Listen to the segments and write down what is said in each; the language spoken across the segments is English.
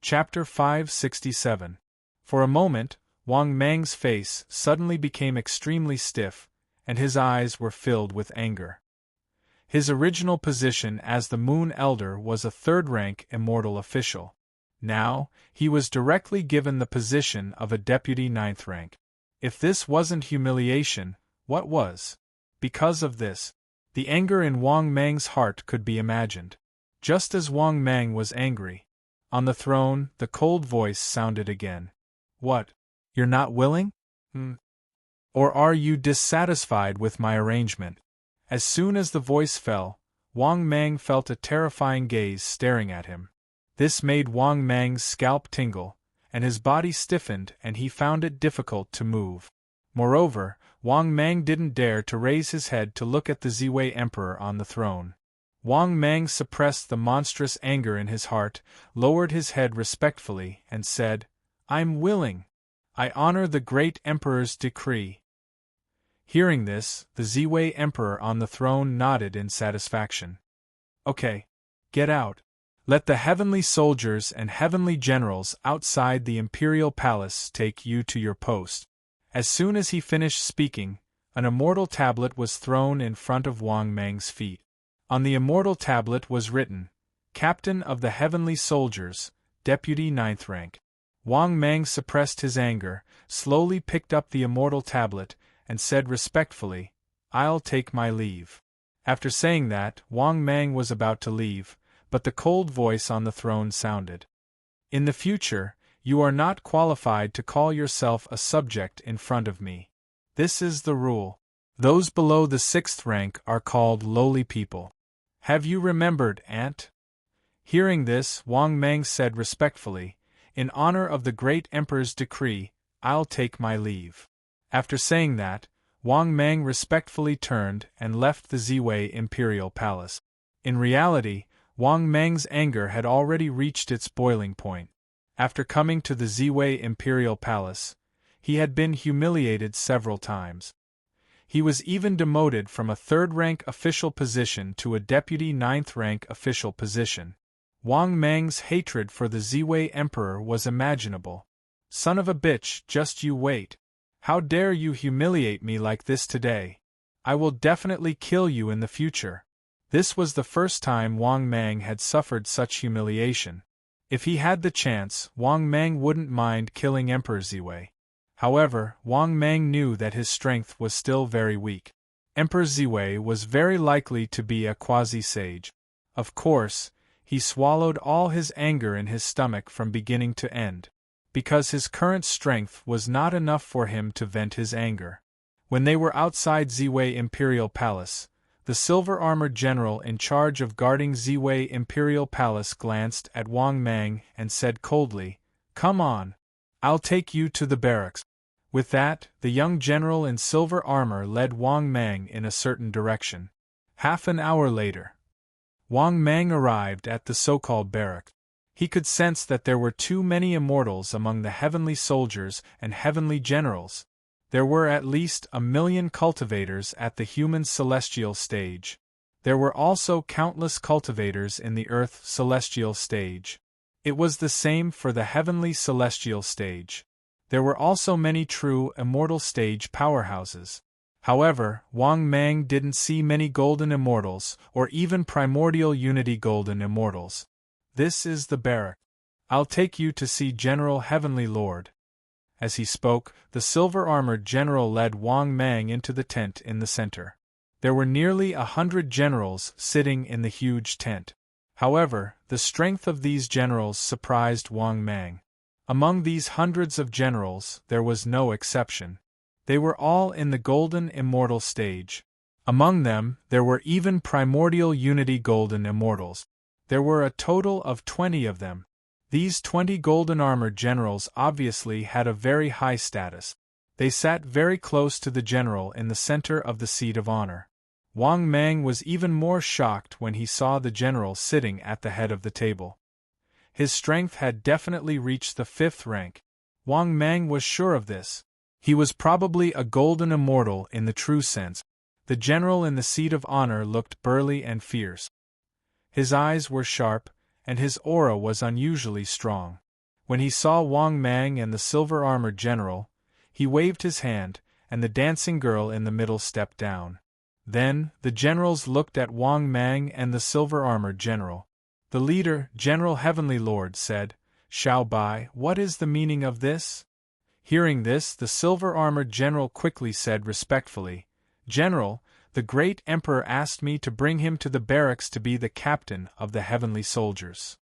Chapter 567. For a moment, Wang Mang's face suddenly became extremely stiff, and his eyes were filled with anger. His original position as the Moon Elder was a third-rank immortal official. Now, he was directly given the position of a deputy ninth rank. If this wasn't humiliation, what was? Because of this, the anger in Wang Mang's heart could be imagined. Just as Wang Mang was angry, on the throne, the cold voice sounded again. What? You're not willing? Or are you dissatisfied with my arrangement? As soon as the voice fell, Wang Mang felt a terrifying gaze staring at him. This made Wang Mang's scalp tingle, and his body stiffened, and he found it difficult to move. Moreover, Wang Mang didn't dare to raise his head to look at the Ziwei Emperor on the throne. Wang Mang suppressed the monstrous anger in his heart, lowered his head respectfully, and said, "I'm willing. I honor the great Emperor's decree." Hearing this, the Ziwei Emperor on the throne nodded in satisfaction. "Okay. Get out. Let the heavenly soldiers and heavenly generals outside the imperial palace take you to your post." As soon as he finished speaking, an immortal tablet was thrown in front of Wang Mang's feet. On the immortal tablet was written, "Captain of the Heavenly Soldiers, Deputy Ninth Rank." Wang Mang suppressed his anger, slowly picked up the immortal tablet, and said respectfully, "I'll take my leave." After saying that, Wang Mang was about to leave, but the cold voice on the throne sounded. "In the future, you are not qualified to call yourself a subject in front of me. This is the rule. Those below the 6th rank are called lowly people. Have you remembered, Aunt?" Hearing this, Wang Mang said respectfully, "In honor of the great Emperor's decree, I'll take my leave." After saying that, Wang Mang respectfully turned and left the Ziwei Imperial Palace. In reality, Wang Mang's anger had already reached its boiling point. After coming to the Ziwei Imperial Palace, he had been humiliated several times. He was even demoted from a third-rank official position to a deputy ninth-rank official position. Wang Mang's hatred for the Ziwei Emperor was imaginable. "Son of a bitch, just you wait. How dare you humiliate me like this today? I will definitely kill you in the future." This was the first time Wang Mang had suffered such humiliation. If he had the chance, Wang Mang wouldn't mind killing Emperor Ziwei. However, Wang Mang knew that his strength was still very weak. Emperor Ziwei was very likely to be a quasi-sage. Of course, he swallowed all his anger in his stomach from beginning to end, because his current strength was not enough for him to vent his anger. When they were outside Ziwei Imperial Palace, the silver-armored general in charge of guarding Ziwei Imperial Palace glanced at Wang Mang and said coldly, "Come on. I'll take you to the barracks." With that, the young general in silver armor led Wang Mang in a certain direction. Half an hour later, Wang Mang arrived at the so-called barracks. He could sense that there were too many immortals among the heavenly soldiers and heavenly generals. There were at least 1,000,000 cultivators at the human celestial stage. There were also countless cultivators in the earth celestial stage. It was the same for the heavenly celestial stage. There were also many true immortal stage powerhouses. However, Wang Mang didn't see many golden immortals or even primordial unity golden immortals. "This is the barrack. I'll take you to see General Heavenly Lord." As he spoke, the silver-armored general led Wang Mang into the tent in the center. There were nearly 100 generals sitting in the huge tent. However, the strength of these generals surprised Wang Mang. Among these hundreds of generals, there was no exception. They were all in the golden immortal stage. Among them, there were even primordial unity golden immortals. There were a total of 20 of them. These 20 golden-armored generals obviously had a very high status. They sat very close to the general in the center of the seat of honor. Wang Mang was even more shocked when he saw the general sitting at the head of the table. His strength had definitely reached the 5th rank. Wang Mang was sure of this. He was probably a golden immortal in the true sense. The general in the seat of honor looked burly and fierce. His eyes were sharp, and his aura was unusually strong. When he saw Wang Mang and the silver-armored general, he waved his hand, and the dancing girl in the middle stepped down. Then, the generals looked at Wang Mang and the silver-armored general. The leader, General Heavenly Lord, said, "Xiao Bai, what is the meaning of this?" Hearing this, the silver-armored general quickly said respectfully, "General, the great emperor asked me to bring him to the barracks to be the captain of the heavenly soldiers."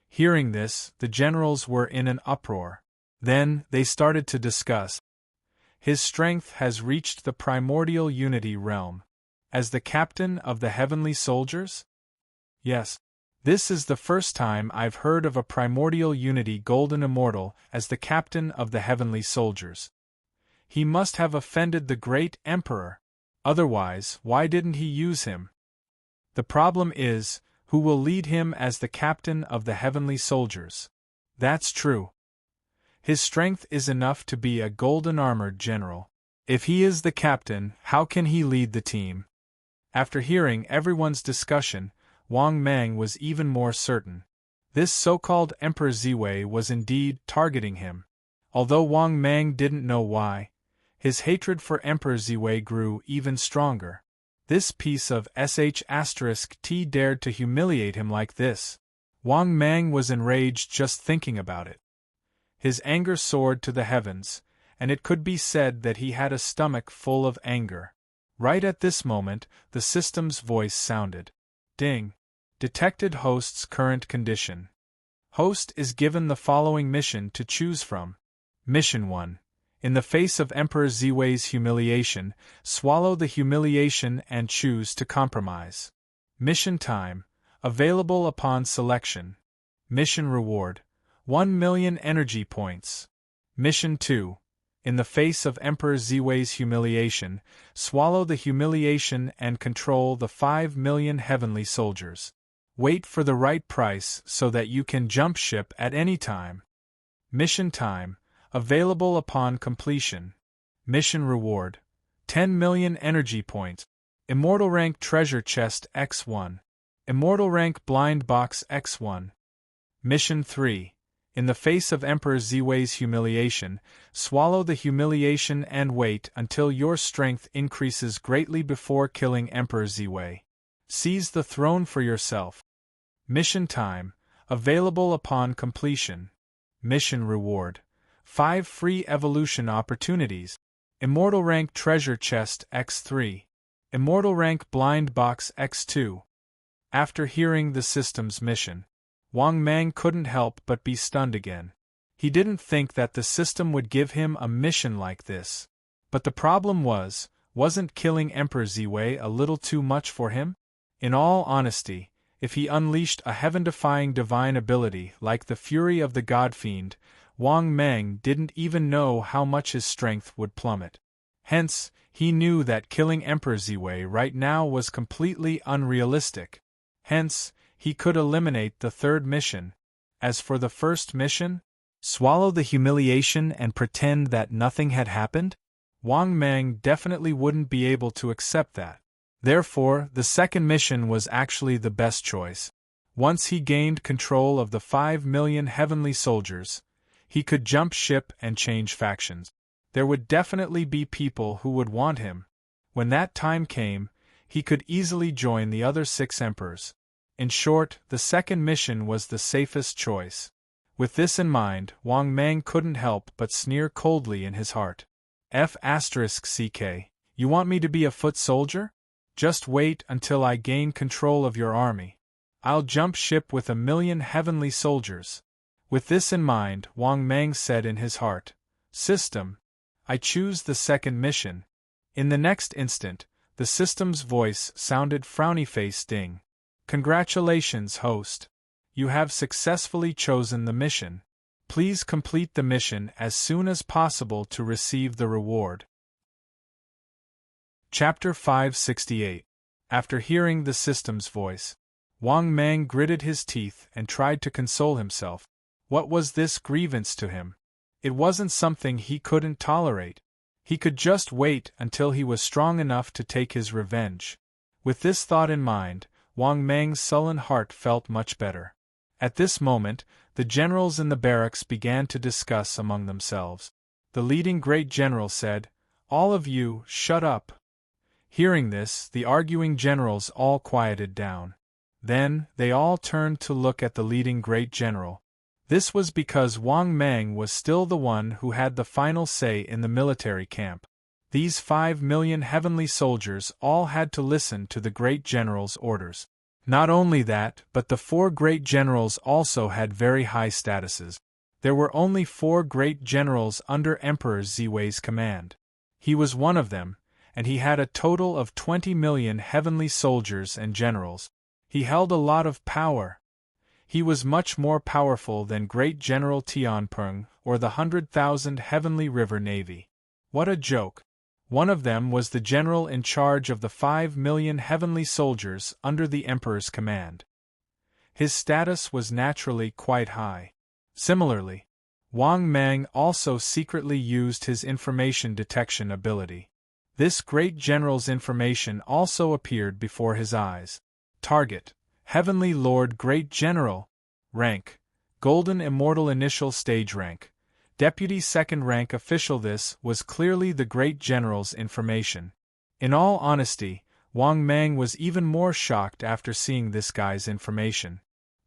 Hearing this, the generals were in an uproar. Then, they started to discuss. His strength has reached the primordial unity realm. As the captain of the heavenly soldiers? Yes. This is the first time I've heard of a primordial unity golden immortal as the captain of the heavenly soldiers. He must have offended the great emperor. Otherwise, why didn't he use him? The problem is, who will lead him as the captain of the heavenly soldiers? That's true. His strength is enough to be a golden-armored general. If he is the captain, how can he lead the team? After hearing everyone's discussion, Wang Mang was even more certain. This so-called Emperor Ziwei was indeed targeting him. Although Wang Mang didn't know why, his hatred for Emperor Ziwei grew even stronger. This piece of sh*t dared to humiliate him like this. Wang Mang was enraged just thinking about it. His anger soared to the heavens, and it could be said that he had a stomach full of anger. Right at this moment, the system's voice sounded. Ding. Detected host's current condition. Host is given the following mission to choose from. Mission 1. In the face of Emperor Ziwei's humiliation, swallow the humiliation and choose to compromise. Mission time. Available upon selection. Mission reward. 1,000,000 energy points. Mission 2. In the face of Emperor Ziwei's humiliation, swallow the humiliation and control the 5,000,000 heavenly soldiers. Wait for the right price so that you can jump ship at any time. Mission time. Available upon completion. Mission reward. 10,000,000 energy points. Immortal rank treasure chest X1. Immortal rank blind box X1. Mission 3. In the face of Emperor Ziwei's humiliation, swallow the humiliation and wait until your strength increases greatly before killing Emperor Ziwei. Seize the throne for yourself. Mission time. Available upon completion. Mission reward. 5 free evolution opportunities. Immortal rank treasure chest X3. Immortal rank blind box X2. After hearing the system's mission, Wang Mang couldn't help but be stunned again. He didn't think that the system would give him a mission like this. But the problem wasn't killing Emperor Ziwei a little too much for him? In all honesty, if he unleashed a heaven-defying divine ability like the fury of the God Fiend, Wang Mang didn't even know how much his strength would plummet. Hence, he knew that killing Emperor Ziwei right now was completely unrealistic. Hence, he could eliminate the third mission. As for the first mission, swallow the humiliation and pretend that nothing had happened? Wang Mang definitely wouldn't be able to accept that. Therefore, the second mission was actually the best choice. Once he gained control of the 5,000,000 heavenly soldiers, he could jump ship and change factions. There would definitely be people who would want him. When that time came, he could easily join the other 6 emperors. In short, the second mission was the safest choice. With this in mind, Wang Mang couldn't help but sneer coldly in his heart. F***ck, you want me to be a foot soldier? Just wait until I gain control of your army. I'll jump ship with 1,000,000 heavenly soldiers. With this in mind, Wang Mang said in his heart, System, I choose the second mission. In the next instant, the system's voice sounded frowny-faced ding. Congratulations, host. You have successfully chosen the mission. Please complete the mission as soon as possible to receive the reward. Chapter 568. After hearing the system's voice, Wang Mang gritted his teeth and tried to console himself. What was this grievance to him? It wasn't something he couldn't tolerate. He could just wait until he was strong enough to take his revenge. With this thought in mind, Wang Mang's sullen heart felt much better. At this moment, The generals in the barracks began to discuss among themselves. The leading great general said, "All of you, shut up." Hearing this, the arguing generals all quieted down. Then, they all turned to look at the leading great general. This was because Wang Mang was still the one who had the final say in the military camp. These 5 million heavenly soldiers all had to listen to the great general's orders. Not only that, but the 4 great generals also had very high statuses. There were only 4 great generals under Emperor Ziwei's command. He was one of them, and he had a total of 20 million heavenly soldiers and generals. He held a lot of power. He was much more powerful than Great General Tianpeng or the 100,000 Heavenly River Navy. What a joke! One of them was the general in charge of the 5 million heavenly soldiers under the Emperor's command. His status was naturally quite high. Similarly, Wang Mang also secretly used his information detection ability. This great general's information also appeared before his eyes. Target: Heavenly Lord Great General. Rank: Golden Immortal Initial Stage Rank. Deputy Second Rank Official. This was clearly the great general's information. In all honesty, Wang Mang was even more shocked after seeing this guy's information.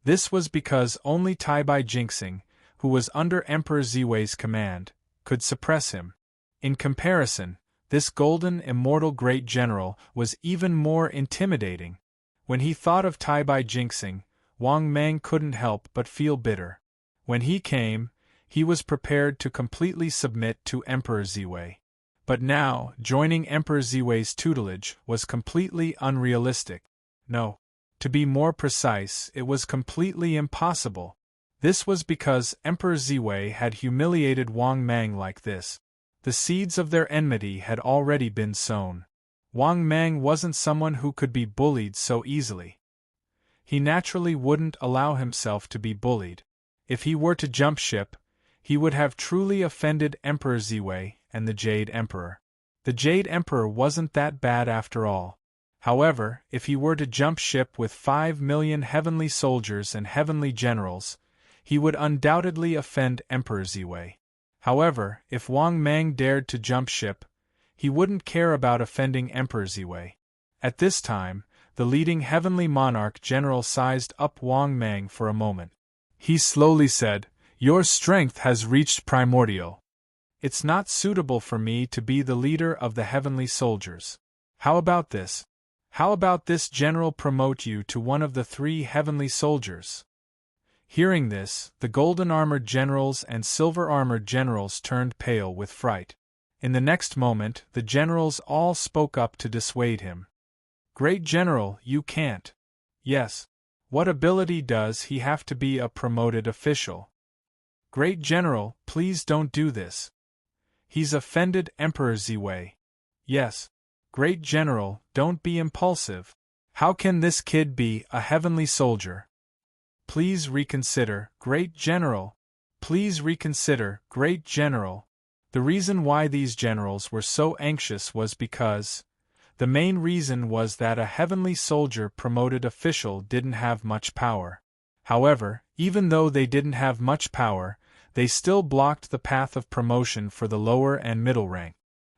This was because only Taibai Jinxing, who was under Emperor Ziwei's command, could suppress him. In comparison, this golden immortal great general was even more intimidating. When he thought of Taibai Jinxing, Wang Mang couldn't help but feel bitter. When he came, he was prepared to completely submit to Emperor Ziwei. But now, joining Emperor Ziwei's tutelage was completely unrealistic. No. To be more precise, it was completely impossible. This was because Emperor Ziwei had humiliated Wang Mang like this. The seeds of their enmity had already been sown. Wang Mang wasn't someone who could be bullied so easily. He naturally wouldn't allow himself to be bullied. If he were to jump ship, he would have truly offended Emperor Ziwei and the Jade Emperor. The Jade Emperor wasn't that bad after all. However, if he were to jump ship with 5 million heavenly soldiers and heavenly generals, he would undoubtedly offend Emperor Ziwei. However, if Wang Mang dared to jump ship, he wouldn't care about offending Emperor Ziwei. At this time, the leading heavenly monarch general sized up Wang Mang for a moment. He slowly said, "Your strength has reached primordial. It's not suitable for me to be the leader of the heavenly soldiers. How about this? How about this general promote you to one of the 3 heavenly soldiers?" Hearing this, the golden-armored generals and silver-armored generals turned pale with fright. In the next moment, the generals all spoke up to dissuade him. "Great General, you can't." "Yes. What ability does he have to be a promoted official?" "Great General, please don't do this. He's offended Emperor Ziwei." "Yes. Great General, don't be impulsive. How can this kid be a heavenly soldier?" "Please reconsider, Great General. Please reconsider, Great General." The reason why these generals were so anxious was because the main reason was that a heavenly soldier promoted official didn't have much power. However, even though they didn't have much power, they still blocked the path of promotion for the lower and middle rank.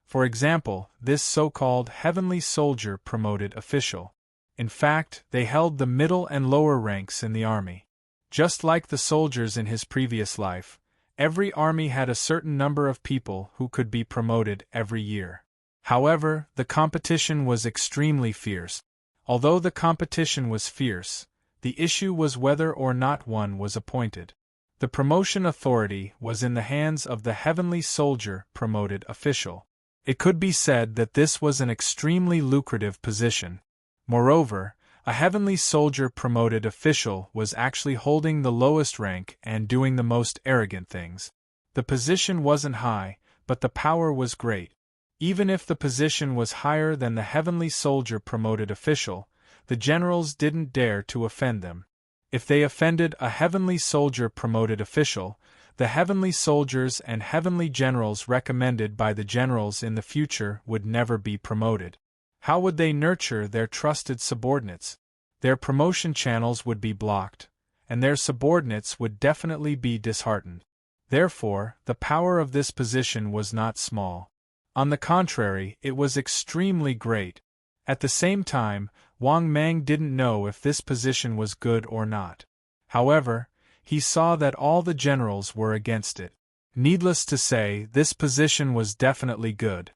For example, this so-called heavenly soldier promoted official. In fact, they held the middle and lower ranks in the army. Just like the soldiers in his previous life, every army had a certain number of people who could be promoted every year. However, the competition was extremely fierce. Although the competition was fierce, the issue was whether or not one was appointed. The promotion authority was in the hands of the heavenly soldier promoted official. It could be said that this was an extremely lucrative position. Moreover, a heavenly soldier promoted official was actually holding the lowest rank and doing the most arrogant things. The position wasn't high, but the power was great. Even if the position was higher than the heavenly soldier promoted official, the generals didn't dare to offend them. If they offended a heavenly soldier promoted official, the heavenly soldiers and heavenly generals recommended by the generals in the future would never be promoted. How would they nurture their trusted subordinates? Their promotion channels would be blocked, and their subordinates would definitely be disheartened. Therefore, the power of this position was not small. On the contrary, it was extremely great. At the same time, Wang Mang didn't know if this position was good or not. However, he saw that all the generals were against it. Needless to say, this position was definitely good.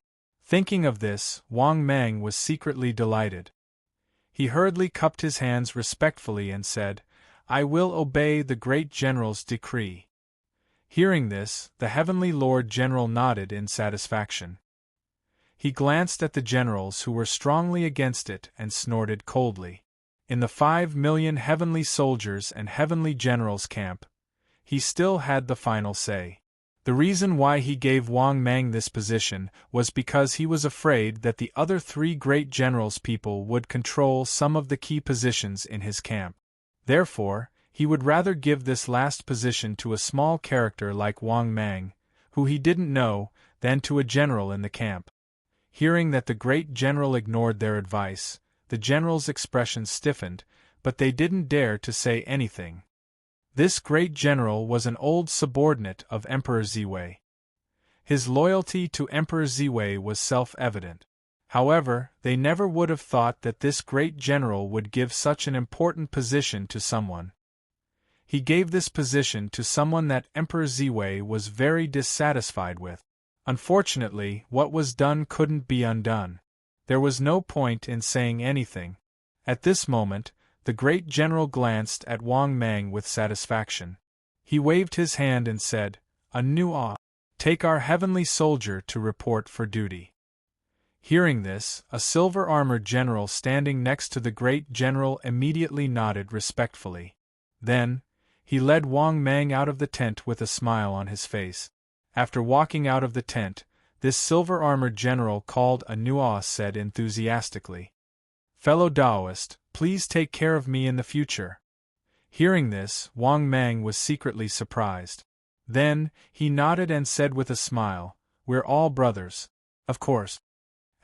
Thinking of this, Wang Mang was secretly delighted. He hurriedly cupped his hands respectfully and said, "I will obey the great general's decree." Hearing this, the Heavenly Lord General nodded in satisfaction. He glanced at the generals who were strongly against it and snorted coldly. In the 5,000,000 heavenly soldiers and heavenly generals camp, he still had the final say. The reason why he gave Wang Mang this position was because he was afraid that the other 3 great generals' people would control some of the key positions in his camp. Therefore, he would rather give this last position to a small character like Wang Mang, who he didn't know, than to a general in the camp. Hearing that the great general ignored their advice, the general's expression stiffened, but they didn't dare to say anything. This great general was an old subordinate of Emperor Ziwei. His loyalty to Emperor Ziwei was self-evident. However, they never would have thought that this great general would give such an important position to someone. He gave this position to someone that Emperor Ziwei was very dissatisfied with. Unfortunately, what was done couldn't be undone. There was no point in saying anything. At this moment, the great general glanced at Wang Mang with satisfaction. He waved his hand and said, "Unveil, take our heavenly soldier to report for duty." Hearing this, a silver-armored general standing next to the great general immediately nodded respectfully. Then, he led Wang Mang out of the tent with a smile on his face. After walking out of the tent, this silver-armored general called Unveil said enthusiastically, "Fellow Taoist, please take care of me in the future." Hearing this, Wang Mang was secretly surprised. Then, he nodded and said with a smile, "We're all brothers. Of course."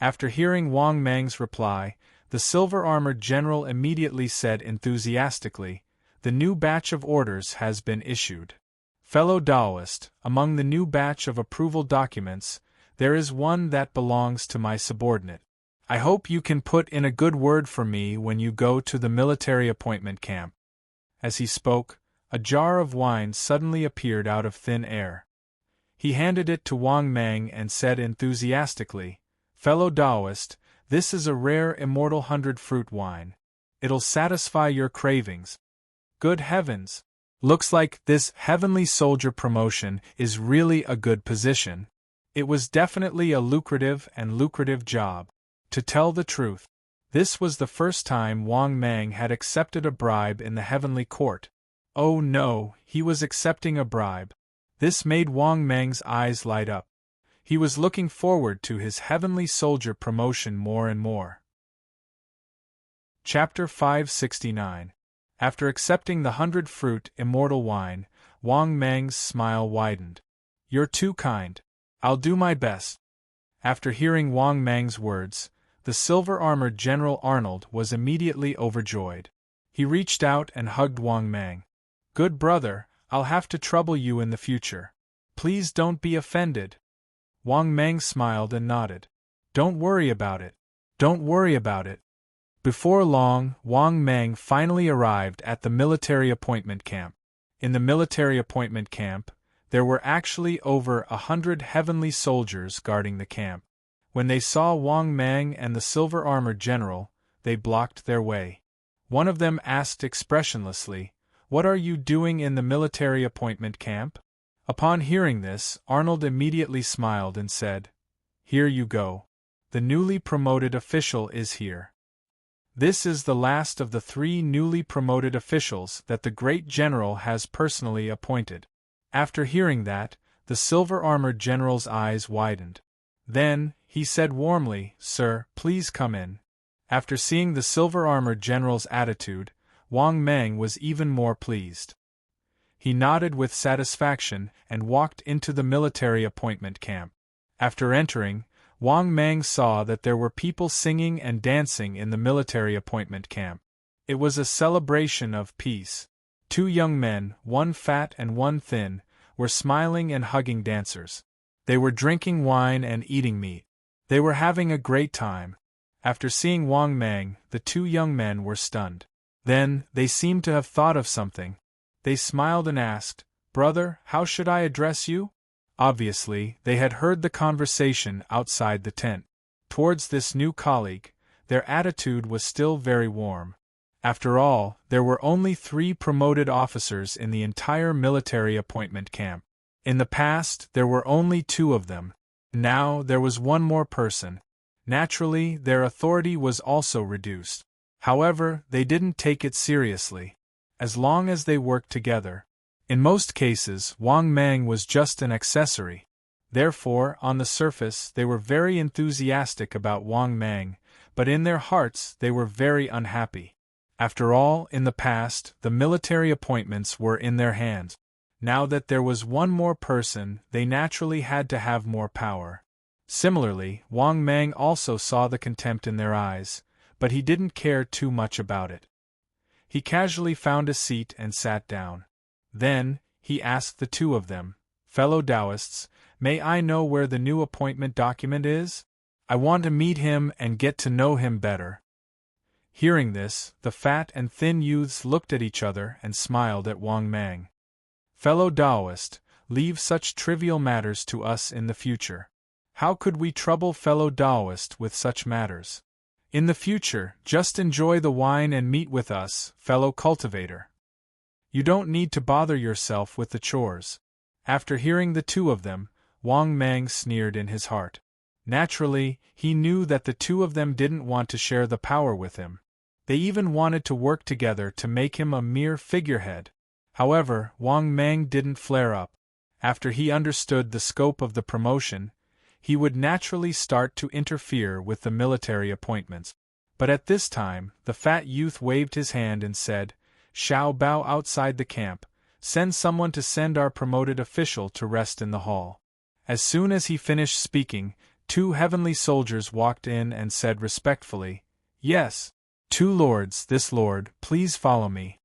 After hearing Wang Mang's reply, the silver-armored general immediately said enthusiastically, "The new batch of orders has been issued. Fellow Taoist, among the new batch of approval documents, there is one that belongs to my subordinate. I hope you can put in a good word for me when you go to the military appointment camp." As he spoke, a jar of wine suddenly appeared out of thin air. He handed it to Wang Mang and said enthusiastically, "Fellow Taoist, this is a rare immortal 100-fruit wine. It'll satisfy your cravings." Good heavens! Looks like this heavenly soldier promotion is really a good position. It was definitely a lucrative job. To tell the truth, this was the first time Wang Mang had accepted a bribe in the heavenly court. Oh no, he was accepting a bribe. This made Wang Mang's eyes light up. He was looking forward to his heavenly soldier promotion more and more. Chapter 569. After accepting the 100-fruit immortal wine, Wang Mang's smile widened. "You're too kind. I'll do my best." After hearing Wang Mang's words, the silver-armored General Arnold was immediately overjoyed. He reached out and hugged Wang Mang. "Good brother, I'll have to trouble you in the future. Please don't be offended." Wang Mang smiled and nodded. "Don't worry about it. Don't worry about it." Before long, Wang Mang finally arrived at the military appointment camp. In the military appointment camp, there were actually over 100 heavenly soldiers guarding the camp. When they saw Wang Mang and the silver-armored general, they blocked their way. One of them asked expressionlessly, "What are you doing in the military appointment camp?" Upon hearing this, Arnold immediately smiled and said, "Here you go. The newly promoted official is here." This is the last of the 3 newly promoted officials that the great general has personally appointed. After hearing that, the silver-armored general's eyes widened. Then, he said warmly, "Sir, please come in." After seeing the silver-armored general's attitude, Wang Mang was even more pleased. He nodded with satisfaction and walked into the military appointment camp. After entering, Wang Mang saw that there were people singing and dancing in the military appointment camp. It was a celebration of peace. Two young men, one fat and one thin, were smiling and hugging dancers. They were drinking wine and eating meat. They were having a great time. After seeing Wang Mang, the two young men were stunned. Then, they seemed to have thought of something. They smiled and asked, "Brother, how should I address you?" Obviously, they had heard the conversation outside the tent. Towards this new colleague, their attitude was still very warm. After all, there were only 3 promoted officers in the entire military appointment camp. In the past, there were only 2 of them. Now, there was one more person. Naturally, their authority was also reduced. However, they didn't take it seriously. As long as they worked together. In most cases, Wang Mang was just an accessory. Therefore, on the surface, they were very enthusiastic about Wang Mang, but in their hearts, they were very unhappy. After all, in the past, the military appointments were in their hands. Now that there was one more person, they naturally had to have more power. Similarly, Wang Mang also saw the contempt in their eyes, but he didn't care too much about it. He casually found a seat and sat down. Then, he asked the 2 of them, "Fellow Taoists, may I know where the new appointment document is? I want to meet him and get to know him better." Hearing this, the fat and thin youths looked at each other and smiled at Wang Mang. "Fellow Taoist, leave such trivial matters to us in the future. How could we trouble fellow Taoist with such matters? In the future, just enjoy the wine and meet with us, fellow cultivator. You don't need to bother yourself with the chores." After hearing the 2 of them, Wang Mang sneered in his heart. Naturally, he knew that the 2 of them didn't want to share the power with him. They even wanted to work together to make him a mere figurehead. However, Wang Mang didn't flare up. After he understood the scope of the promotion, he would naturally start to interfere with the military appointments. But at this time, the fat youth waved his hand and said, "Shao Bao outside the camp, send someone to send our promoted official to rest in the hall." As soon as he finished speaking, 2 heavenly soldiers walked in and said respectfully, "Yes, 2 lords, this lord, please follow me."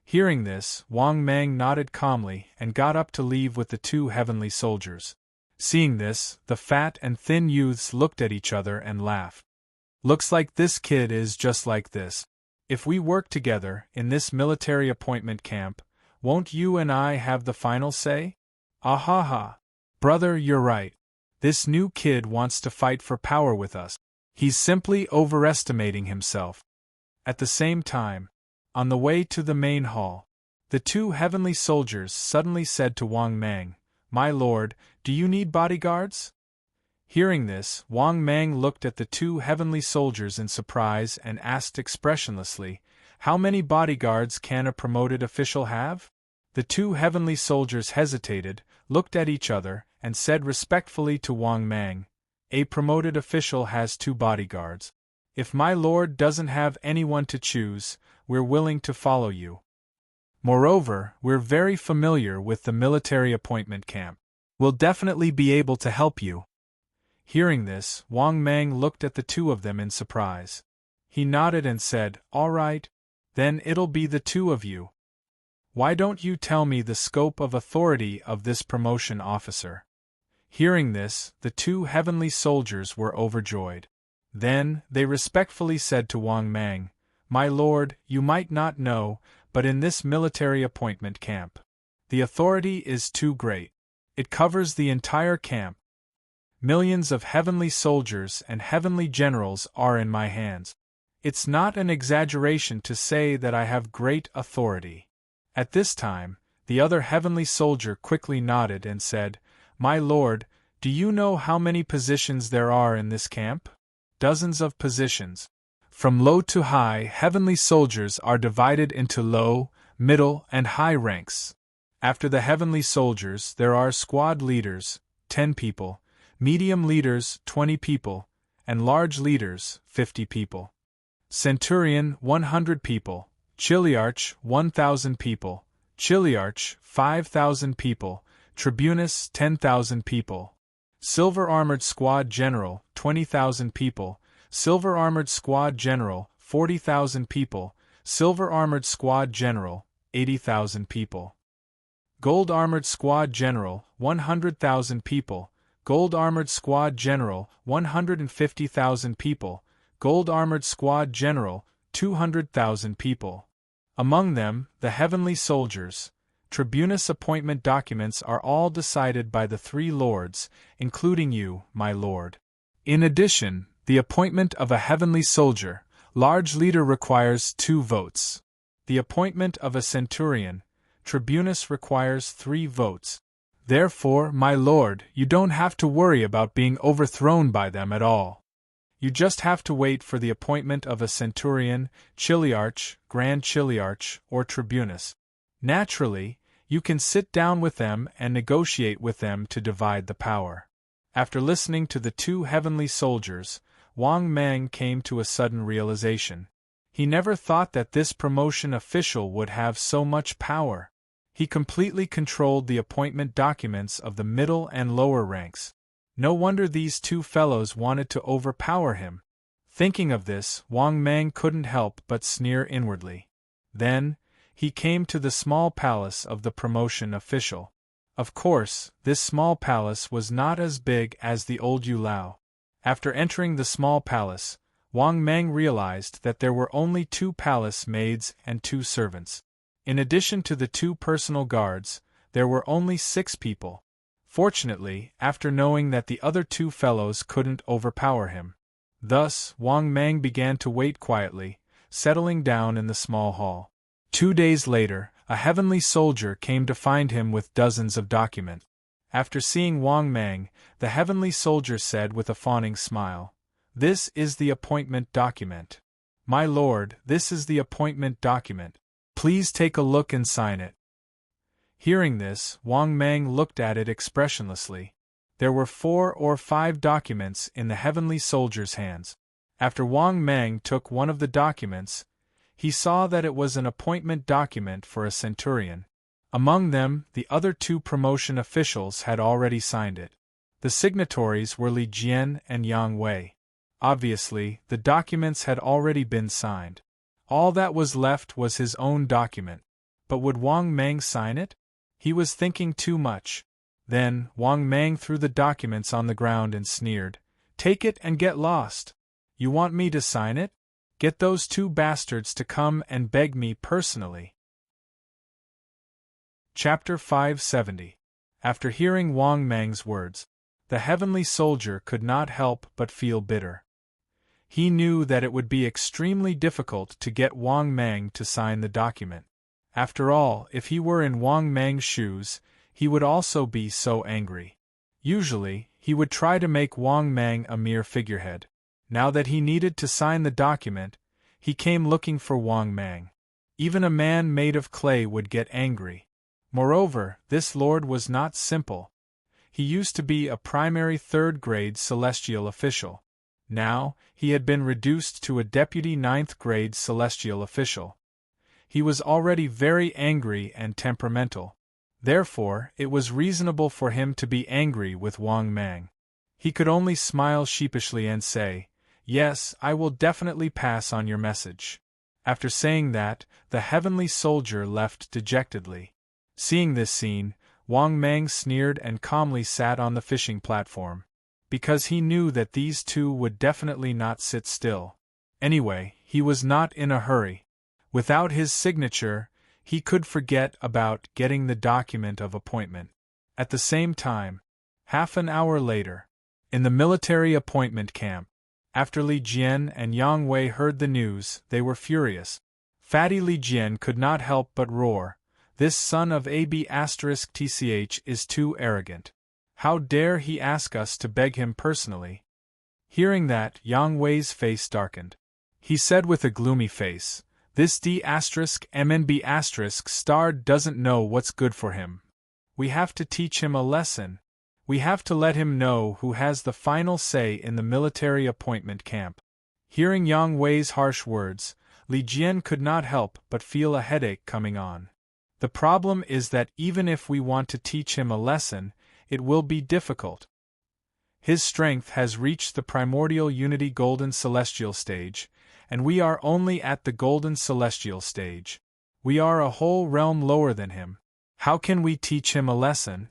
Hearing this, Wang Mang nodded calmly and got up to leave with the 2 heavenly soldiers. Seeing this, the fat and thin youths looked at each other and laughed. "Looks like this kid is just like this. If we work together in this military appointment camp, won't you and I have the final say? Ah ha ha. Brother, you're right. This new kid wants to fight for power with us. He's simply overestimating himself." At the same time, on the way to the main hall, the 2 heavenly soldiers suddenly said to Wang Mang, "My lord, do you need bodyguards?" Hearing this, Wang Mang looked at the 2 heavenly soldiers in surprise and asked expressionlessly, "How many bodyguards can a promoted official have?" The 2 heavenly soldiers hesitated, looked at each other, and said respectfully to Wang Mang, "A promoted official has 2 bodyguards. If my lord doesn't have anyone to choose, we're willing to follow you. Moreover, we're very familiar with the military appointment camp. We'll definitely be able to help you." Hearing this, Wang Mang looked at the 2 of them in surprise. He nodded and said, "All right, then it'll be the 2 of you. Why don't you tell me the scope of authority of this promotion officer?" Hearing this, the 2 heavenly soldiers were overjoyed. Then, they respectfully said to Wang Mang, "My lord, you might not know, but in this military appointment camp, the authority is too great. It covers the entire camp. Millions of heavenly soldiers and heavenly generals are in my hands. It's not an exaggeration to say that I have great authority." At this time, the other heavenly soldier quickly nodded and said, "My lord, do you know how many positions there are in this camp?" "Dozens of positions. From low to high, heavenly soldiers are divided into low, middle, and high ranks. After the heavenly soldiers, there are squad leaders, 10 people, medium leaders, 20 people, and large leaders, 50 people. Centurion, 100 people, Chiliarch, 1,000 people, Chiliarch, 5,000 people, Tribunus, 10,000 people. Silver Armored Squad General, 20,000 people, Silver Armored Squad General, 40,000 people, Silver Armored Squad General, 80,000 people. Gold Armored Squad General, 100,000 people. Gold Armored Squad General, 150,000 people. Gold Armored Squad General, 200,000 people. Among them, the heavenly soldiers. Tribunus appointment documents are all decided by the three lords, including you, my lord. In addition, the appointment of a heavenly soldier, large leader requires 2 votes. The appointment of a centurion, tribunus requires 3 votes. Therefore, my lord, you don't have to worry about being overthrown by them at all. You just have to wait for the appointment of a centurion, chiliarch, grand chiliarch, or tribunus. Naturally, you can sit down with them and negotiate with them to divide the power. After listening to the 2 heavenly soldiers, Wang Mang came to a sudden realization. He never thought that this promotion official would have so much power. He completely controlled the appointment documents of the middle and lower ranks. No wonder these 2 fellows wanted to overpower him. Thinking of this, Wang Mang couldn't help but sneer inwardly. Then, he came to the small palace of the promotion official. Of course, this small palace was not as big as the old Yulao. After entering the small palace, Wang Mang realized that there were only 2 palace maids and 2 servants. In addition to the 2 personal guards, there were only 6 people. Fortunately, after knowing that the other 2 fellows couldn't overpower him. Thus, Wang Mang began to wait quietly, settling down in the small hall. 2 days later, a heavenly soldier came to find him with dozens of documents. After seeing Wang Mang, the heavenly soldier said with a fawning smile, "This is the appointment document. My lord, this is the appointment document. Please take a look and sign it." Hearing this, Wang Mang looked at it expressionlessly. There were 4 or 5 documents in the heavenly soldier's hands. After Wang Mang took one of the documents, he saw that it was an appointment document for a centurion. Among them, the other 2 promotion officials had already signed it. The signatories were Li Jian and Yang Wei. Obviously, the documents had already been signed. All that was left was his own document. But would Wang Mang sign it? He was thinking too much. Then, Wang Mang threw the documents on the ground and sneered, "Take it and get lost. You want me to sign it? Get those 2 bastards to come and beg me personally." Chapter 570. After hearing Wang Mang's words, the heavenly soldier could not help but feel bitter. He knew that it would be extremely difficult to get Wang Mang to sign the document. After all, if he were in Wang Mang's shoes, he would also be so angry. Usually, he would try to make Wang Mang a mere figurehead. Now that he needed to sign the document, he came looking for Wang Mang. Even a man made of clay would get angry. Moreover, this lord was not simple. He used to be a primary 3rd-grade celestial official. Now, he had been reduced to a deputy 9th-grade celestial official. He was already very angry and temperamental. Therefore, it was reasonable for him to be angry with Wang Mang. He could only smile sheepishly and say, "Yes, I will definitely pass on your message." After saying that, the heavenly soldier left dejectedly. Seeing this scene, Wang Mang sneered and calmly sat on the fishing platform. Because he knew that these 2 would definitely not sit still. Anyway, he was not in a hurry. Without his signature, he could forget about getting the document of appointment. At the same time, half an hour later, in the military appointment camp, after Li Jian and Yang Wei heard the news, they were furious. Fatty Li Jian could not help but roar, "This son of AB*TCH is too arrogant. How dare he ask us to beg him personally?" Hearing that, Yang Wei's face darkened. He said with a gloomy face, "This D*MNB* star doesn't know what's good for him. We have to teach him a lesson. We have to let him know who has the final say in the military appointment camp." Hearing Yang Wei's harsh words, Li Jian could not help but feel a headache coming on. The problem is that even if we want to teach him a lesson, it will be difficult. His strength has reached the primordial unity golden celestial stage, and we are only at the golden celestial stage. We are a whole realm lower than him. How can we teach him a lesson?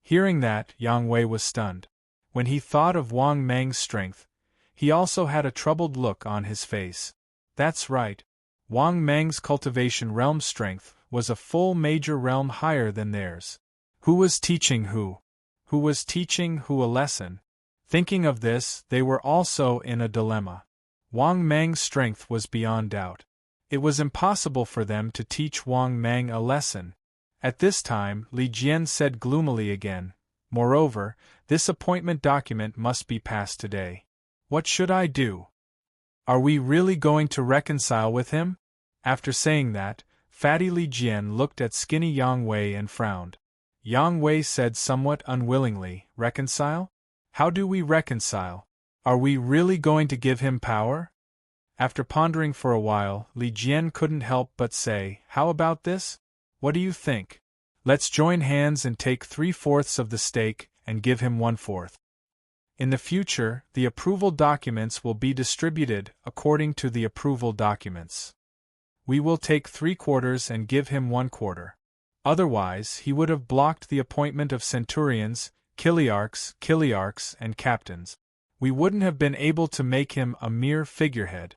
Hearing that, Yang Wei was stunned. When he thought of Wang Mang's strength, he also had a troubled look on his face. That's right. Wang Mang's cultivation realm strength was a full major realm higher than theirs. Who was teaching who? Who was teaching who a lesson? Thinking of this, they were also in a dilemma. Wang Mang's strength was beyond doubt. It was impossible for them to teach Wang Mang a lesson. At this time, Li Jian said gloomily again, "Moreover, this appointment document must be passed today. What should I do? Are we really going to reconcile with him?" After saying that, fatty Li Jian looked at skinny Yang Wei and frowned. Yang Wei said somewhat unwillingly, "Reconcile? How do we reconcile? Are we really going to give him power?" After pondering for a while, Li Jian couldn't help but say, "How about this? What do you think? Let's join hands and take 3/4 of the stake and give him 1/4. In the future, the approval documents will be distributed according to the approval documents. We will take 3/4 and give him 1/4. Otherwise, he would have blocked the appointment of centurions, kiliarchs, and captains. We wouldn't have been able to make him a mere figurehead."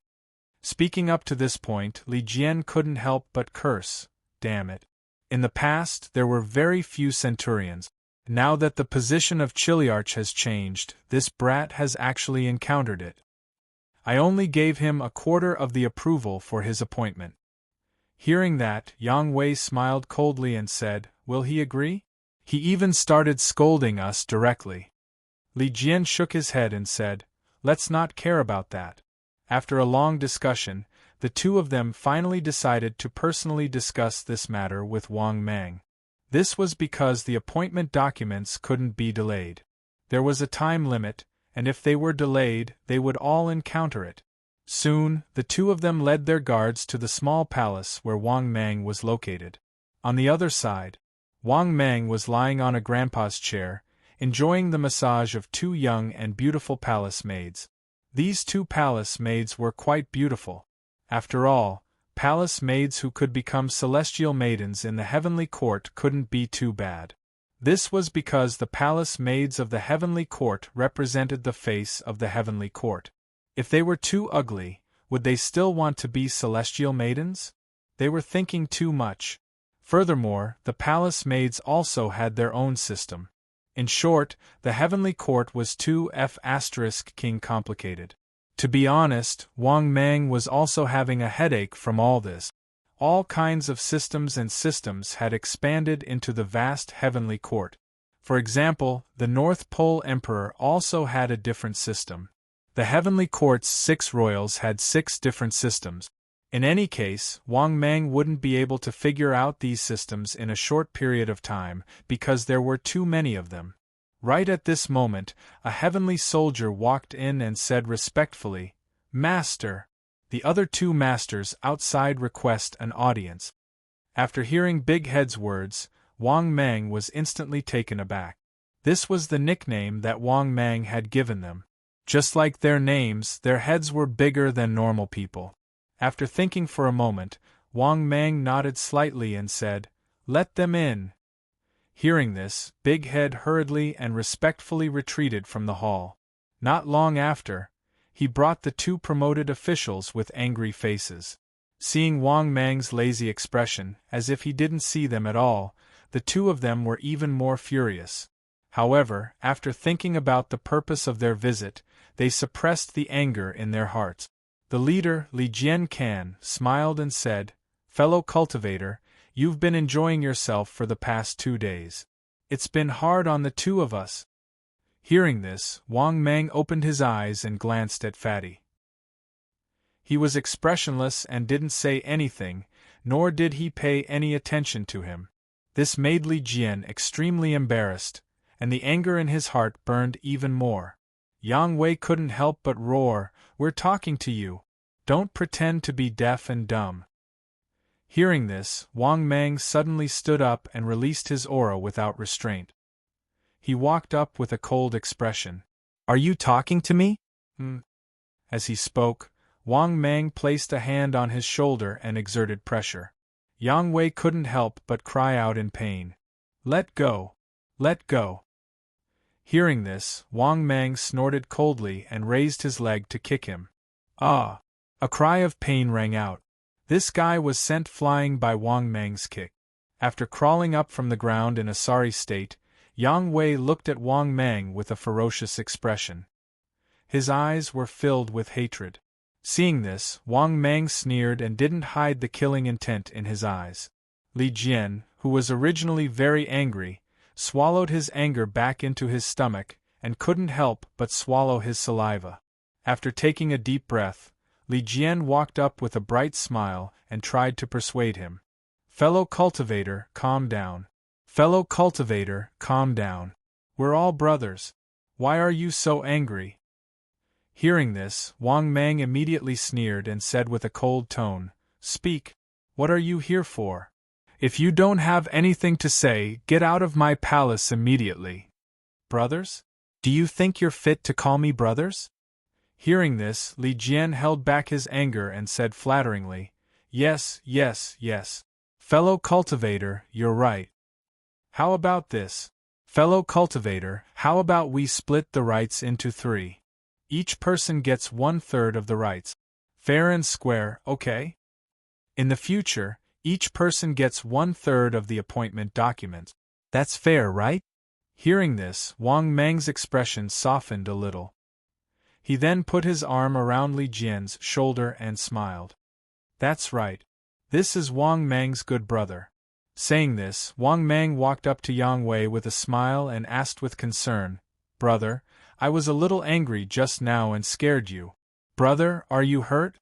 Speaking up to this point, Li Jian couldn't help but curse, "Damn it. In the past, there were very few centurions. Now that the position of Chiliarch has changed, this brat has actually encountered it. I only gave him 1/4 of the approval for his appointment." Hearing that, Yang Wei smiled coldly and said, "Will he agree? He even started scolding us directly." Li Jian shook his head and said, "Let's not care about that." After a long discussion, the two of them finally decided to personally discuss this matter with Wang Mang. This was because the appointment documents couldn't be delayed. There was a time limit, and if they were delayed, they would all encounter it. Soon, the two of them led their guards to the small palace where Wang Mang was located. On the other side, Wang Mang was lying on a grandpa's chair, enjoying the massage of 2 young and beautiful palace maids. These 2 palace maids were quite beautiful. After all, palace maids who could become celestial maidens in the heavenly court couldn't be too bad. This was because the palace maids of the heavenly court represented the face of the heavenly court. If they were too ugly, would they still want to be celestial maidens? They were thinking too much. Furthermore, the palace maids also had their own system. In short, the heavenly court was too king complicated. To be honest, Wang Mang was also having a headache from all this. All kinds of systems had expanded into the vast heavenly court. For example, the North Pole Emperor also had a different system. The heavenly court's 6 royals had 6 different systems. In any case, Wang Mang wouldn't be able to figure out these systems in a short period of time because there were too many of them. Right at this moment, a heavenly soldier walked in and said respectfully, "Master." The other 2 masters outside request an audience. After hearing Big Head's words, Wang Mang was instantly taken aback. This was the nickname that Wang Mang had given them. Just like their names, their heads were bigger than normal people. After thinking for a moment, Wang Mang nodded slightly and said, "Let them in." Hearing this, Big Head hurriedly and respectfully retreated from the hall. Not long after, he brought the 2 promoted officials with angry faces. Seeing Wang Mang's lazy expression, as if he didn't see them at all, the 2 of them were even more furious. However, after thinking about the purpose of their visit, they suppressed the anger in their hearts. The leader, Li Jian, smiled and said, "Fellow cultivator, you've been enjoying yourself for the past 2 days. It's been hard on the 2 of us." Hearing this, Wang Mang opened his eyes and glanced at Fatty. He was expressionless and didn't say anything, nor did he pay any attention to him. This made Li Jian extremely embarrassed, and the anger in his heart burned even more. Yang Wei couldn't help but roar, "We're talking to you. Don't pretend to be deaf and dumb." Hearing this, Wang Mang suddenly stood up and released his aura without restraint. He walked up with a cold expression. "Are you talking to me?" As he spoke, Wang Mang placed a hand on his shoulder and exerted pressure. Yang Wei couldn't help but cry out in pain. Let go! Let go! Hearing this, Wang Mang snorted coldly and raised his leg to kick him. Ah! A cry of pain rang out. This guy was sent flying by Wang Mang's kick. After crawling up from the ground in a sorry state, Yang Wei looked at Wang Mang with a ferocious expression. His eyes were filled with hatred. Seeing this, Wang Mang sneered and didn't hide the killing intent in his eyes. Li Jian, who was originally very angry, swallowed his anger back into his stomach, and couldn't help but swallow his saliva. After taking a deep breath, Li Jian walked up with a bright smile and tried to persuade him. Fellow cultivator, calm down. Fellow cultivator, calm down. We're all brothers. Why are you so angry? Hearing this, Wang Mang immediately sneered and said with a cold tone, Speak. What are you here for? If you don't have anything to say, get out of my palace immediately. Brothers? Do you think you're fit to call me brothers? Hearing this, Li Jian held back his anger and said flatteringly, Yes, yes, yes. Fellow cultivator, you're right. How about this? Fellow cultivator, how about we split the rights into 3? Each person gets 1/3 of the rights. Fair and square, okay? In the future, each person gets 1/3 of the appointment documents. That's fair, right? Hearing this, Wang Mang's expression softened a little. He then put his arm around Li Jian's shoulder and smiled. That's right. This is Wang Mang's good brother. Saying this, Wang Mang walked up to Yang Wei with a smile and asked with concern, Brother, I was a little angry just now and scared you. Brother, are you hurt?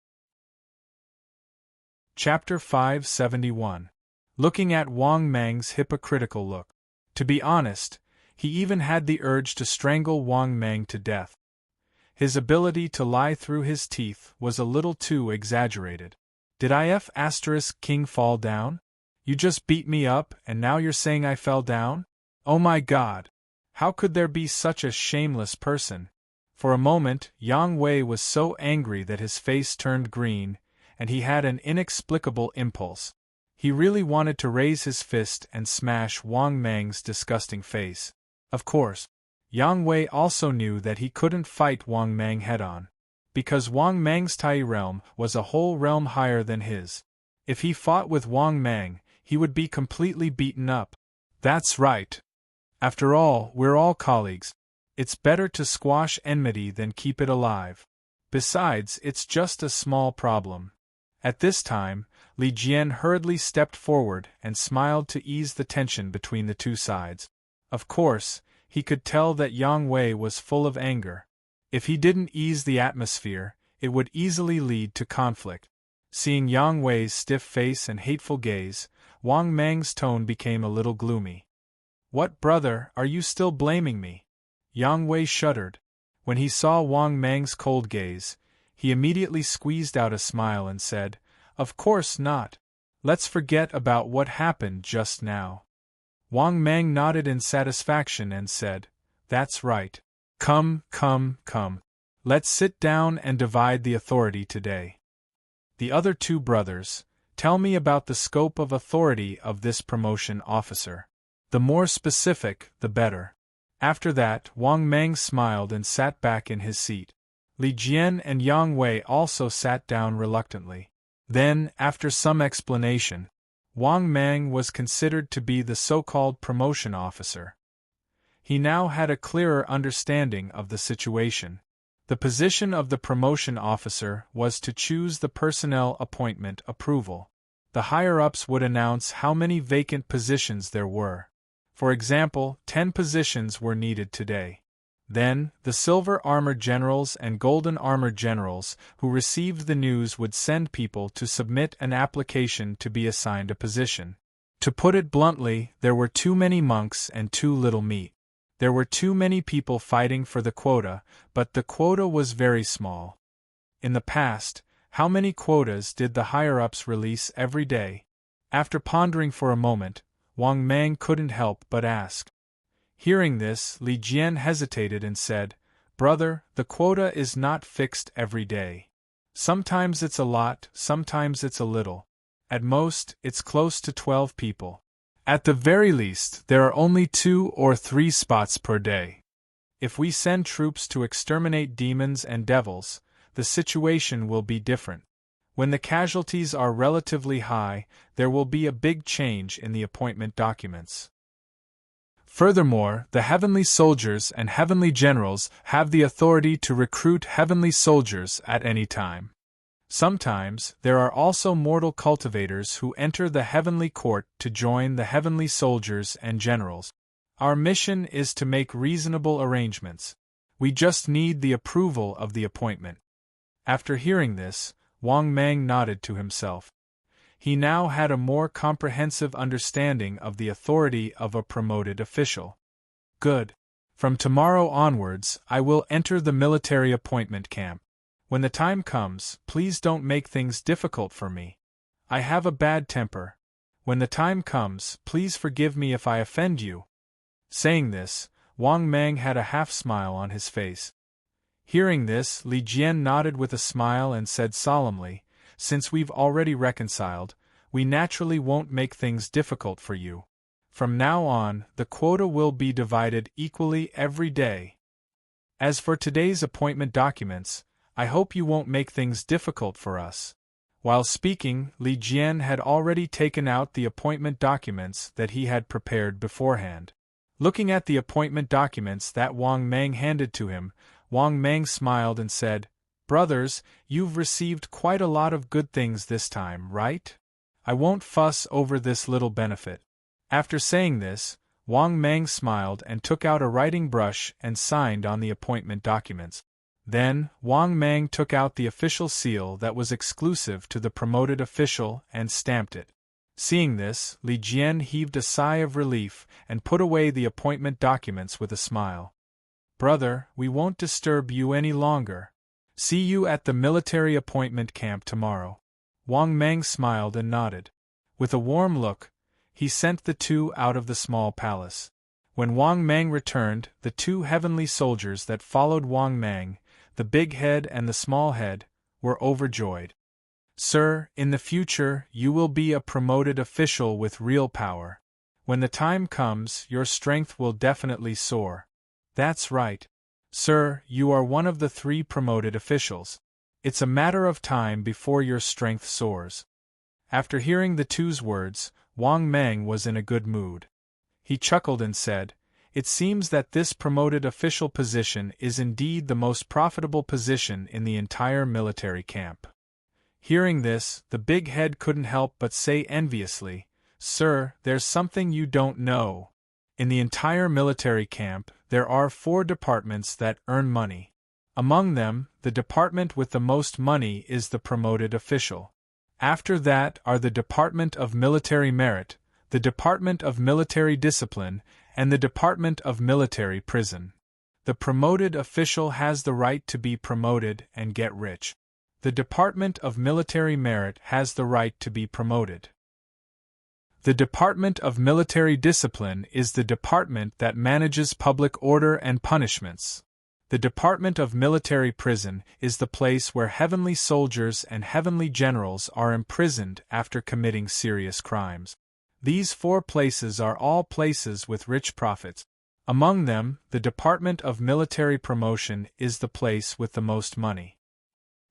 Chapter 571. Looking at Wang Mang's hypocritical look. To be honest, he even had the urge to strangle Wang Mang to death. His ability to lie through his teeth was a little too exaggerated. Did King fall down? You just beat me up and now you're saying I fell down? Oh my God! How could there be such a shameless person? For a moment, Yang Wei was so angry that his face turned green, and he had an inexplicable impulse. He really wanted to raise his fist and smash Wang Mang's disgusting face. Of course, Yang Wei also knew that he couldn't fight Wang Mang head-on, because Wang Mang's Tai realm was a whole realm higher than his. If he fought with Wang Mang, he would be completely beaten up. That's right. After all, we're all colleagues. It's better to squash enmity than keep it alive. Besides, it's just a small problem. At this time, Li Jian hurriedly stepped forward and smiled to ease the tension between the two sides. Of course, he could tell that Yang Wei was full of anger. If he didn't ease the atmosphere, it would easily lead to conflict. Seeing Yang Wei's stiff face and hateful gaze, Wang Mang's tone became a little gloomy. What, brother, are you still blaming me? Yang Wei shuddered. When he saw Wang Mang's cold gaze, he immediately squeezed out a smile and said, Of course not. Let's forget about what happened just now. Wang Mang nodded in satisfaction and said, That's right. Come. Let's sit down and divide the authority today. The other two brothers, tell me about the scope of authority of this promotion officer. The more specific, the better. After that, Wang Mang smiled and sat back in his seat. Li Jian and Yang Wei also sat down reluctantly. Then, after some explanation, Wang Mang was considered to be the so-called promotion officer. He now had a clearer understanding of the situation. The position of the promotion officer was to choose the personnel appointment approval. The higher-ups would announce how many vacant positions there were. For example, 10 positions were needed today. Then, the silver armor generals and golden armor generals who received the news would send people to submit an application to be assigned a position. To put it bluntly, there were too many monks and too little meat. There were too many people fighting for the quota, but the quota was very small. In the past, how many quotas did the higher-ups release every day? After pondering for a moment, Wang Mang couldn't help but ask. Hearing this, Li Jian hesitated and said, Brother, the quota is not fixed every day. Sometimes it's a lot, sometimes it's a little. At most, it's close to 12 people. At the very least, there are only 2 or 3 spots per day. If we send troops to exterminate demons and devils, the situation will be different. When the casualties are relatively high, there will be a big change in the appointment documents. Furthermore, the heavenly soldiers and heavenly generals have the authority to recruit heavenly soldiers at any time. Sometimes, there are also mortal cultivators who enter the heavenly court to join the heavenly soldiers and generals. Our mission is to make reasonable arrangements. We just need the approval of the appointment. After hearing this, Wang Mang nodded to himself. He now had a more comprehensive understanding of the authority of a promoted official. Good. From tomorrow onwards, I will enter the military appointment camp. When the time comes, please don't make things difficult for me. I have a bad temper. When the time comes, please forgive me if I offend you. Saying this, Wang Mang had a half-smile on his face. Hearing this, Li Jian nodded with a smile and said solemnly, "Since we've already reconciled, we naturally won't make things difficult for you. From now on, the quota will be divided equally every day. As for today's appointment documents, I hope you won't make things difficult for us." While speaking, Li Jian had already taken out the appointment documents that he had prepared beforehand. Looking at the appointment documents that Wang Mang handed to him, Wang Mang smiled and said, "Brothers, you've received quite a lot of good things this time, right? I won't fuss over this little benefit." After saying this, Wang Mang smiled and took out a writing brush and signed on the appointment documents. Then, Wang Mang took out the official seal that was exclusive to the promoted official and stamped it. Seeing this, Li Jian heaved a sigh of relief and put away the appointment documents with a smile. "Brother, we won't disturb you any longer. See you at the military appointment camp tomorrow." Wang Mang smiled and nodded. With a warm look, he sent the 2 out of the small palace. When Wang Mang returned, the 2 heavenly soldiers that followed Wang Mang, the big head and the small head, were overjoyed. "Sir, in the future, you will be a promoted official with real power. When the time comes, your strength will definitely soar." "That's right. Sir, you are one of the 3 promoted officials. It's a matter of time before your strength soars." After hearing the 2's words, Wang Mang was in a good mood. He chuckled and said, "It seems that this promoted official position is indeed the most profitable position in the entire military camp." Hearing this, the big head couldn't help but say enviously, "Sir, there's something you don't know. In the entire military camp, there are 4 departments that earn money. Among them, the department with the most money is the promoted official. After that are the Department of Military Merit, the Department of Military Discipline, and the Department of Military Prison. The promoted official has the right to be promoted and get rich. The Department of Military Merit has the right to be promoted. The Department of Military Discipline is the department that manages public order and punishments. The Department of Military Prison is the place where heavenly soldiers and heavenly generals are imprisoned after committing serious crimes. These 4 places are all places with rich profits. Among them, the Department of Military Promotion is the place with the most money.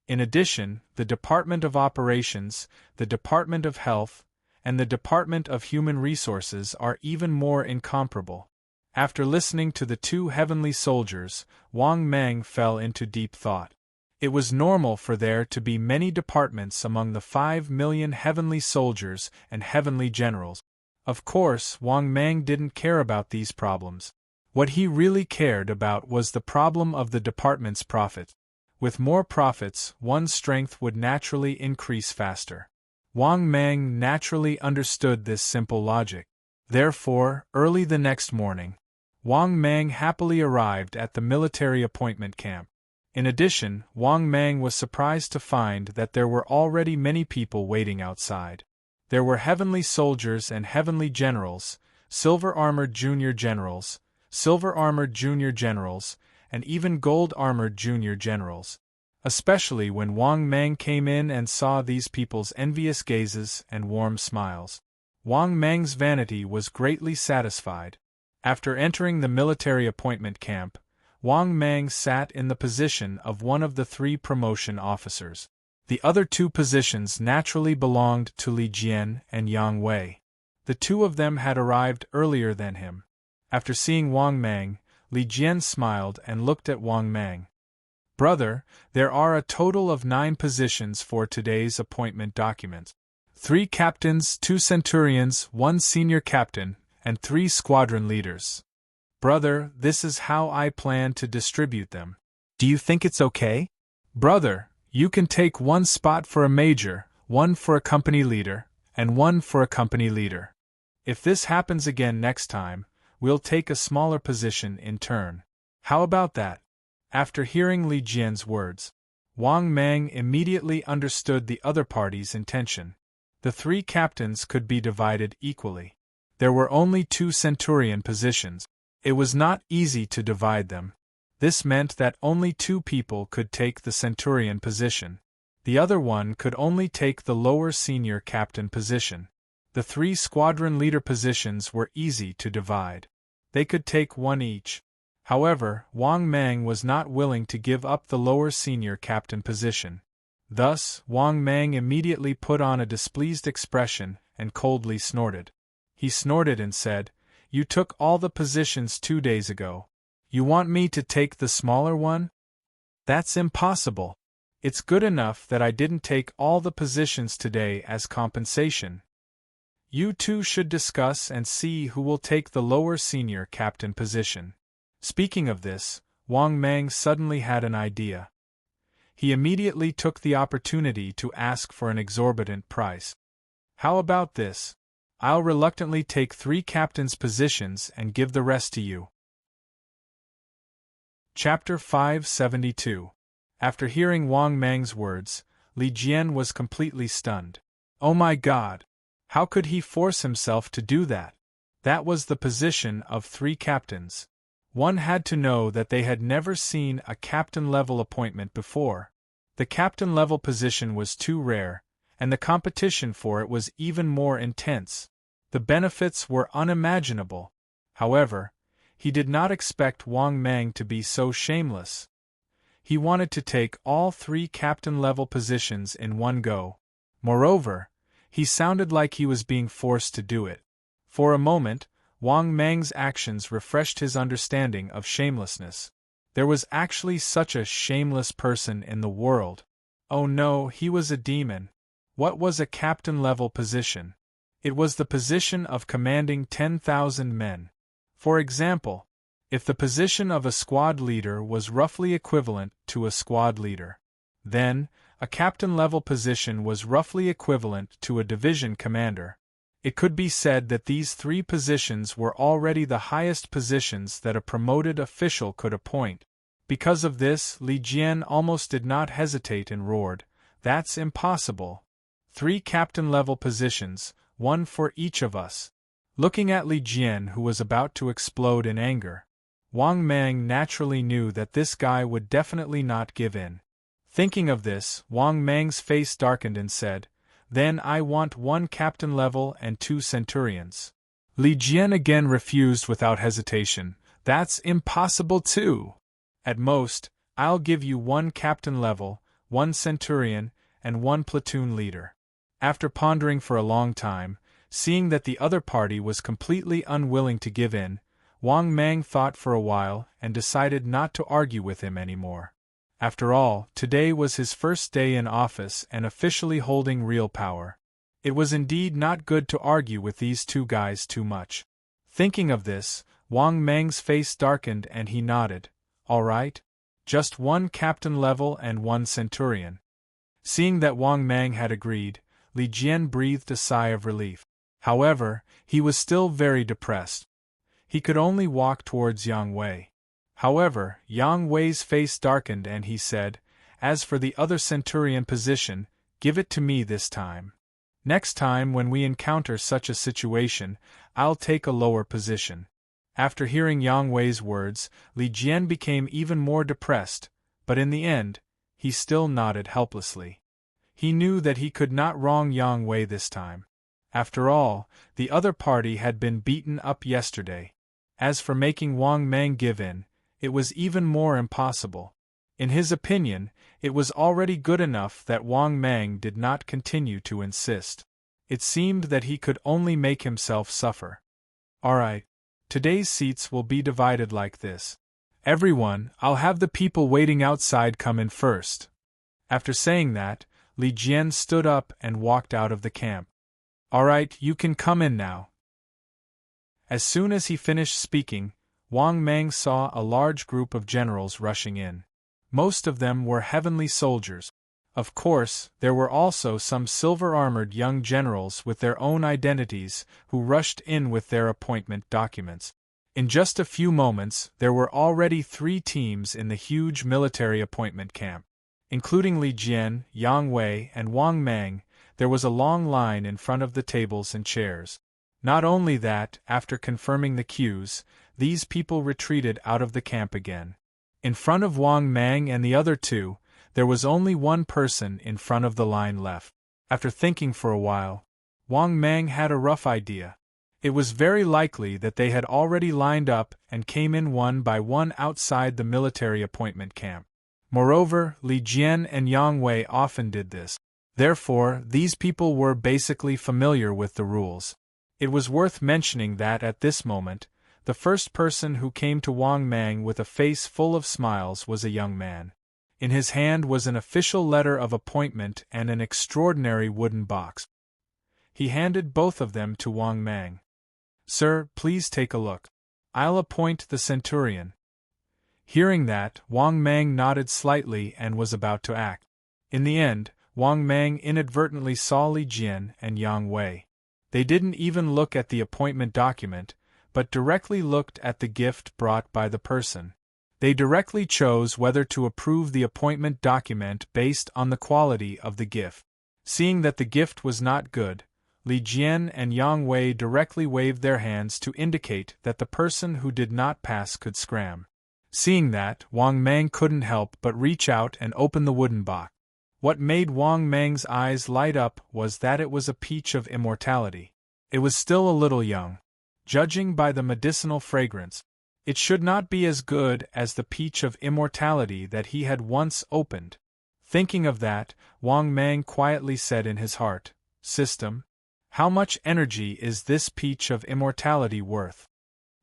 In addition, the Department of Operations, the Department of Health, and the Department of Human Resources are even more incomparable. After listening to the 2 heavenly soldiers, Wang Mang fell into deep thought. It was normal for there to be many departments among the 5 million heavenly soldiers and heavenly generals. Of course, Wang Mang didn't care about these problems. What he really cared about was the problem of the department's profit. With more profits, one's strength would naturally increase faster. Wang Mang naturally understood this simple logic. Therefore, early the next morning, Wang Mang happily arrived at the military appointment camp. In addition, Wang Mang was surprised to find that there were already many people waiting outside. There were heavenly soldiers and heavenly generals, silver-armored junior generals, silver-armored junior generals, and even gold-armored junior generals. especially when Wang Mang came in and saw these people's envious gazes and warm smiles. Wang Mang's vanity was greatly satisfied. After entering the military appointment camp, Wang Mang sat in the position of one of the 3 promotion officers. The other 2 positions naturally belonged to Li Jian and Yang Wei. The 2 of them had arrived earlier than him. After seeing Wang Mang, Li Jian smiled and looked at Wang Mang. "Brother, there are a total of 9 positions for today's appointment documents. 3 captains, 2 centurions, 1 senior captain, and 3 squadron leaders. Brother, this is how I plan to distribute them. Do you think it's okay? Brother, you can take 1 spot for a major, 1 for a company leader, and 1 for a company leader. If this happens again next time, we'll take a smaller position in turn. How about that?" After hearing Li Jian's words, Wang Mang immediately understood the other party's intention. The 3 captains could be divided equally. There were only 2 centurion positions. It was not easy to divide them. This meant that only 2 people could take the centurion position. The other one could only take the lower senior captain position. The 3 squadron leader positions were easy to divide. They could take 1 each. However, Wang Mang was not willing to give up the lower senior captain position. Thus, Wang Mang immediately put on a displeased expression and coldly snorted. He snorted and said, "You took all the positions 2 days ago. You want me to take the smaller one? That's impossible. It's good enough that I didn't take all the positions today as compensation. You 2 should discuss and see who will take the lower senior captain position." Speaking of this, Wang Mang suddenly had an idea. He immediately took the opportunity to ask for an exorbitant price. "How about this? I'll reluctantly take 3 captains' positions and give the rest to you." Chapter 572. After hearing Wang Mang's words, Li Jian was completely stunned. Oh my God! How could he force himself to do that? That was the position of 3 captains. One had to know that they had never seen a captain-level appointment before. The captain-level position was too rare, and the competition for it was even more intense. The benefits were unimaginable. However, he did not expect Wang Mang to be so shameless. He wanted to take all 3 captain-level positions in one go. Moreover, he sounded like he was being forced to do it. For a moment, Wang Mang's actions refreshed his understanding of shamelessness. There was actually such a shameless person in the world. Oh no, he was a demon. What was a captain-level position? It was the position of commanding 10,000 men. For example, if the position of a squad leader was roughly equivalent to a squad leader, then a captain-level position was roughly equivalent to a division commander. It could be said that these 3 positions were already the highest positions that a promoted official could appoint. Because of this, Li Jian almost did not hesitate and roared, "That's impossible. 3 captain-level positions, 1 for each of us." Looking at Li Jian, who was about to explode in anger, Wang Mang naturally knew that this guy would definitely not give in. Thinking of this, Wang Mang's face darkened and said, "Then I want 1 captain level and 2 centurions." Li Jian again refused without hesitation, "That's impossible too. At most, I'll give you 1 captain level, 1 centurion, and 1 platoon leader." After pondering for a long time, seeing that the other party was completely unwilling to give in, Wang Mang thought for a while and decided not to argue with him anymore. After all, today was his first day in office and officially holding real power. It was indeed not good to argue with these 2 guys too much. Thinking of this, Wang Mang's face darkened and he nodded. "All right. Just 1 captain level and 1 centurion." Seeing that Wang Mang had agreed, Li Jian breathed a sigh of relief. However, he was still very depressed. He could only walk towards Yang Wei. However, Yang Wei's face darkened and he said, "As for the other centurion position, give it to me this time. Next time when we encounter such a situation, I'll take a lower position." After hearing Yang Wei's words, Li Jian became even more depressed, but in the end, he still nodded helplessly. He knew that he could not wrong Yang Wei this time. After all, the other party had been beaten up yesterday. As for making Wang Mang give in, it was even more impossible. In his opinion, it was already good enough that Wang Mang did not continue to insist. It seemed that he could only make himself suffer. Alright. Today's seats will be divided like this. Everyone, I'll have the people waiting outside come in first. After saying that, Li Jian stood up and walked out of the camp. Alright, you can come in now. As soon as he finished speaking, Wang Mang saw a large group of generals rushing in. Most of them were heavenly soldiers. Of course, there were also some silver-armored young generals with their own identities who rushed in with their appointment documents. In just a few moments, there were already 3 teams in the huge military appointment camp. Including Li Jian, Yang Wei, and Wang Mang, there was a long line in front of the tables and chairs. Not only that, after confirming the queues, these people retreated out of the camp again. In front of Wang Mang and the other 2, there was only one person in front of the line left. After thinking for a while, Wang Mang had a rough idea. It was very likely that they had already lined up and came in one by one outside the military appointment camp. Moreover, Li Jian and Yang Wei often did this. Therefore, these people were basically familiar with the rules. It was worth mentioning that at this moment, the first person who came to Wang Mang with a face full of smiles was a young man. In his hand was an official letter of appointment and an extraordinary wooden box. He handed both of them to Wang Mang. Sir, please take a look. I'll appoint the centurion. Hearing that, Wang Mang nodded slightly and was about to act. In the end, Wang Mang inadvertently saw Li Jian and Yang Wei. They didn't even look at the appointment document, but directly looked at the gift brought by the person. They directly chose whether to approve the appointment document based on the quality of the gift. Seeing that the gift was not good, Li Jian and Yang Wei directly waved their hands to indicate that the person who did not pass could scram. Seeing that, Wang Mang couldn't help but reach out and open the wooden box. What made Wang Mang's eyes light up was that it was a peach of immortality. It was still a little young. Judging by the medicinal fragrance, it should not be as good as the peach of immortality that he had once opened. Thinking of that, Wang Mang quietly said in his heart, "System, how much energy is this peach of immortality worth?"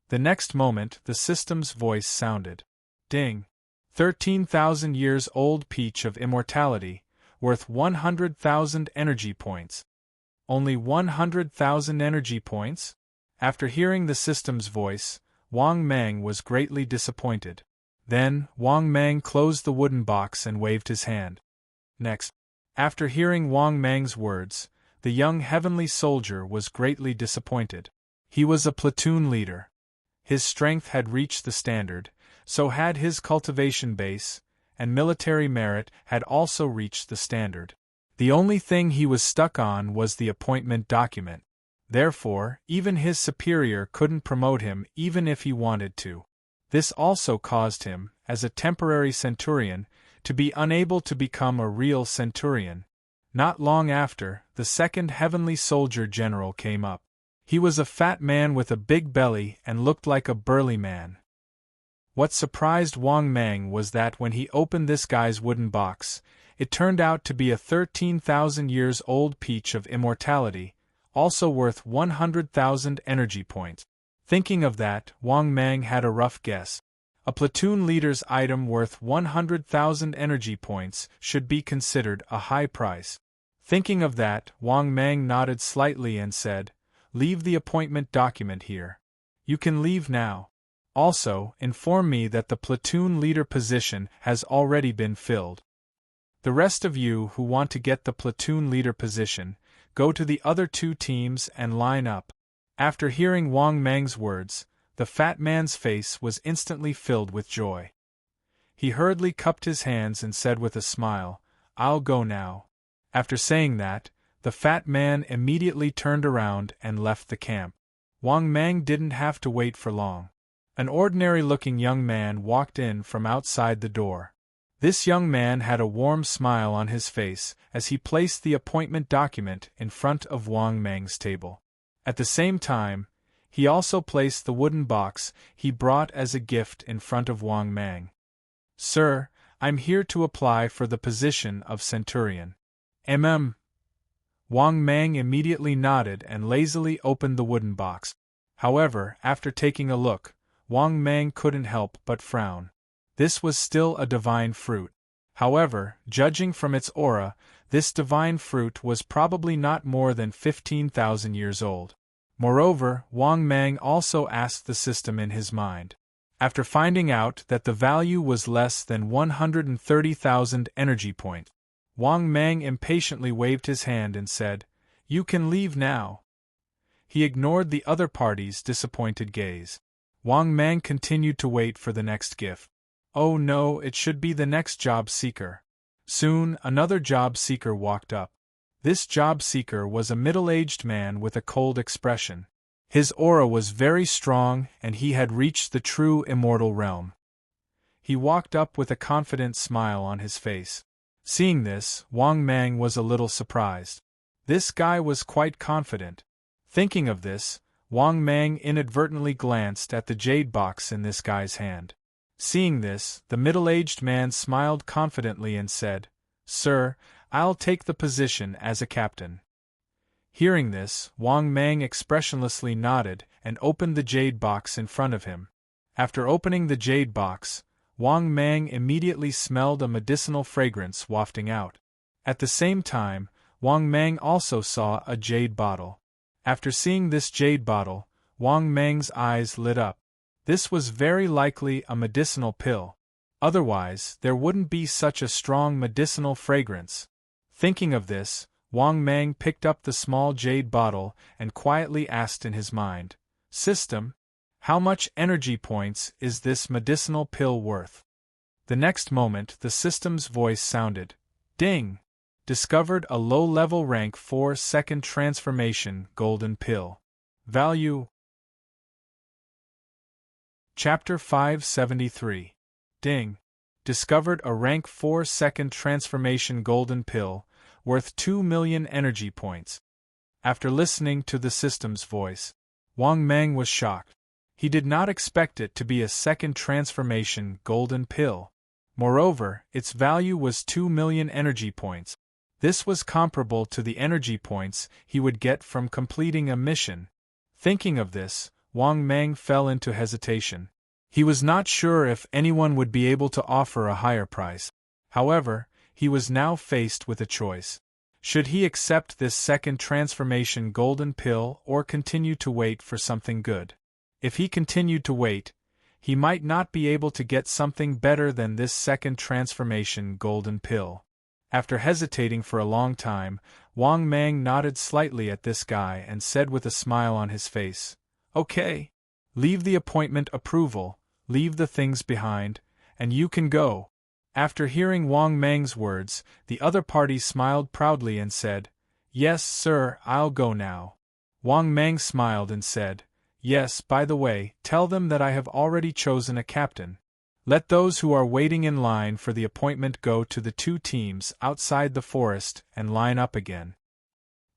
The next moment, the system's voice sounded. Ding! 13,000 years old peach of immortality, worth 100,000 energy points. Only 100,000 energy points? After hearing the system's voice, Wang Mang was greatly disappointed. Then, Wang Mang closed the wooden box and waved his hand. Next, after hearing Wang Mang's words, the young heavenly soldier was greatly disappointed. He was a platoon leader. His strength had reached the standard, so had his cultivation base, and military merit had also reached the standard. The only thing he was stuck on was the appointment document. Therefore, even his superior couldn't promote him even if he wanted to. This also caused him, as a temporary centurion, to be unable to become a real centurion. Not long after, the second heavenly soldier general came up. He was a fat man with a big belly and looked like a burly man. What surprised Wang Mang was that when he opened this guy's wooden box, it turned out to be a 13,000 years old peach of immortality, also worth 100,000 energy points. Thinking of that, Wang Mang had a rough guess. A platoon leader's item worth 100,000 energy points should be considered a high price. Thinking of that, Wang Mang nodded slightly and said, "Leave the appointment document here. You can leave now. Also, inform me that the platoon leader position has already been filled. The rest of you who want to get the platoon leader position, go to the other 2 teams and line up." After hearing Wang Mang's words, the fat man's face was instantly filled with joy. He hurriedly cupped his hands and said with a smile, "I'll go now." After saying that, the fat man immediately turned around and left the camp. Wang Mang didn't have to wait for long. An ordinary-looking young man walked in from outside the door. This young man had a warm smile on his face as he placed the appointment document in front of Wang Mang's table. At the same time, he also placed the wooden box he brought as a gift in front of Wang Mang. "Sir, I'm here to apply for the position of centurion." Wang Mang immediately nodded and lazily opened the wooden box. However, after taking a look, Wang Mang couldn't help but frown. This was still a divine fruit. However, judging from its aura, this divine fruit was probably not more than 15,000 years old. Moreover, Wang Mang also asked the system in his mind. After finding out that the value was less than 130,000 energy points, Wang Mang impatiently waved his hand and said, "You can leave now." He ignored the other party's disappointed gaze. Wang Mang continued to wait for the next gift. Oh no, it should be the next job seeker. Soon, another job seeker walked up. This job seeker was a middle-aged man with a cold expression. His aura was very strong and he had reached the true immortal realm. He walked up with a confident smile on his face. Seeing this, Wang Mang was a little surprised. This guy was quite confident. Thinking of this, Wang Mang inadvertently glanced at the jade box in this guy's hand. Seeing this, the middle-aged man smiled confidently and said, "Sir, I'll take the position as a captain." Hearing this, Wang Mang expressionlessly nodded and opened the jade box in front of him. After opening the jade box, Wang Mang immediately smelled a medicinal fragrance wafting out. At the same time, Wang Mang also saw a jade bottle. After seeing this jade bottle, Wang Mang's eyes lit up. This was very likely a medicinal pill. Otherwise, there wouldn't be such a strong medicinal fragrance. Thinking of this, Wang Mang picked up the small jade bottle and quietly asked in his mind, "System, how much energy points is this medicinal pill worth?" The next moment the system's voice sounded, "Ding! Discovered a low-level rank 4 second transformation golden pill. Value." Chapter 573. Ding! Discovered a rank 4 second transformation golden pill, worth 2 million energy points. After listening to the system's voice, Wang Mang was shocked. He did not expect it to be a second transformation golden pill. Moreover, its value was 2 million energy points. This was comparable to the energy points he would get from completing a mission. Thinking of this, Wang Mang fell into hesitation. He was not sure if anyone would be able to offer a higher price. However, he was now faced with a choice. Should he accept this second transformation golden pill or continue to wait for something good? If he continued to wait, he might not be able to get something better than this second transformation golden pill. After hesitating for a long time, Wang Mang nodded slightly at this guy and said with a smile on his face, "Okay. Leave the appointment approval, leave the things behind, and you can go." After hearing Wang Mang's words, the other party smiled proudly and said, "Yes, sir, I'll go now." Wang Mang smiled and said, "Yes, by the way, tell them that I have already chosen a captain. Let those who are waiting in line for the appointment go to the 2 teams outside the forest and line up again."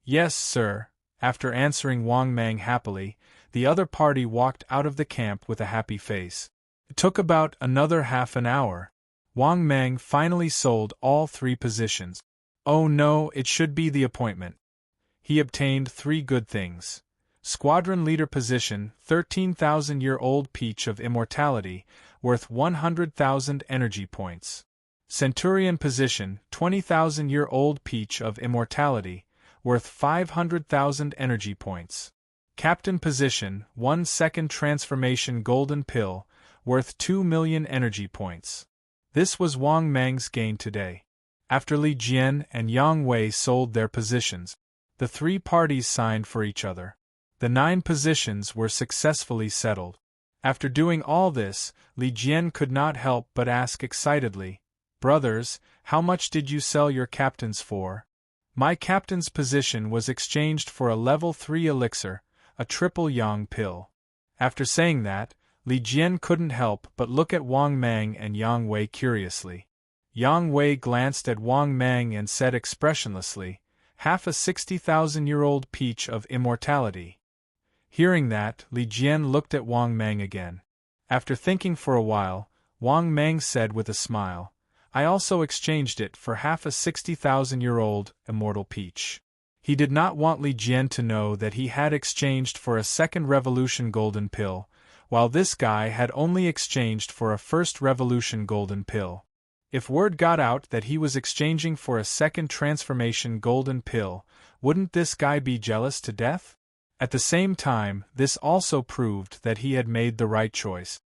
"Yes, sir." After answering Wang Mang happily, the other party walked out of the camp with a happy face. It took about another half an hour. Wang Mang finally sold all 3 positions. Oh no, it should be the appointment. He obtained 3 good things. Squadron leader position, 13,000-year-old peach of immortality, worth 100,000 energy points. Centurion position, 20,000-year-old peach of immortality, worth 500,000 energy points. Captain position, 1 second transformation golden pill, worth 2 million energy points. This was Wang Mang's gain today. After Li Jian and Yang Wei sold their positions, the 3 parties signed for each other. The 9 positions were successfully settled. After doing all this, Li Jian could not help but ask excitedly, "Brothers, how much did you sell your captains for?" "My captain's position was exchanged for a level 3 elixir, a triple yang pill." After saying that, Li Jian couldn't help but look at Wang Mang and Yang Wei curiously. Yang Wei glanced at Wang Mang and said expressionlessly, "Half a 60,000-year-old peach of immortality." Hearing that, Li Jian looked at Wang Mang again. After thinking for a while, Wang Mang said with a smile, "I also exchanged it for half a 60,000-year-old immortal peach." He did not want Li Jian to know that he had exchanged for a second revolution golden pill, while this guy had only exchanged for a first revolution golden pill. If word got out that he was exchanging for a second transformation golden pill, wouldn't this guy be jealous to death? At the same time, this also proved that he had made the right choice.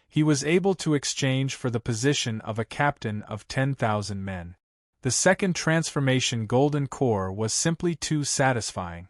He was able to exchange for the position of a captain of 10,000 men. The second transformation golden core was simply too satisfying.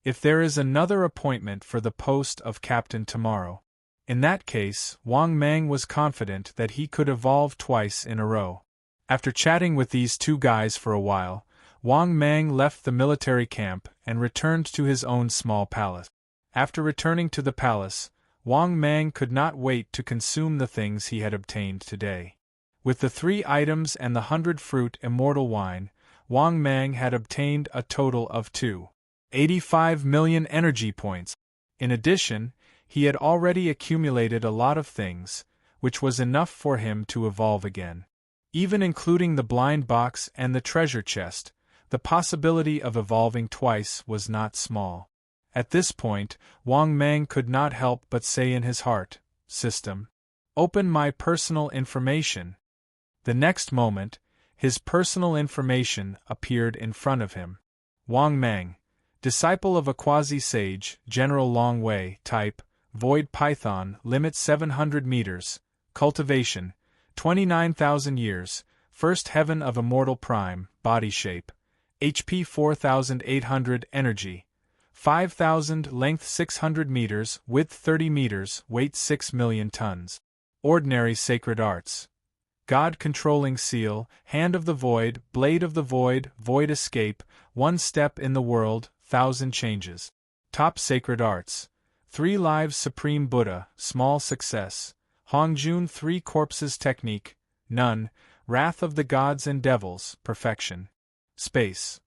If there is another appointment for the post of captain tomorrow. In that case, Wang Mang was confident that he could evolve twice in a row. After chatting with these two guys for a while, Wang Mang left the military camp and returned to his own small palace. After returning to the palace, Wang Mang could not wait to consume the things he had obtained today. With the 3 items and the 100-fruit immortal wine, Wang Mang had obtained a total of 285 million energy points. In addition, he had already accumulated a lot of things, which was enough for him to evolve again. Even including the blind box and the treasure chest, the possibility of evolving twice was not small. At this point, Wang Mang could not help but say in his heart, "System, open my personal information." The next moment, his personal information appeared in front of him. Wang Mang, disciple of a quasi-sage, General Long Wei, type, Void Python, limit 700 meters, cultivation, 29,000 years, first heaven of immortal prime, body shape, HP 4,800, energy, 5,000, length 600 meters, width 30 meters, weight 6 million tons. Ordinary sacred arts. God-controlling seal, hand of the void, blade of the void, void escape, 1 step in the world, 1,000 changes. Top sacred arts. 3 lives supreme Buddha, small success. Hongjun 3 corpses technique, none. Wrath of the gods and devils, perfection. Space.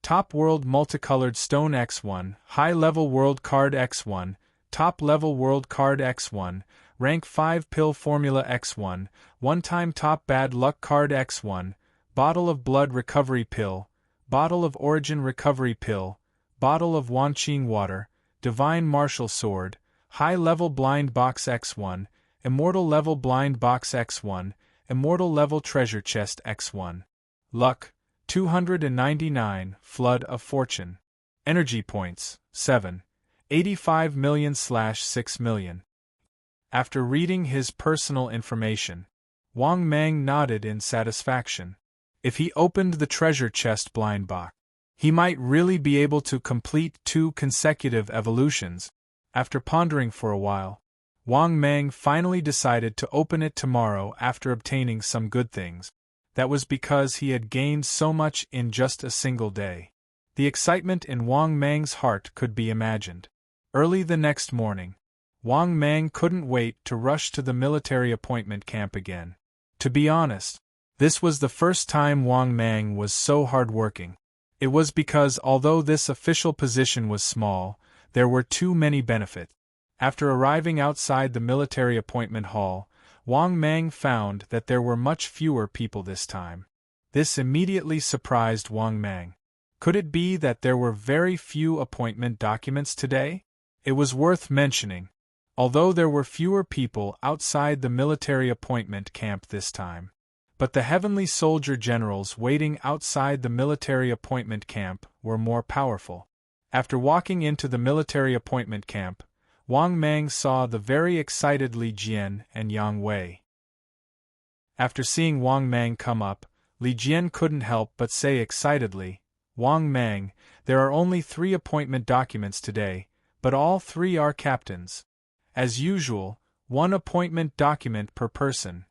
Top world multicolored stone X1, high-level world card X1, top-level world card X1, rank 5 pill formula X1, one-time top bad luck card X1, bottle of blood recovery pill, bottle of origin recovery pill, bottle of Wanqing water, divine martial sword, high-level blind box X1, immortal level blind box X1, immortal level treasure chest X1. Luck, 299, flood of fortune. Energy points, 7. 85 million/6 million. After reading his personal information, Wang Mang nodded in satisfaction. If he opened the treasure chest blind box, he might really be able to complete 2 consecutive evolutions. After pondering for a while, Wang Mang finally decided to open it tomorrow after obtaining some good things. That was because he had gained so much in just a single day. The excitement in Wang Mang's heart could be imagined. Early the next morning, Wang Mang couldn't wait to rush to the military appointment camp again. To be honest, this was the first time Wang Mang was so hard-working. It was because although this official position was small, there were too many benefits. After arriving outside the military appointment hall, Wang Mang found that there were much fewer people this time. This immediately surprised Wang Mang. Could it be that there were very few appointment documents today? It was worth mentioning. Although there were fewer people outside the military appointment camp this time, but the heavenly soldier generals waiting outside the military appointment camp were more powerful. After walking into the military appointment camp, Wang Mang saw the very excited Li Jian and Yang Wei. After seeing Wang Mang come up, Li Jian couldn't help but say excitedly, "Wang Mang, there are only 3 appointment documents today, but all 3 are captains. As usual, 1 appointment document per person."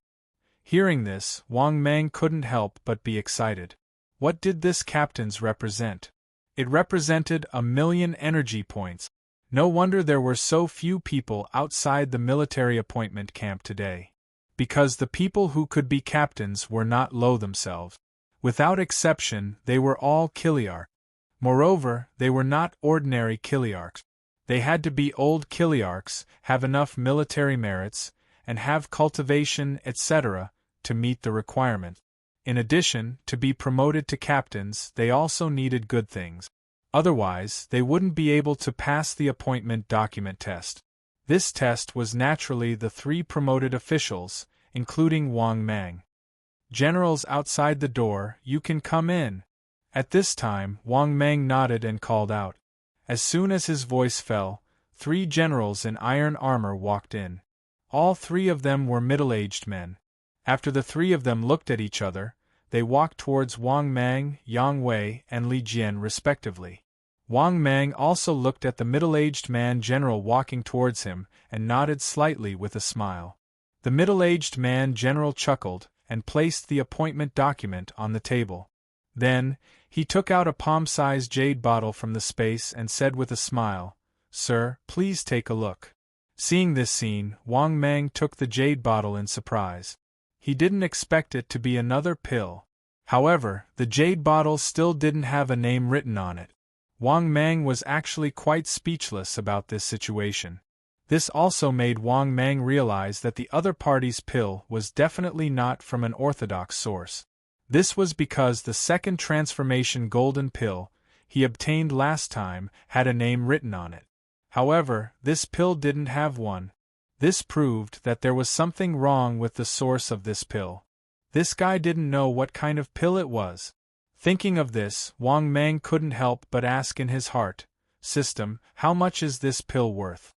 Hearing this, Wang Mang couldn't help but be excited. What did this captains represent? It represented 1,000,000 energy points. No wonder there were so few people outside the military appointment camp today. because the people who could be captains were not low themselves. Without exception, they were all Kiliarchs. Moreover, they were not ordinary Kiliarchs. They had to be old Kiliarchs, have enough military merits, and have cultivation, etc., to meet the requirement. In addition, to be promoted to captains, they also needed good things. Otherwise, they wouldn't be able to pass the appointment document test. This test was naturally the 3 promoted officials, including Wang Mang. Generals outside the door, you can come in. At this time, Wang Mang nodded and called out. As soon as his voice fell, 3 generals in iron armor walked in. All 3 of them were middle-aged men. After the 3 of them looked at each other, they walked towards Wang Mang, Yang Wei, and Li Jian respectively. Wang Mang also looked at the middle-aged man general walking towards him, and nodded slightly with a smile. The middle-aged man general chuckled, and placed the appointment document on the table. Then, he took out a palm-sized jade bottle from the space and said with a smile, "Sir, please take a look." Seeing this scene, Wang Mang took the jade bottle in surprise. He didn't expect it to be another pill. However, the jade bottle still didn't have a name written on it. Wang Mang was actually quite speechless about this situation. This also made Wang Mang realize that the other party's pill was definitely not from an orthodox source. This was because the second transformation golden pill he obtained last time had a name written on it. However, this pill didn't have one. This proved that there was something wrong with the source of this pill. This guy didn't know what kind of pill it was. Thinking of this, Wang Mang couldn't help but ask in his heart, "System, how much is this pill worth?"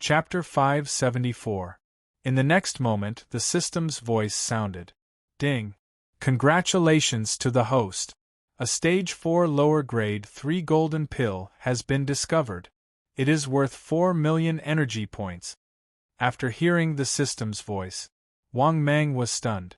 Chapter 574. In the next moment, the system's voice sounded. Ding! Congratulations to the host! A stage 4 lower grade 3 golden pill has been discovered. It is worth 4 million energy points. After hearing the system's voice, Wang Mang was stunned.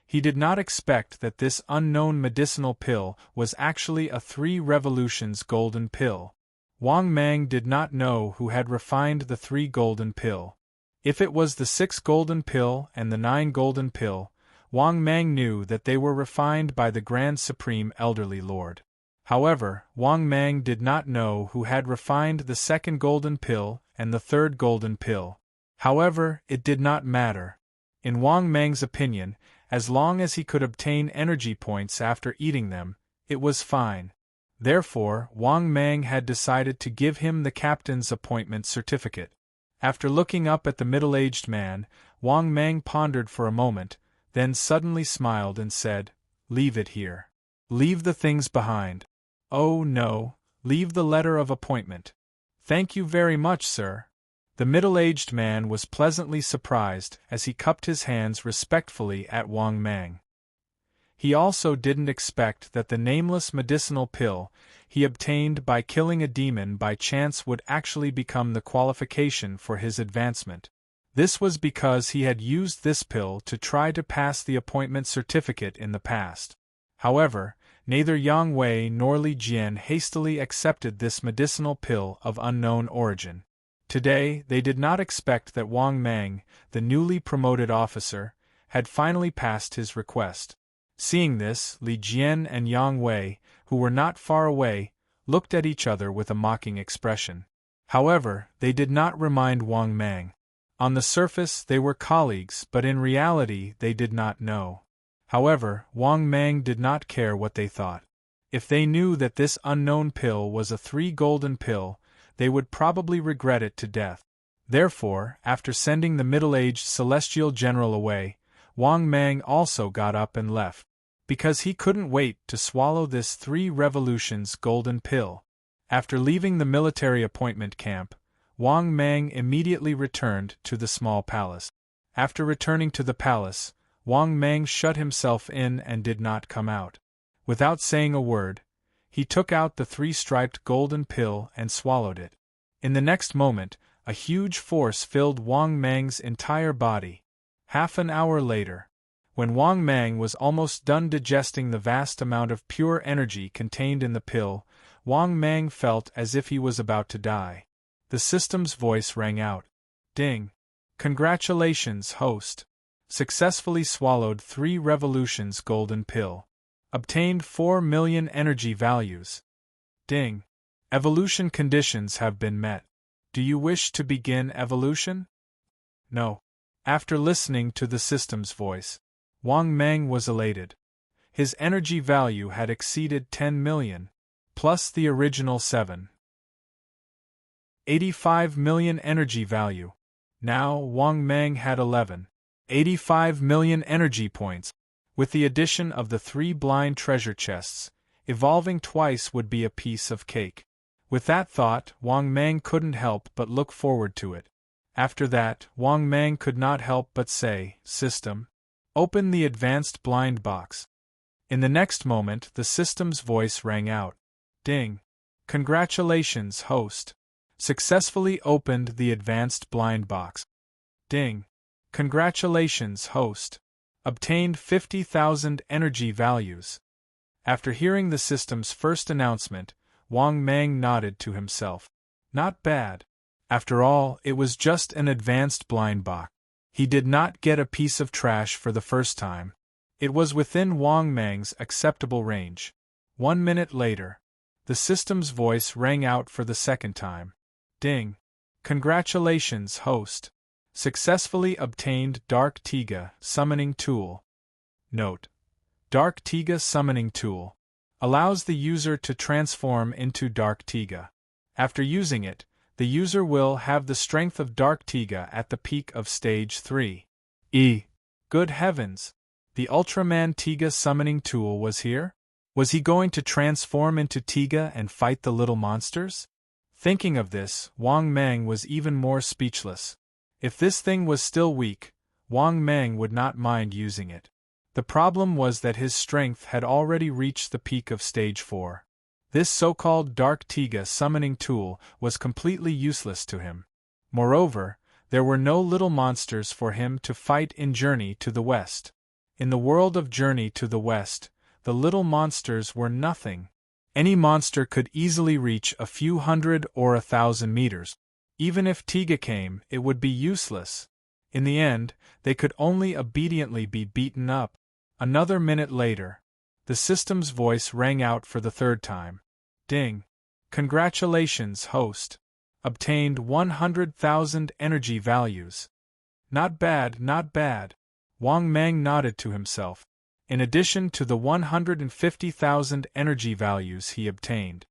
He did not expect that this unknown medicinal pill was actually a 3 revolutions golden pill. Wang Mang did not know who had refined the 3 golden pill. If it was the 6 golden pill and the 9 golden pill, Wang Mang knew that they were refined by the Grand Supreme Elderly Lord. However, Wang Mang did not know who had refined the 2nd golden pill and the 3rd golden pill. However, it did not matter. In Wang Mang's opinion, as long as he could obtain energy points after eating them, it was fine. Therefore, Wang Mang had decided to give him the captain's appointment certificate. After looking up at the middle-aged man, Wang Mang pondered for a moment, then suddenly smiled and said, "Leave it here. Leave the things behind. Oh no, leave the letter of appointment." "Thank you very much, sir." The middle-aged man was pleasantly surprised as he cupped his hands respectfully at Wang Mang. He also didn't expect that the nameless medicinal pill he obtained by killing a demon by chance would actually become the qualification for his advancement. This was because he had used this pill to try to pass the appointment certificate in the past. However, neither Yang Wei nor Li Jian hastily accepted this medicinal pill of unknown origin. Today, they did not expect that Wang Mang, the newly promoted officer, had finally passed his request. Seeing this, Li Jian and Yang Wei, who were not far away, looked at each other with a mocking expression. However, they did not remind Wang Mang. On the surface they were colleagues, but in reality they did not know. However, Wang Mang did not care what they thought. If they knew that this unknown pill was a 3 golden pill, they would probably regret it to death. Therefore, after sending the middle-aged celestial general away, Wang Mang also got up and left, because he couldn't wait to swallow this 3 revolutions golden pill. After leaving the military appointment camp, Wang Mang immediately returned to the small palace. After returning to the palace, Wang Mang shut himself in and did not come out. Without saying a word, he took out the 3-striped golden pill and swallowed it. In the next moment, a huge force filled Wang Mang's entire body. Half an hour later, when Wang Mang was almost done digesting the vast amount of pure energy contained in the pill, Wang Mang felt as if he was about to die. The system's voice rang out. Ding. Congratulations, host. Successfully swallowed 3 revolutions golden pill. Obtained 4 million energy values. Ding. Evolution conditions have been met. Do you wish to begin evolution? No. After listening to the system's voice, Wang Meng was elated. His energy value had exceeded 10 million, plus the original 85 million energy value. Now Wang Meng had 85 million energy points. With the addition of the 3 blind treasure chests, evolving twice would be a piece of cake. With that thought, Wang Meng couldn't help but look forward to it. After that, Wang Meng could not help but say, "System, open the advanced blind box." In the next moment, the system's voice rang out. Ding. Congratulations, host. Successfully opened the advanced blind box. Ding. Congratulations, host. Obtained 50,000 energy values. After hearing the system's first announcement, Wang Meng nodded to himself. Not bad. After all, it was just an advanced blind box. He did not get a piece of trash for the first time. It was within Wang Meng's acceptable range. 1 minute later, the system's voice rang out for the second time. Ding. Congratulations, host. Successfully obtained Dark Tiga Summoning Tool. Note: Dark Tiga Summoning Tool allows the user to transform into Dark Tiga. After using it, the user will have the strength of Dark Tiga at the peak of Stage 3. Good heavens! The Ultraman Tiga Summoning Tool was here? Was he going to transform into Tiga and fight the little monsters? Thinking of this, Wang Meng was even more speechless. If this thing was still weak, Wang Meng would not mind using it. The problem was that his strength had already reached the peak of Stage 4. This so-called Dark Tiga Summoning Tool was completely useless to him. Moreover, there were no little monsters for him to fight in Journey to the West. In the world of Journey to the West, the little monsters were nothing. Any monster could easily reach a few hundred or 1,000 meters. Even if Tiga came, it would be useless. In the end, they could only obediently be beaten up. Another minute later, the system's voice rang out for the third time. Ding. Congratulations, host. Obtained 100,000 energy values. Not bad, not bad. Wang Meng nodded to himself. In addition to the 150,000 energy values he obtained,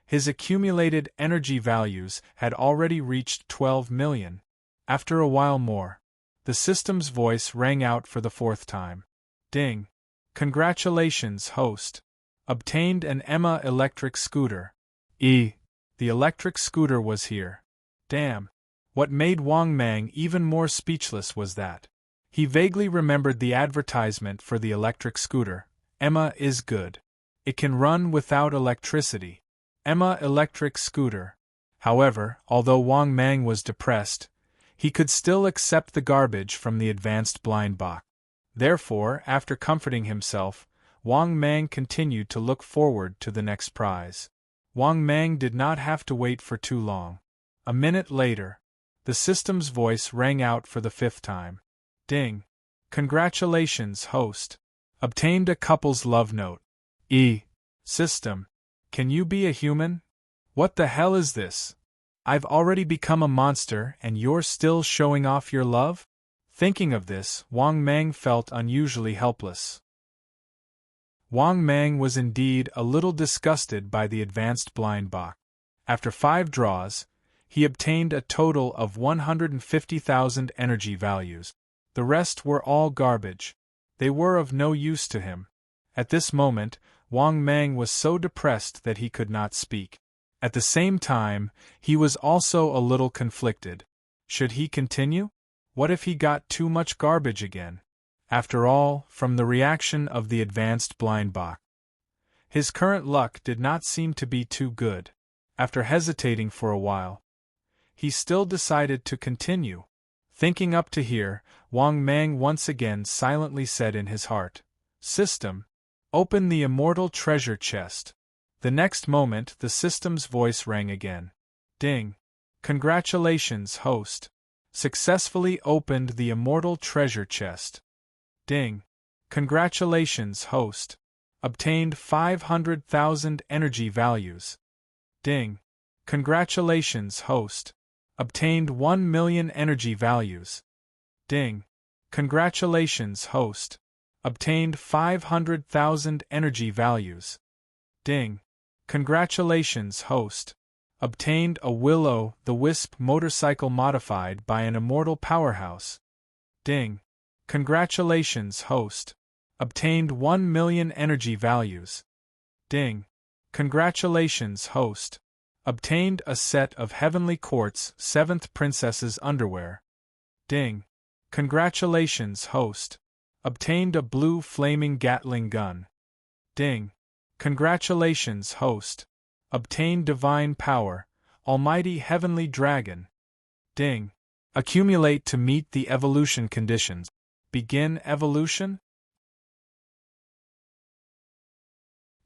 his accumulated energy values had already reached 12 million. After a while more, the system's voice rang out for the fourth time. Ding. Congratulations, host. Obtained an Emma electric scooter. The electric scooter was here. Damn. What made Wang Meng even more speechless was that he vaguely remembered the advertisement for the electric scooter. Emma is good. It can run without electricity. Emma electric scooter. However, although Wang Meng was depressed, he could still accept the garbage from the advanced blind box. Therefore, after comforting himself, Wang Meng continued to look forward to the next prize. Wang Meng did not have to wait for too long. A minute later, the system's voice rang out for the fifth time. Ding. Congratulations, host. Obtained a couple's love note. System. Can you be a human? What the hell is this? I've already become a monster and you're still showing off your love? Thinking of this, Wang Meng felt unusually helpless. Wang Meng was indeed a little disgusted by the advanced blind box. After 5 draws, he obtained a total of 150,000 energy values. The rest were all garbage. They were of no use to him. At this moment, Wang Meng was so depressed that he could not speak. At the same time, he was also a little conflicted. Should he continue? What if he got too much garbage again? After all, from the reaction of the advanced blind box, his current luck did not seem to be too good. After hesitating for a while, he still decided to continue. Thinking up to here, Wang Meng once again silently said in his heart, "System, open the immortal treasure chest." The next moment the system's voice rang again. Ding. Congratulations, host. Successfully opened the immortal treasure chest. Ding. Congratulations, host. Obtained 500,000 energy values. Ding. Congratulations, host. Obtained 1 million energy values. Ding. Congratulations, host. Obtained 500,000 energy values. Ding. Congratulations, host. Obtained a Will-o'-the-Wisp motorcycle modified by an immortal powerhouse. Ding. Congratulations, host. Obtained 1 million energy values. Ding. Congratulations, host. Obtained a set of Heavenly Quartz 7th Princess's underwear. Ding. Congratulations, host. Obtained a blue flaming Gatling gun. Ding. Congratulations, host. Obtained divine power, almighty heavenly dragon. Ding. Accumulate to meet the evolution conditions. Begin evolution?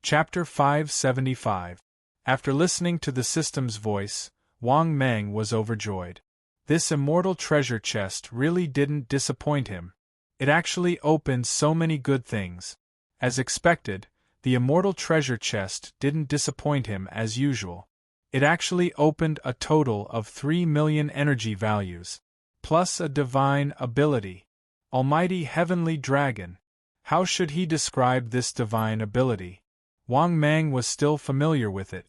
Chapter 575. After listening to the system's voice, Wang Mang was overjoyed. This immortal treasure chest really didn't disappoint him. It actually opened so many good things. As expected, the immortal treasure chest didn't disappoint him as usual. It actually opened a total of 3 million energy values, plus a divine ability. Almighty Heavenly Dragon. How should he describe this divine ability? Wang Mang was still familiar with it,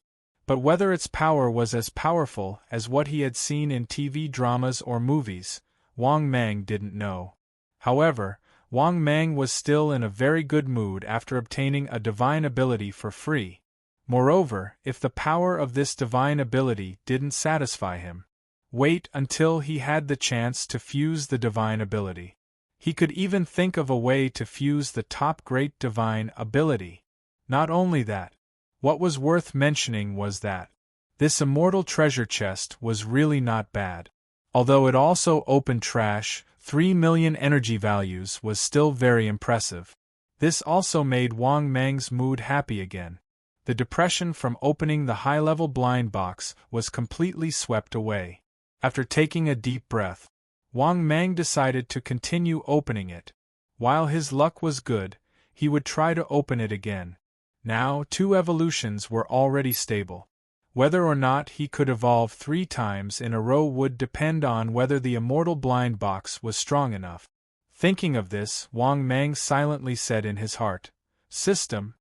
but whether its power was as powerful as what he had seen in TV dramas or movies, Wang Mang didn't know. However, Wang Mang was still in a very good mood after obtaining a divine ability for free. Moreover, if the power of this divine ability didn't satisfy him, wait until he had the chance to fuse the divine ability. He could even think of a way to fuse the top great divine ability. Not only that, what was worth mentioning was that this immortal treasure chest was really not bad. Although it also opened trash, 3 million energy values was still very impressive. This also made Wang Mang's mood happy again. The depression from opening the high-level blind box was completely swept away. After taking a deep breath, Wang Mang decided to continue opening it. While his luck was good, he would try to open it again. Now 2 evolutions were already stable. Whether or not he could evolve 3 times in a row would depend on whether the immortal blind box was strong enough. Thinking of this, Wang Mang silently said in his heart, "System,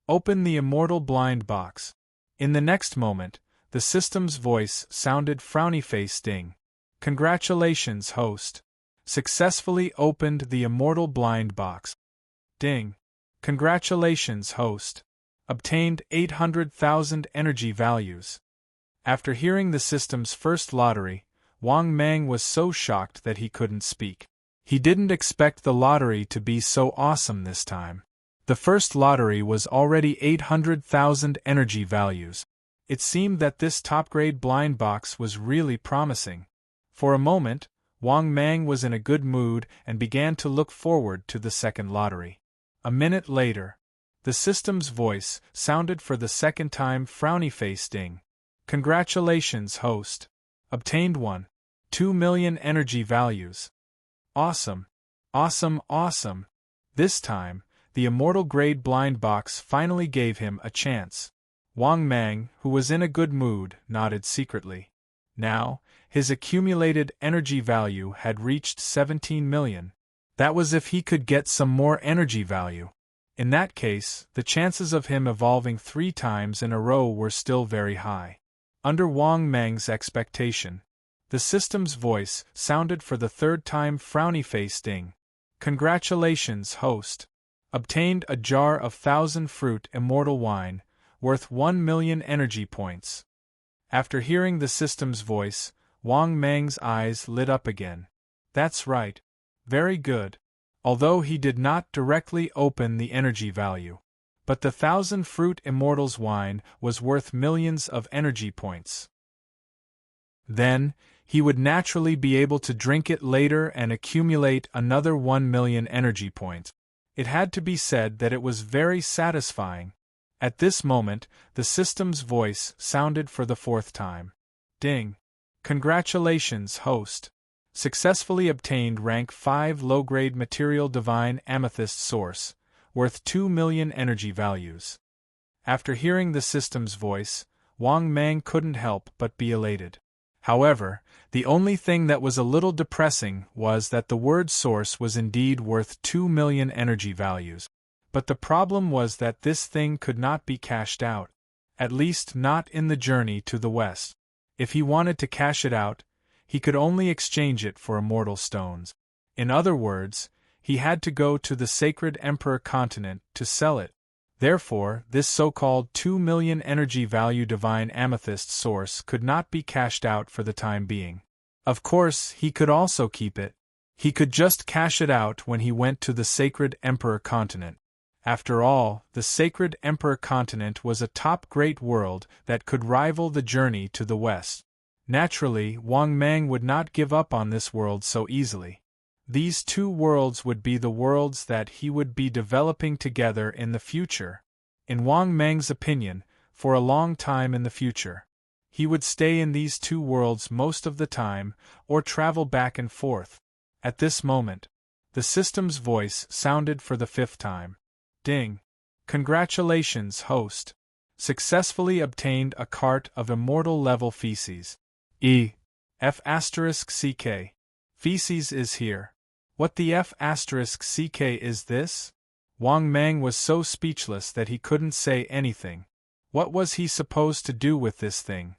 open the immortal blind box." In the next moment, the system's voice sounded frowny-faced. Ding. Congratulations, host. Successfully opened the immortal blind box. Ding. Congratulations, host. Obtained 800,000 energy values. After hearing the system's first lottery, Wang Mang was so shocked that he couldn't speak. He didn't expect the lottery to be so awesome this time. The first lottery was already 800,000 energy values. It seemed that this top-grade blind box was really promising. For a moment, Wang Mang was in a good mood and began to look forward to the second lottery. A minute later, the system's voice sounded for the second time frowny-faced. Ding. Congratulations, host. Obtained 2 million energy values. Awesome. Awesome, awesome. This time, the immortal grade blind box finally gave him a chance. Wang Mang, who was in a good mood, nodded secretly. Now, his accumulated energy value had reached 17 million. That was if he could get some more energy value. In that case, the chances of him evolving 3 times in a row were still very high. Under Wang Mang's expectation, the system's voice sounded for the third time frowny-faced. Ding. Congratulations, host. Obtained a jar of 1,000 fruit immortal wine, worth 1 million energy points. After hearing the system's voice, Wang Mang's eyes lit up again. That's right. Very good. Although he did not directly open the energy value. But the 1,000 fruit immortals wine was worth millions of energy points. Then, he would naturally be able to drink it later and accumulate another 1 million energy points. It had to be said that it was very satisfying. At this moment, the system's voice sounded for the 4th time. Ding. Congratulations, host. Successfully obtained rank 5 low-grade material divine amethyst source, worth 2 million energy values. After hearing the system's voice, Wang Mang couldn't help but be elated. However, the only thing that was a little depressing was that the word source was indeed worth 2 million energy values. But the problem was that this thing could not be cashed out. At least not in the journey to the west. If he wanted to cash it out, he could only exchange it for immortal stones. In other words, he had to go to the sacred Emperor continent to sell it. Therefore, this so-called 2 million energy value divine amethyst source could not be cashed out for the time being. Of course, he could also keep it. He could just cash it out when he went to the sacred Emperor continent. After all, the sacred Emperor continent was a top-great world that could rival the journey to the west. Naturally, Wang Mang would not give up on this world so easily. These two worlds would be the worlds that he would be developing together in the future. In Wang Mang's opinion, for a long time in the future. He would stay in these two worlds most of the time, or travel back and forth. At this moment, the system's voice sounded for the 5th time. Ding! Congratulations, host! Successfully obtained a cart of immortal level feces. F***ck. Feces is here. What the F***ck is this? Wang Mang was so speechless that he couldn't say anything. What was he supposed to do with this thing?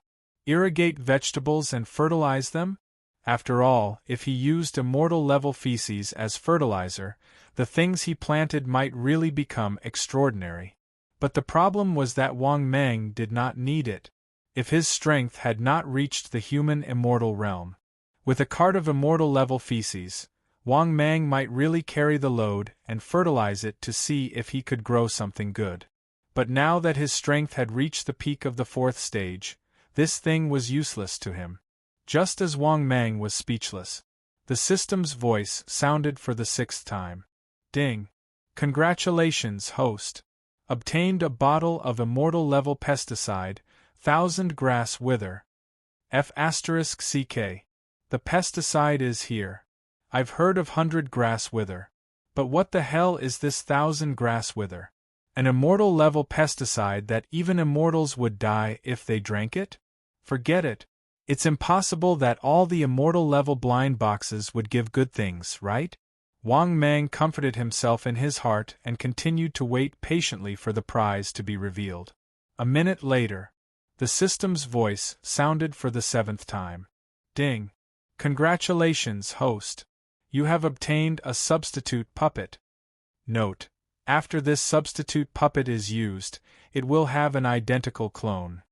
Irrigate vegetables and fertilize them? After all, if he used immortal level feces as fertilizer, the things he planted might really become extraordinary. But the problem was that Wang Mang did not need it. If his strength had not reached the human immortal realm. With a cart of immortal level feces, Wang Mang might really carry the load and fertilize it to see if he could grow something good. But now that his strength had reached the peak of the 4th stage, this thing was useless to him. Just as Wang Mang was speechless, the system's voice sounded for the 6th time. Ding! Congratulations, host! Obtained a bottle of immortal level pesticide, 1000 grass wither. F***ck. The pesticide is here. I've heard of 100 grass wither. But what the hell is this 1000 grass wither? An immortal level pesticide that even immortals would die if they drank it? Forget it. It's impossible that all the immortal level blind boxes would give good things, right? Wang Mang comforted himself in his heart and continued to wait patiently for the prize to be revealed. A minute later, the system's voice sounded for the 7th time. Ding! Congratulations, host! You have obtained a substitute puppet. Note: after this substitute puppet is used, it will have an identical clone.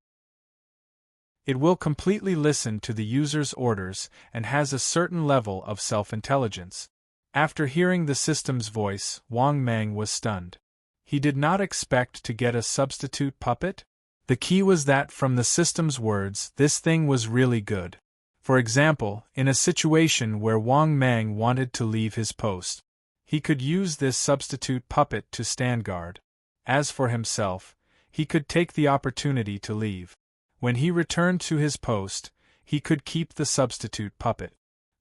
It will completely listen to the user's orders and has a certain level of self-intelligence. After hearing the system's voice, Wang Mang was stunned. He did not expect to get a substitute puppet. The key was that from the system's words, this thing was really good. For example, in a situation where Wang Mang wanted to leave his post, he could use this substitute puppet to stand guard. As for himself, he could take the opportunity to leave. When he returned to his post, he could keep the substitute puppet.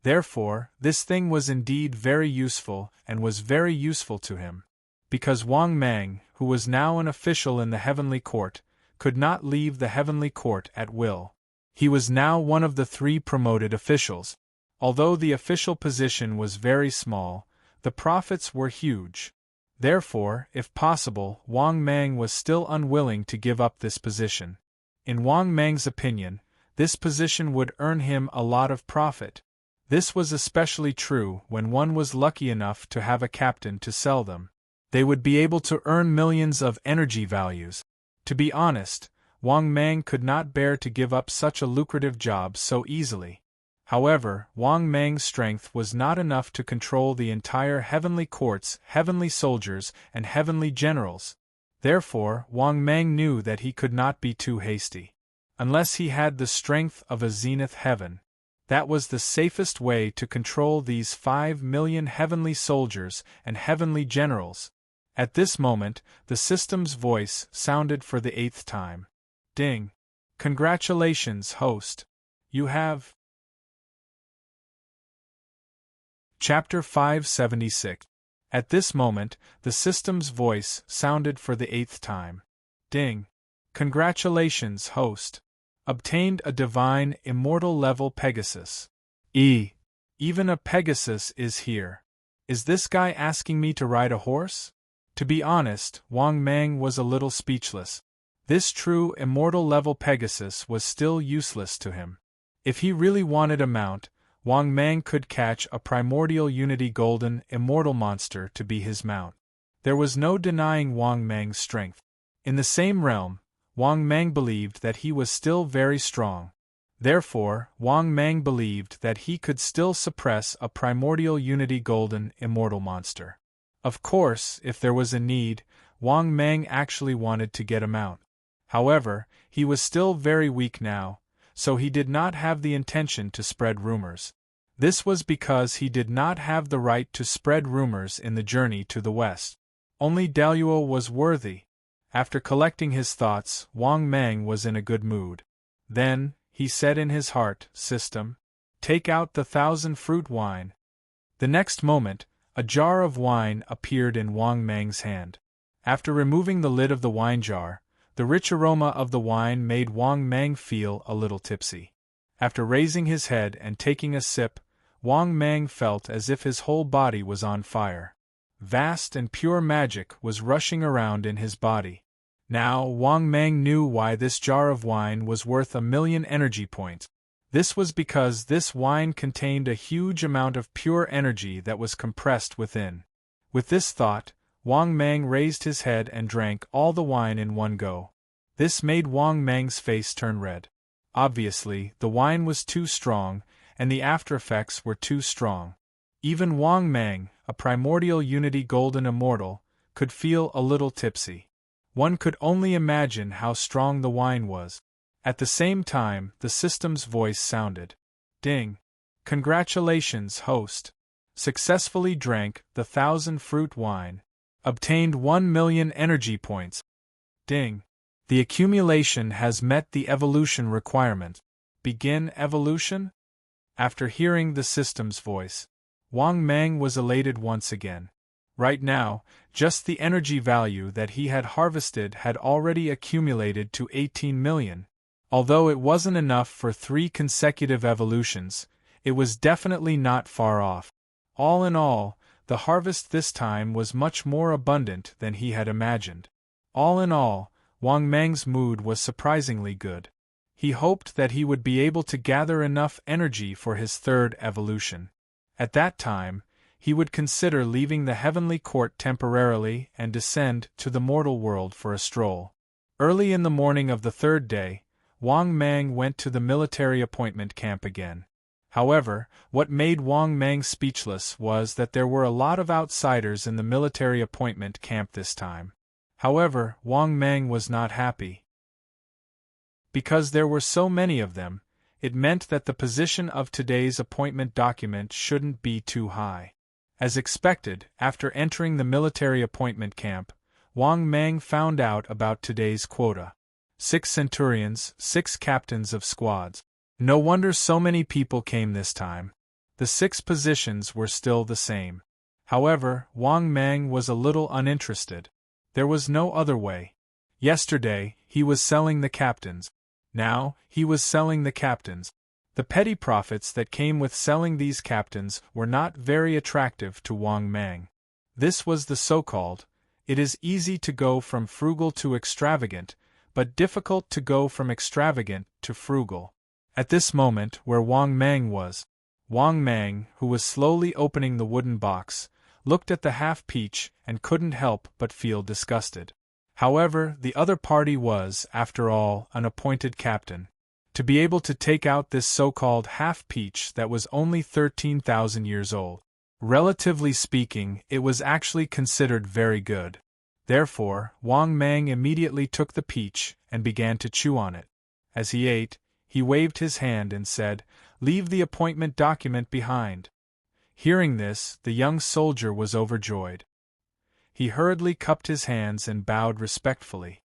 Therefore, this thing was indeed very useful and was very useful to him. Because Wang Mang, who was now an official in the heavenly court, could not leave the heavenly court at will. He was now one of the 3 promoted officials. Although the official position was very small, the profits were huge. Therefore, if possible, Wang Mang was still unwilling to give up this position. In Wang Mang's opinion, this position would earn him a lot of profit. This was especially true when one was lucky enough to have a captain to sell them. They would be able to earn millions of energy values. To be honest, Wang Mang could not bear to give up such a lucrative job so easily. However, Wang Mang's strength was not enough to control the entire heavenly courts, heavenly soldiers, and heavenly generals. Therefore, Wang Mang knew that he could not be too hasty. Unless he had the strength of a zenith heaven. That was the safest way to control these 5 million heavenly soldiers and heavenly generals. At this moment, the system's voice sounded for the 8th time. Ding! Congratulations, host! You have Chapter 576. At this moment, the system's voice sounded for the 8th time. Ding! Congratulations, host. Obtained a divine, immortal level Pegasus. Even a Pegasus is here. Is this guy asking me to ride a horse? To be honest, Wang Mang was a little speechless. This true immortal level Pegasus was still useless to him. If he really wanted a mount, Wang Mang could catch a primordial unity golden immortal monster to be his mount. There was no denying Wang Mang's strength. In the same realm, Wang Mang believed that he was still very strong. Therefore, Wang Mang believed that he could still suppress a primordial unity golden immortal monster. Of course, if there was a need, Wang Mang actually wanted to get a mount. However, he was still very weak now, so he did not have the intention to spread rumors. This was because he did not have the right to spread rumors in the journey to the west. Only Daluo was worthy. After collecting his thoughts, Wang Mang was in a good mood. Then, he said in his heart, "System, take out the 1,000-fruit wine." The next moment, a jar of wine appeared in Wang Mang's hand. After removing the lid of the wine jar, the rich aroma of the wine made Wang Mang feel a little tipsy. After raising his head and taking a sip, Wang Mang felt as if his whole body was on fire. Vast and pure magic was rushing around in his body. Now Wang Mang knew why this jar of wine was worth 1,000,000 energy points. This was because this wine contained a huge amount of pure energy that was compressed within. With this thought, Wang Mang raised his head and drank all the wine in one go. This made Wang Mang's face turn red. Obviously, the wine was too strong, and the after-effects were too strong. Even Wang Mang, a primordial unity golden immortal, could feel a little tipsy. One could only imagine how strong the wine was. At the same time, the system's voice sounded. Ding! Congratulations, host. Successfully drank the 1,000-fruit wine. Obtained 1,000,000 energy points. Ding! The accumulation has met the evolution requirement. Begin evolution? After hearing the system's voice, Wang Mang was elated once again. Right now, just the energy value that he had harvested had already accumulated to 18 million. Although it wasn't enough for 3 consecutive evolutions, it was definitely not far off. All in all, the harvest this time was much more abundant than he had imagined. All in all, Wang Mang's mood was surprisingly good. He hoped that he would be able to gather enough energy for his 3rd evolution. At that time, he would consider leaving the heavenly court temporarily and descend to the mortal world for a stroll. Early in the morning of the 3rd day, Wang Mang went to the military appointment camp again. However, what made Wang Mang speechless was that there were a lot of outsiders in the military appointment camp this time. However, Wang Mang was not happy. Because there were so many of them, it meant that the position of today's appointment document shouldn't be too high. As expected, after entering the military appointment camp, Wang Mang found out about today's quota. 6 centurions, 6 captains of squads. No wonder so many people came this time. The 6 positions were still the same. However, Wang Mang was a little uninterested. There was no other way. Yesterday, he was selling the captains. Now, he was selling the captains. The petty profits that came with selling these captains were not very attractive to Wang Mang. This was the so-called, it is easy to go from frugal to extravagant, but difficult to go from extravagant to frugal. At this moment where Wang Mang was, Wang Mang, who was slowly opening the wooden box, looked at the half-peach and couldn't help but feel disgusted. However, the other party was, after all, an appointed captain. To be able to take out this so-called half-peach that was only 13,000 years old. Relatively speaking, it was actually considered very good. Therefore, Wang Mang immediately took the peach and began to chew on it. As he ate, he waved his hand and said, "Leave the appointment document behind." Hearing this, the young soldier was overjoyed. He hurriedly cupped his hands and bowed respectfully.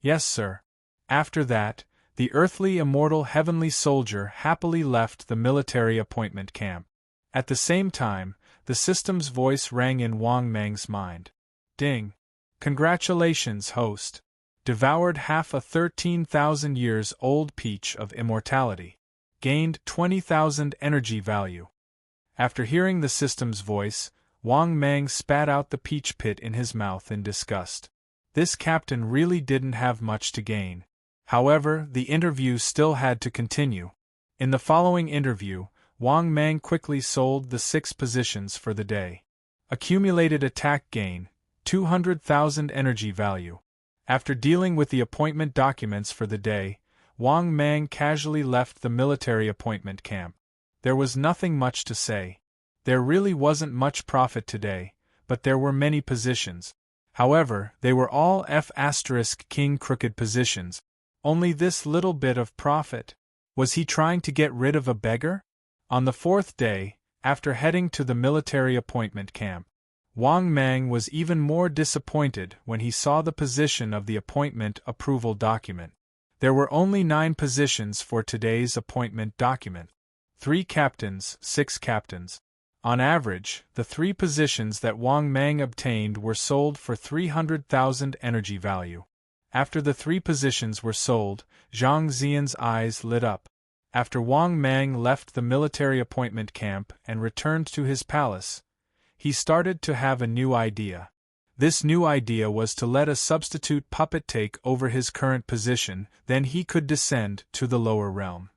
"Yes, sir." After that, the earthly immortal heavenly soldier happily left the military appointment camp. At the same time, the system's voice rang in Wang Mang's mind. Ding! Congratulations, host! Devoured half a 13,000 years old peach of immortality. Gained 20,000 energy value. After hearing the system's voice, Wang Mang spat out the peach pit in his mouth in disgust. This captain really didn't have much to gain. However, the interview still had to continue. In the following interview, Wang Mang quickly sold the 6 positions for the day. Accumulated attack gain, 200,000 energy value. After dealing with the appointment documents for the day, Wang Mang casually left the military appointment camp. There was nothing much to say. There really wasn't much profit today, but there were many positions. However, they were all F***king crooked positions. Only this little bit of profit. Was he trying to get rid of a beggar? On the 4th day, after heading to the military appointment camp, Wang Mang was even more disappointed when he saw the position of the appointment approval document. There were only 9 positions for today's appointment document. 3 captains, 6 captains. On average, the 3 positions that Wang Mang obtained were sold for 300,000 energy value. After the 3 positions were sold, Zhang Xian's eyes lit up. After Wang Mang left the military appointment camp and returned to his palace, he started to have a new idea. This new idea was to let a substitute puppet take over his current position, then he could descend to the lower realm.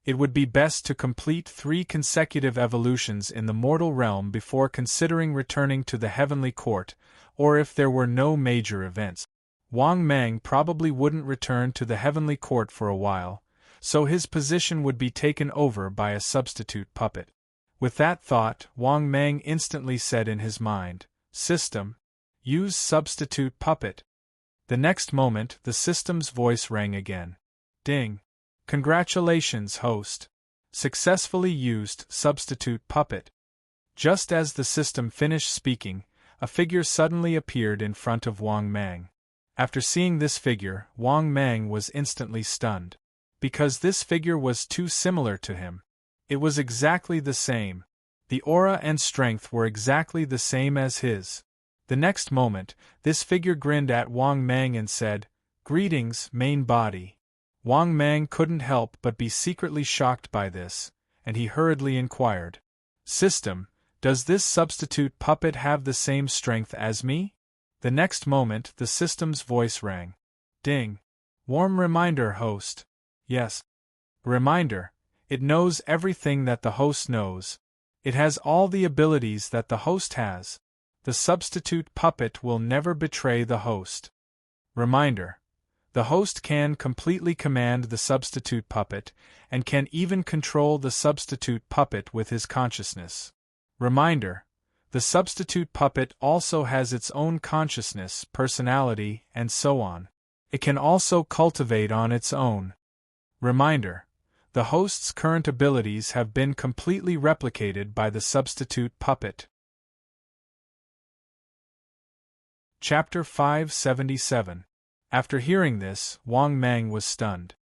It would be best to complete 3 consecutive evolutions in the mortal realm before considering returning to the heavenly court, or if there were no major events. Wang Mang probably wouldn't return to the heavenly court for a while, so his position would be taken over by a substitute puppet. With that thought, Wang Mang instantly said in his mind, "System, use substitute puppet." The next moment, the system's voice rang again. Ding! Congratulations, host! Successfully used substitute puppet. Just as the system finished speaking, a figure suddenly appeared in front of Wang Mang. After seeing this figure, Wang Mang was instantly stunned. Because this figure was too similar to him. It was exactly the same. The aura and strength were exactly the same as his. The next moment, this figure grinned at Wang Mang and said, "Greetings, main body." Wang Mang couldn't help but be secretly shocked by this, and he hurriedly inquired, "System, does this substitute puppet have the same strength as me?" The next moment, the system's voice rang. Ding! Warm reminder, host. Yes. Reminder. It knows everything that the host knows. It has all the abilities that the host has. The substitute puppet will never betray the host. Reminder. The host can completely command the substitute puppet, and can even control the substitute puppet with his consciousness. Reminder. The substitute puppet also has its own consciousness, personality, and so on. It can also cultivate on its own. Reminder. The host's current abilities have been completely replicated by the substitute puppet. Chapter 577. After hearing this, Wang Mang was stunned.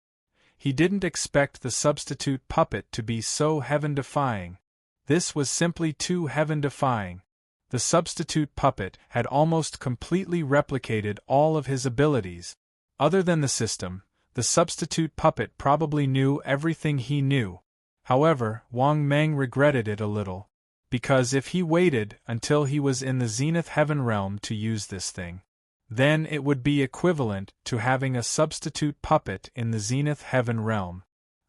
He didn't expect the substitute puppet to be so heaven-defying. This was simply too heaven-defying. The substitute puppet had almost completely replicated all of his abilities. Other than the system, the substitute puppet probably knew everything he knew. However, Wang Mang regretted it a little, because if he waited until he was in the Zenith Heaven realm to use this thing, then it would be equivalent to having a substitute puppet in the Zenith Heaven realm.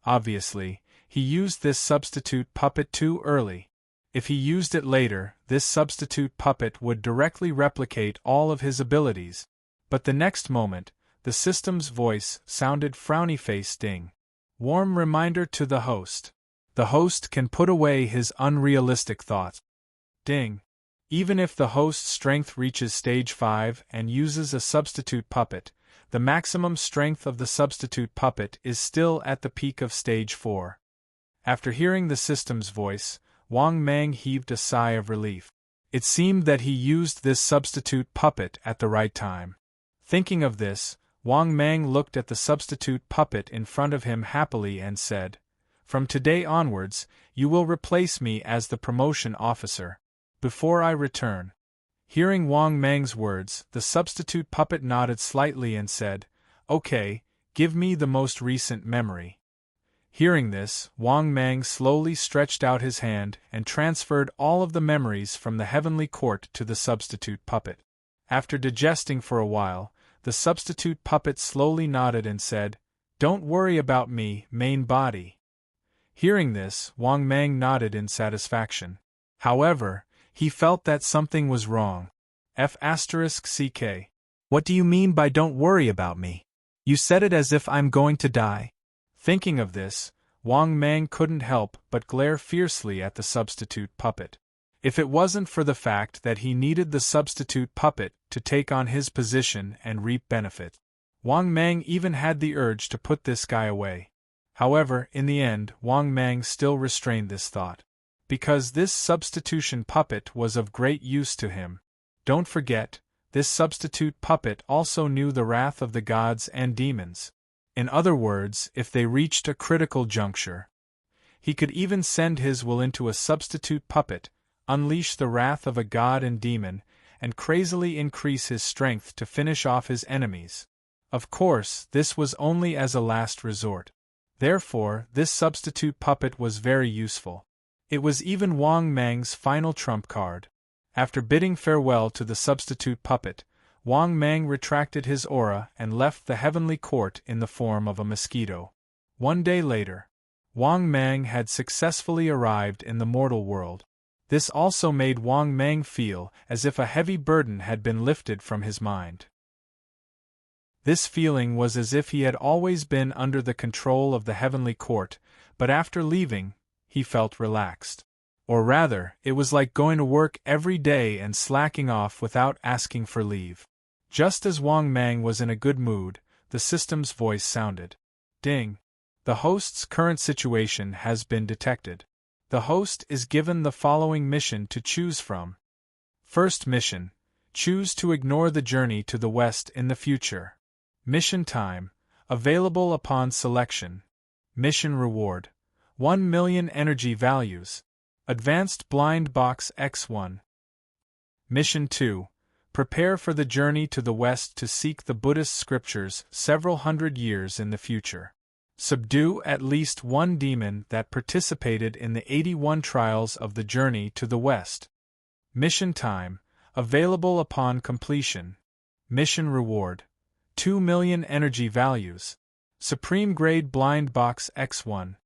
Obviously, he used this substitute puppet too early. If he used it later, this substitute puppet would directly replicate all of his abilities. But the next moment, the system's voice sounded frowny-faced. Ding. Warm reminder to the host. The host can put away his unrealistic thoughts. Ding. Even if the host's strength reaches stage 5 and uses a substitute puppet, the maximum strength of the substitute puppet is still at the peak of stage 4. After hearing the system's voice, Wang Mang heaved a sigh of relief. It seemed that he used this substitute puppet at the right time. Thinking of this, Wang Mang looked at the substitute puppet in front of him happily and said, From today onwards, you will replace me as the promotion officer. Before I return." Hearing Wang Mang's words, the substitute puppet nodded slightly and said, "Okay, give me the most recent memory." Hearing this, Wang Mang slowly stretched out his hand and transferred all of the memories from the heavenly court to the substitute puppet. After digesting for a while, the substitute puppet slowly nodded and said, "Don't worry about me, main body." Hearing this, Wang Mang nodded in satisfaction. However, he felt that something was wrong. F***ck. What do you mean by "don't worry about me"? You said it as if I'm going to die. Thinking of this, Wang Mang couldn't help but glare fiercely at the substitute puppet. If it wasn't for the fact that he needed the substitute puppet to take on his position and reap benefit, Wang Mang even had the urge to put this guy away. However, in the end, Wang Mang still restrained this thought. Because this substitution puppet was of great use to him. Don't forget, this substitute puppet also knew the wrath of the gods and demons. In other words, if they reached a critical juncture, he could even send his will into a substitute puppet, unleash the wrath of a god and demon, and crazily increase his strength to finish off his enemies. Of course, this was only as a last resort. Therefore, this substitute puppet was very useful. It was even Wang Mang's final trump card. After bidding farewell to the substitute puppet, Wang Mang retracted his aura and left the heavenly court in the form of a mosquito. One day later, Wang Mang had successfully arrived in the mortal world. This also made Wang Mang feel as if a heavy burden had been lifted from his mind. This feeling was as if he had always been under the control of the heavenly court, but after leaving, he felt relaxed. Or rather, it was like going to work every day and slacking off without asking for leave. Just as Wang Mang was in a good mood, the system's voice sounded. Ding! The host's current situation has been detected. The host is given the following mission to choose from. First mission: choose to ignore the journey to the west in the future. Mission time: available upon selection. Mission reward: 1 million energy values. Advanced blind box X1. Mission 2: prepare for the journey to the west to seek the Buddhist scriptures several hundred years in the future. Subdue at least one demon that participated in the 81 trials of the journey to the west. Mission time: available upon completion. Mission reward: 2 million energy values. Supreme grade blind box X1.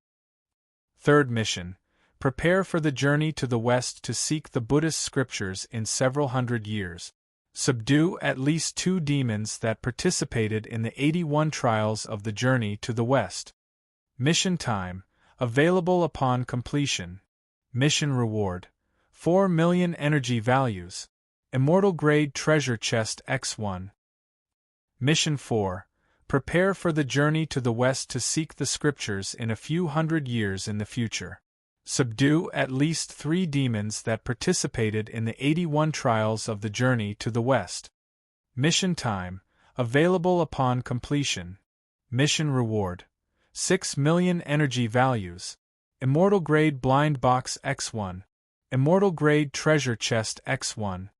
Third mission: prepare for the journey to the west to seek the Buddhist scriptures in several hundred years. Subdue at least 2 demons that participated in the 81 trials of the journey to the west. Mission time: available upon completion. Mission reward: 4 million energy values. Immortal grade treasure chest X1. Mission 4: prepare for the journey to the west to seek the scriptures in a few hundred years in the future. Subdue at least 3 demons that participated in the 81 trials of the journey to the west. Mission time: available upon completion. Mission reward: 6 million energy values. Immortal grade blind box X1. Immortal grade treasure chest X1.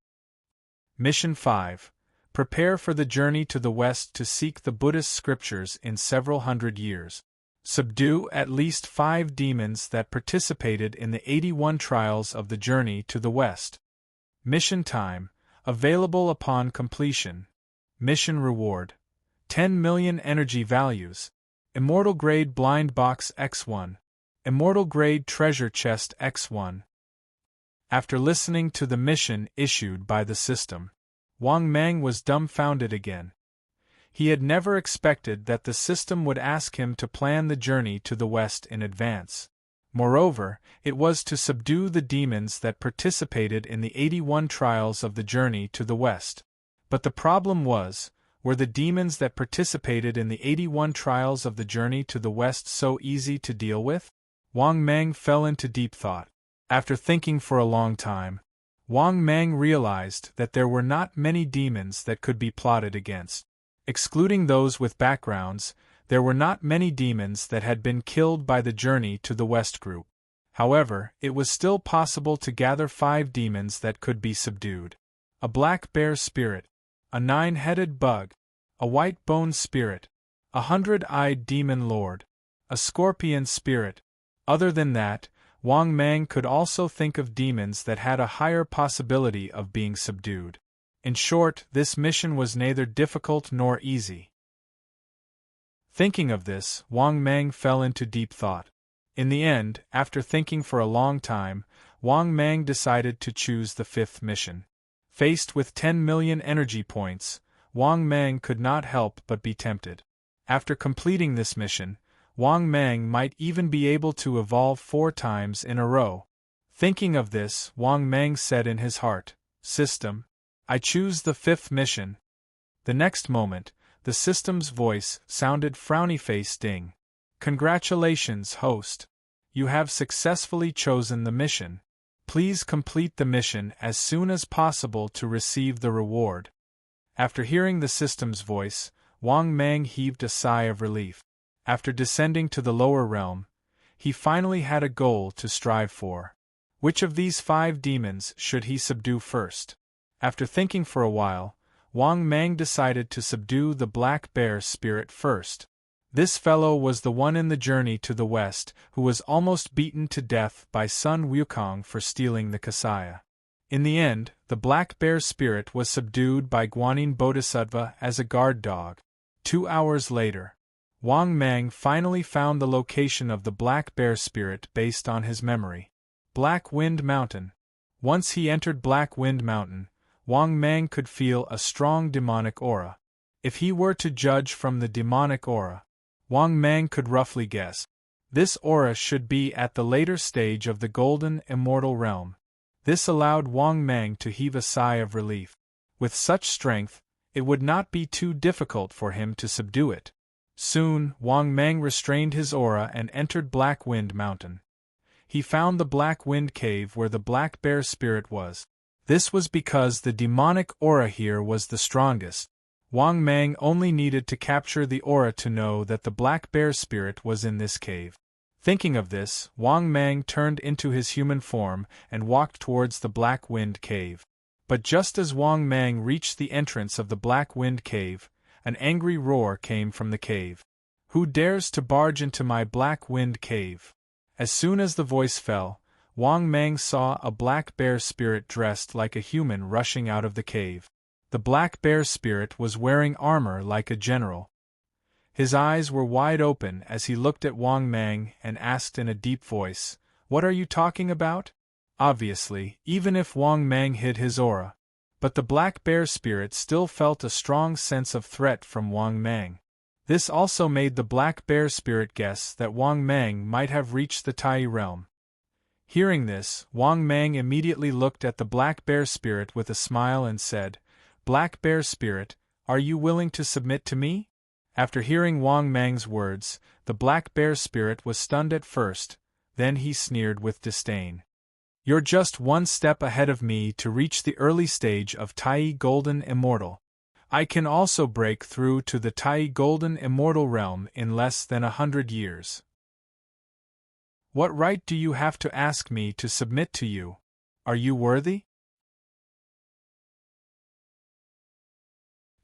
Mission 5: prepare for the journey to the west to seek the Buddhist scriptures in several hundred years. Subdue at least 5 demons that participated in the 81 trials of the journey to the west. Mission time: available upon completion. Mission reward: 10 million energy values. Immortal grade blind box X1. Immortal grade treasure chest X1. After listening to the mission issued by the system, Wang Mang was dumbfounded again. He had never expected that the system would ask him to plan the journey to the west in advance. Moreover, it was to subdue the demons that participated in the 81 trials of the journey to the west. But the problem was, were the demons that participated in the 81 trials of the journey to the west so easy to deal with? Wang Mang fell into deep thought. After thinking for a long time, Wang Mang realized that there were not many demons that could be plotted against. Excluding those with backgrounds, There were not many demons that had been killed by the journey to the West group. However, it was still possible to gather 5 demons that could be subdued. A black bear spirit, a 9-headed bug, a white-boned spirit, a 100-eyed demon lord, a scorpion spirit. Other than that, Wang Mang could also think of demons that had a higher possibility of being subdued. In short, this mission was neither difficult nor easy. Thinking of this, Wang Mang fell into deep thought. In the end, after thinking for a long time, Wang Mang decided to choose the 5th mission. Faced with 10 million energy points, Wang Mang could not help but be tempted. After completing this mission, Wang Mang might even be able to evolve 4 times in a row. Thinking of this, Wang Mang said in his heart, "System, I choose the 5th mission." The next moment, the system's voice sounded frowny-faced ding. "Congratulations, host. You have successfully chosen the mission. Please complete the mission as soon as possible to receive the reward." After hearing the system's voice, Wang Mang heaved a sigh of relief. After descending to the lower realm, he finally had a goal to strive for. Which of these 5 demons should he subdue first? After thinking for a while, Wang Mang decided to subdue the black bear spirit first. This fellow was the one in the journey to the west who was almost beaten to death by Sun Wukong for stealing the Kasaya. In the end, the black bear spirit was subdued by Guanyin Bodhisattva as a guard dog. 2 hours later, Wang Mang finally found the location of the black bear spirit based on his memory. Black Wind Mountain. Once he entered Black Wind Mountain, Wang Mang could feel a strong demonic aura. If he were to judge from the demonic aura, Wang Mang could roughly guess. This aura should be at the later stage of the Golden Immortal Realm. This allowed Wang Mang to heave a sigh of relief. With such strength, it would not be too difficult for him to subdue it. Soon, Wang Mang restrained his aura and entered Black Wind Mountain. He found the Black Wind Cave where the black bear spirit was. This was because the demonic aura here was the strongest. Wang Mang only needed to capture the aura to know that the black bear spirit was in this cave. Thinking of this, Wang Mang turned into his human form and walked towards the Black Wind Cave. But just as Wang Mang reached the entrance of the Black Wind Cave, an angry roar came from the cave. "Who dares to barge into my Black Wind Cave?" As soon as the voice fell, Wang Mang saw a black bear spirit dressed like a human rushing out of the cave. The black bear spirit was wearing armor like a general. His eyes were wide open as he looked at Wang Mang and asked in a deep voice, "What are you talking about?" Obviously, even if Wang Mang hid his aura, but the black bear spirit still felt a strong sense of threat from Wang Mang. This also made the black bear spirit guess that Wang Mang might have reached the Tai realm. Hearing this, Wang Mang immediately looked at the black bear spirit with a smile and said, "Black bear spirit, are you willing to submit to me?" After hearing Wang Mang's words, the black bear spirit was stunned at first, then he sneered with disdain. "You're just one step ahead of me to reach the early stage of Tai Golden Immortal. I can also break through to the Tai Golden Immortal realm in less than 100 years. What right do you have to ask me to submit to you? Are you worthy?"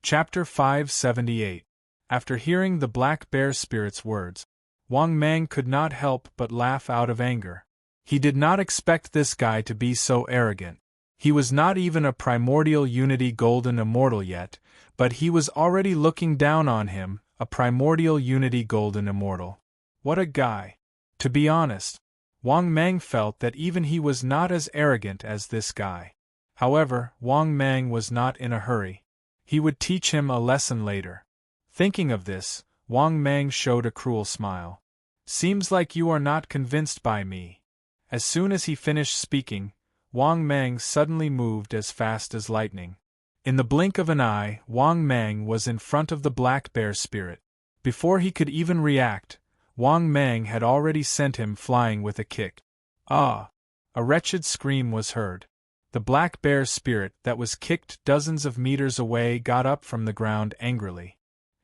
Chapter 578. After hearing the black bear spirit's words, Wang Mang could not help but laugh out of anger. He did not expect this guy to be so arrogant. He was not even a primordial unity golden immortal yet, but he was already looking down on him, a primordial unity golden immortal. What a guy! To be honest, Wang Mang felt that even he was not as arrogant as this guy. However, Wang Mang was not in a hurry. He would teach him a lesson later. Thinking of this, Wang Mang showed a cruel smile. "Seems like you are not convinced by me." As soon as he finished speaking, Wang Mang suddenly moved as fast as lightning. In the blink of an eye, Wang Mang was in front of the black bear spirit. Before he could even react, Wang Mang had already sent him flying with a kick. "Ah!" A wretched scream was heard. The black bear spirit that was kicked dozens of meters away got up from the ground angrily.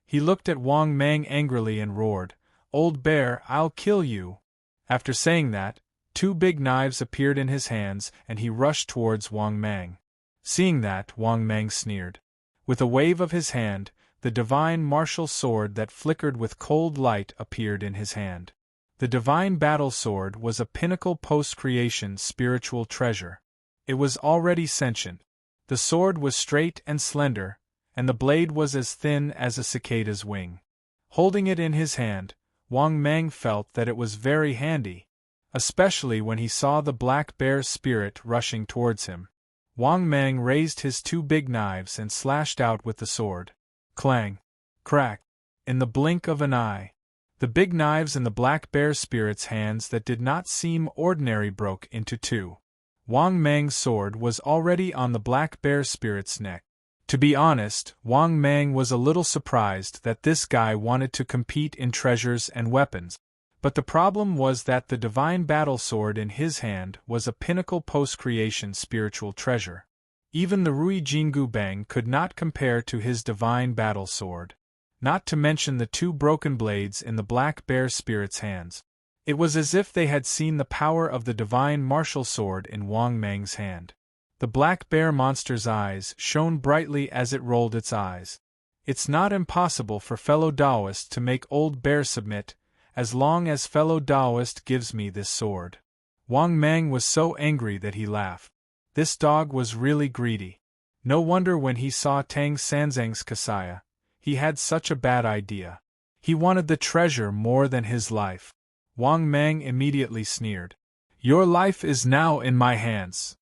He looked at Wang Mang angrily and roared, "Old bear, I'll kill you!" After saying that, 2 big knives appeared in his hands and he rushed towards Wang Mang. Seeing that, Wang Mang sneered. With a wave of his hand, the divine martial sword that flickered with cold light appeared in his hand. The divine battle sword was a pinnacle post-creation spiritual treasure. It was already sentient. The sword was straight and slender, and the blade was as thin as a cicada's wing. Holding it in his hand, Wang Mang felt that it was very handy, especially when he saw the black bear's spirit rushing towards him. Wang Mang raised his 2 big knives and slashed out with the sword. Clang! Crack! In the blink of an eye, the big knives in the black bear's spirit's hands that did not seem ordinary broke into 2. Wang Mang's sword was already on the black bear's spirit's neck. To be honest, Wang Mang was a little surprised that this guy wanted to compete in treasures and weapons. But the problem was that the divine battle sword in his hand was a pinnacle post-creation spiritual treasure. Even the Rui Jingu Bang could not compare to his divine battle sword. Not to mention the 2 broken blades in the black bear spirit's hands. It was as if they had seen the power of the divine martial sword in Wang Mang's hand. The black bear monster's eyes shone brightly as it rolled its eyes. It's not impossible for fellow Taoist to make old bear submit, as long as fellow Taoist gives me this sword. Wang Mang was so angry that he laughed. This dog was really greedy. No wonder when he saw Tang Sanzang's Kasaya, he had such a bad idea. He wanted the treasure more than his life. Wang Mang immediately sneered. "Your life is now in my hands.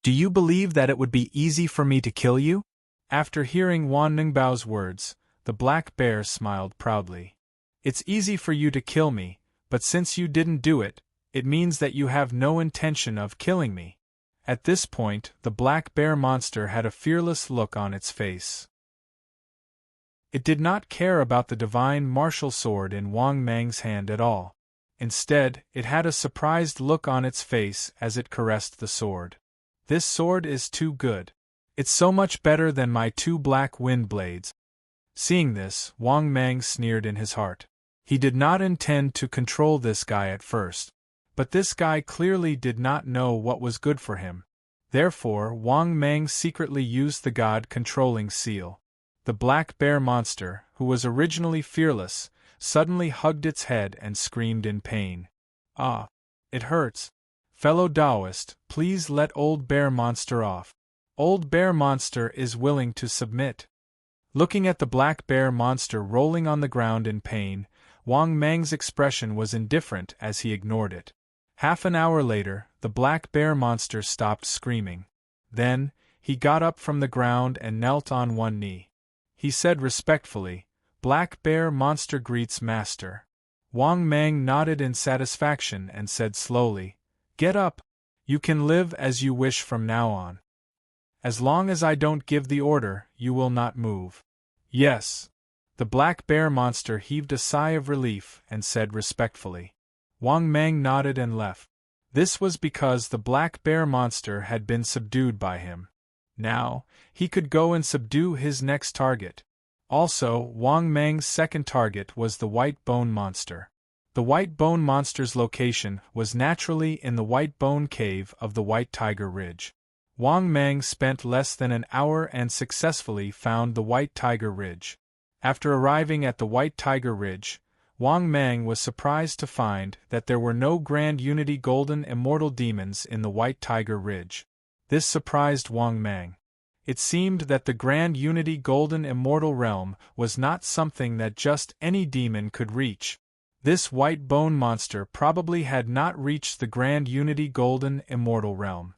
Do you believe that it would be easy for me to kill you?" After hearing Wan Ningbao's words, the black bear smiled proudly. "It's easy for you to kill me, but since you didn't do it, it means that you have no intention of killing me." At this point, the black bear monster had a fearless look on its face. It did not care about the divine martial sword in Wang Mang's hand at all. Instead, it had a surprised look on its face as it caressed the sword. "This sword is too good. It's so much better than my 2 black wind blades." Seeing this, Wang Mang sneered in his heart. He did not intend to control this guy at first. But this guy clearly did not know what was good for him. Therefore, Wang Mang secretly used the God-controlling seal. The black bear monster, who was originally fearless, suddenly hugged its head and screamed in pain. "Ah! It hurts. Fellow Taoist, please let Old Bear Monster off. Old Bear Monster is willing to submit." Looking at the black bear monster rolling on the ground in pain, Wang Mang's expression was indifferent as he ignored it. Half an hour later, the black bear monster stopped screaming. Then, he got up from the ground and knelt on one knee. He said respectfully, "Black bear monster greets master." Wang Mang nodded in satisfaction and said slowly, "Get up. You can live as you wish from now on. As long as I don't give the order, you will not move." "Yes." The black bear monster heaved a sigh of relief and said respectfully. Wang Mang nodded and left. This was because the black bear monster had been subdued by him. Now, he could go and subdue his next target. Also, Wang Mang's second target was the white bone monster. The white bone monster's location was naturally in the white bone cave of the White Tiger Ridge. Wang Mang spent less than an hour and successfully found the White Tiger Ridge. After arriving at the White Tiger Ridge, Wang Mang was surprised to find that there were no Grand Unity Golden Immortal Demons in the White Tiger Ridge. This surprised Wang Mang. It seemed that the Grand Unity Golden Immortal Realm was not something that just any demon could reach. This white bone monster probably had not reached the Grand Unity Golden Immortal Realm.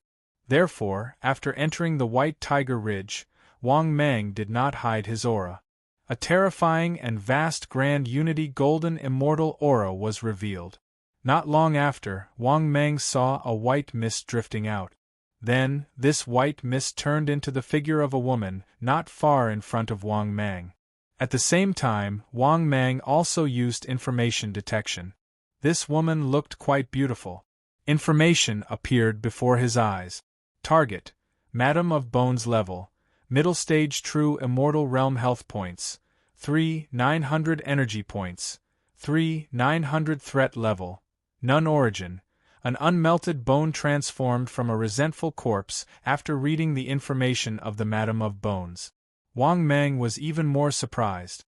Therefore, after entering the White Tiger Ridge, Wang Mang did not hide his aura. A terrifying and vast Grand Unity Golden Immortal Aura was revealed. Not long after, Wang Mang saw a white mist drifting out. Then, this white mist turned into the figure of a woman not far in front of Wang Mang. At the same time, Wang Mang also used information detection. This woman looked quite beautiful. Information appeared before his eyes. Target: Madam of Bones level, middle stage true immortal realm health points, 3. 900 energy points. 3. 900 threat level. None origin. An unmelted bone transformed from a resentful corpse after reading the information of the Madam of Bones. Wang Mang was even more surprised.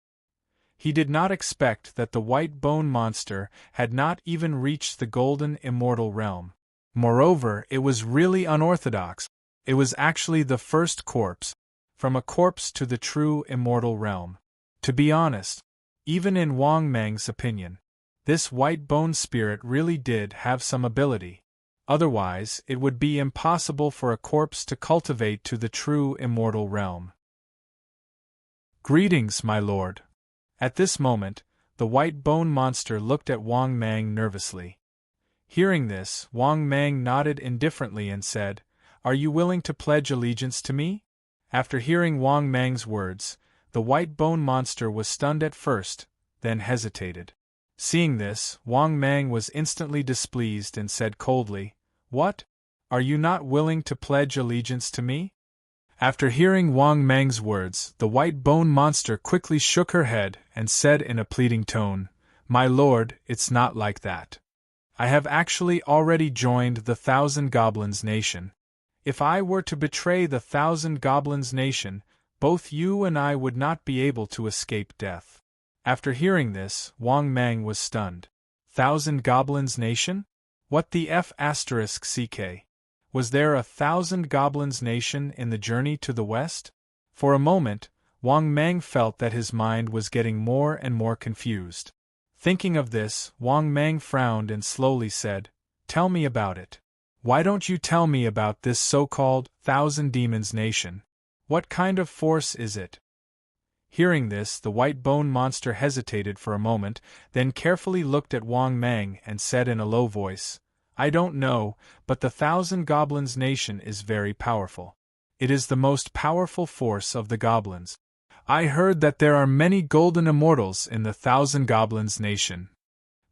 He did not expect that the white bone monster had not even reached the golden immortal realm. Moreover, it was really unorthodox. It was actually the first corpse, from a corpse to the true immortal realm. To be honest, even in Wang Mang's opinion, this white bone spirit really did have some ability. Otherwise, it would be impossible for a corpse to cultivate to the true immortal realm. Greetings, my lord. At this moment, the white bone monster looked at Wang Mang nervously. Hearing this, Wang Mang nodded indifferently and said, "Are you willing to pledge allegiance to me?" After hearing Wang Mang's words, the white bone monster was stunned at first, then hesitated. Seeing this, Wang Mang was instantly displeased and said coldly, "What? Are you not willing to pledge allegiance to me?" After hearing Wang Mang's words, the white bone monster quickly shook her head and said in a pleading tone, "My lord, it's not like that. I have actually already joined the 1,000 Goblins nation. If I were to betray the 1,000 Goblins nation, both you and I would not be able to escape death." After hearing this, Wang Mang was stunned. 1,000 Goblins nation? What the f***ck? Was there a 1,000 Goblins nation in the journey to the west? For a moment, Wang Mang felt that his mind was getting more and more confused. Thinking of this, Wang Mang frowned and slowly said, "Tell me about it. Why don't you tell me about this so-called 1,000 Demons nation? What kind of force is it?" Hearing this, the white bone monster hesitated for a moment, then carefully looked at Wang Mang and said in a low voice, "I don't know, but the 1,000 Goblins nation is very powerful. It is the most powerful force of the goblins. I heard that there are many golden immortals in the 1,000 Goblins nation.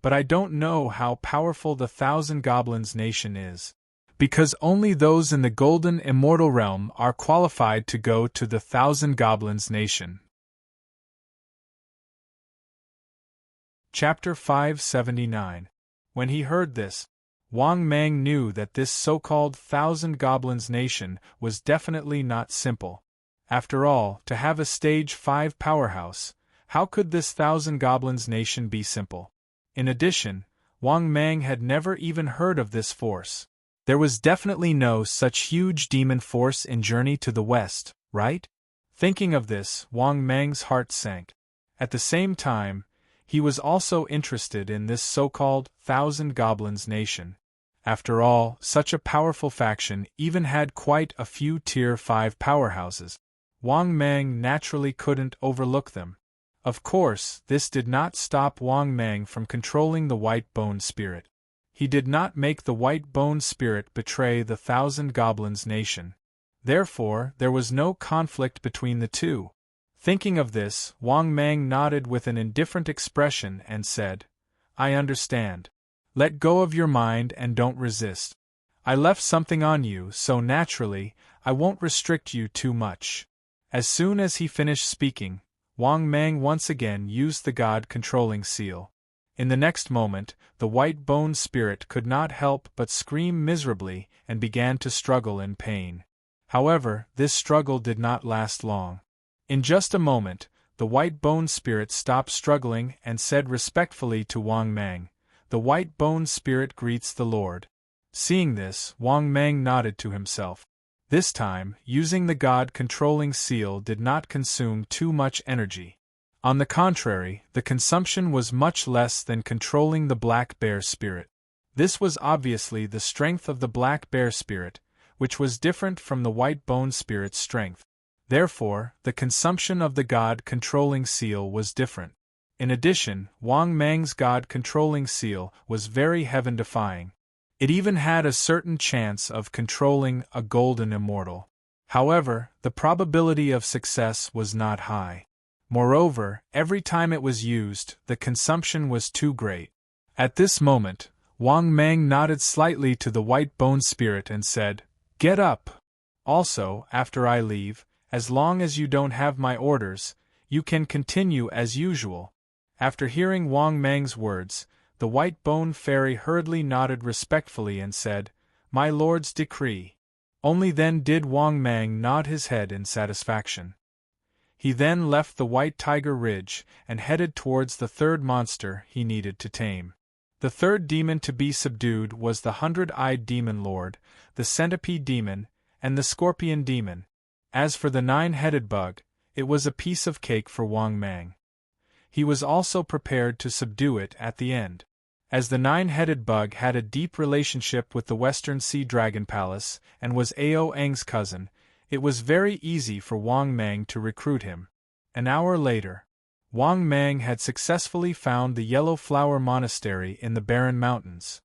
But I don't know how powerful the 1,000 Goblins nation is. Because only those in the golden immortal realm are qualified to go to the 1,000 Goblins nation." Chapter 579. When he heard this, Wang Mang knew that this so-called 1,000 Goblins nation was definitely not simple. After all, to have a Stage 5 powerhouse, how could this 1,000 Goblins nation be simple? In addition, Wang Mang had never even heard of this force. There was definitely no such huge demon force in Journey to the West, right? Thinking of this, Wang Mang's heart sank. At the same time, he was also interested in this so-called 1,000 Goblins nation. After all, such a powerful faction even had quite a few Tier 5 powerhouses. Wang Mang naturally couldn't overlook them. Of course, this did not stop Wang Mang from controlling the white bone spirit. He did not make the white bone spirit betray the 1,000 Goblins nation. Therefore, there was no conflict between the two. Thinking of this, Wang Mang nodded with an indifferent expression and said, "I understand. Let go of your mind and don't resist. I left something on you, so naturally, I won't restrict you too much." As soon as he finished speaking, Wang Mang once again used the God-controlling seal. In the next moment, the white bone spirit could not help but scream miserably and began to struggle in pain. However, this struggle did not last long. In just a moment, the white bone spirit stopped struggling and said respectfully to Wang Mang, "The white bone spirit greets the Lord." Seeing this, Wang Mang nodded to himself. This time, using the God-controlling seal did not consume too much energy. On the contrary, the consumption was much less than controlling the black bear spirit. This was obviously the strength of the black bear spirit, which was different from the white bone spirit's strength. Therefore, the consumption of the God-controlling seal was different. In addition, Wang Mang's God-controlling seal was very heaven-defying. It even had a certain chance of controlling a golden immortal. However, the probability of success was not high. Moreover, every time it was used, the consumption was too great. At this moment, Wang Mang nodded slightly to the white bone spirit and said, "Get up! Also, after I leave, as long as you don't have my orders, You can continue as usual." After hearing Wang Mang's words, the white bone fairy hurriedly nodded respectfully and said, "My lord's decree." Only then did Wang Mang nod his head in satisfaction. He then left the White Tiger Ridge and headed towards the third monster he needed to tame. The third demon to be subdued was the 100-eyed demon lord, the centipede demon, and the scorpion demon. As for the 9-headed bug, it was a piece of cake for Wang Mang. He was also prepared to subdue it at the end. As the 9-headed bug had a deep relationship with the Western Sea Dragon Palace and was Ao Eng's cousin, it was very easy for Wang Mang to recruit him. An hour later, Wang Mang had successfully found the Yellow Flower Monastery in the Barren Mountains.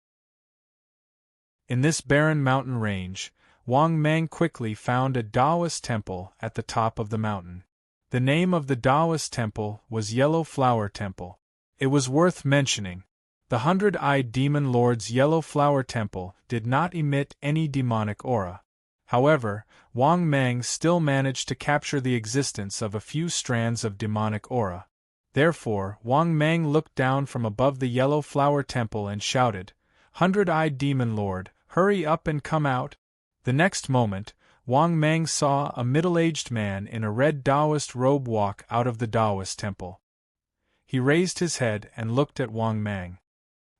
In this barren mountain range, Wang Mang quickly found a Taoist temple at the top of the mountain. The name of the Taoist temple was Yellow Flower Temple. It was worth mentioning. The 100-eyed demon lord's Yellow Flower Temple did not emit any demonic aura. However, Wang Mang still managed to capture the existence of a few strands of demonic aura. Therefore, Wang Mang looked down from above the Yellow Flower Temple and shouted, "100-eyed demon lord, hurry up and come out." The next moment, Wang Mang saw a middle-aged man in a red Taoist robe walk out of the Taoist temple. He raised his head and looked at Wang Mang.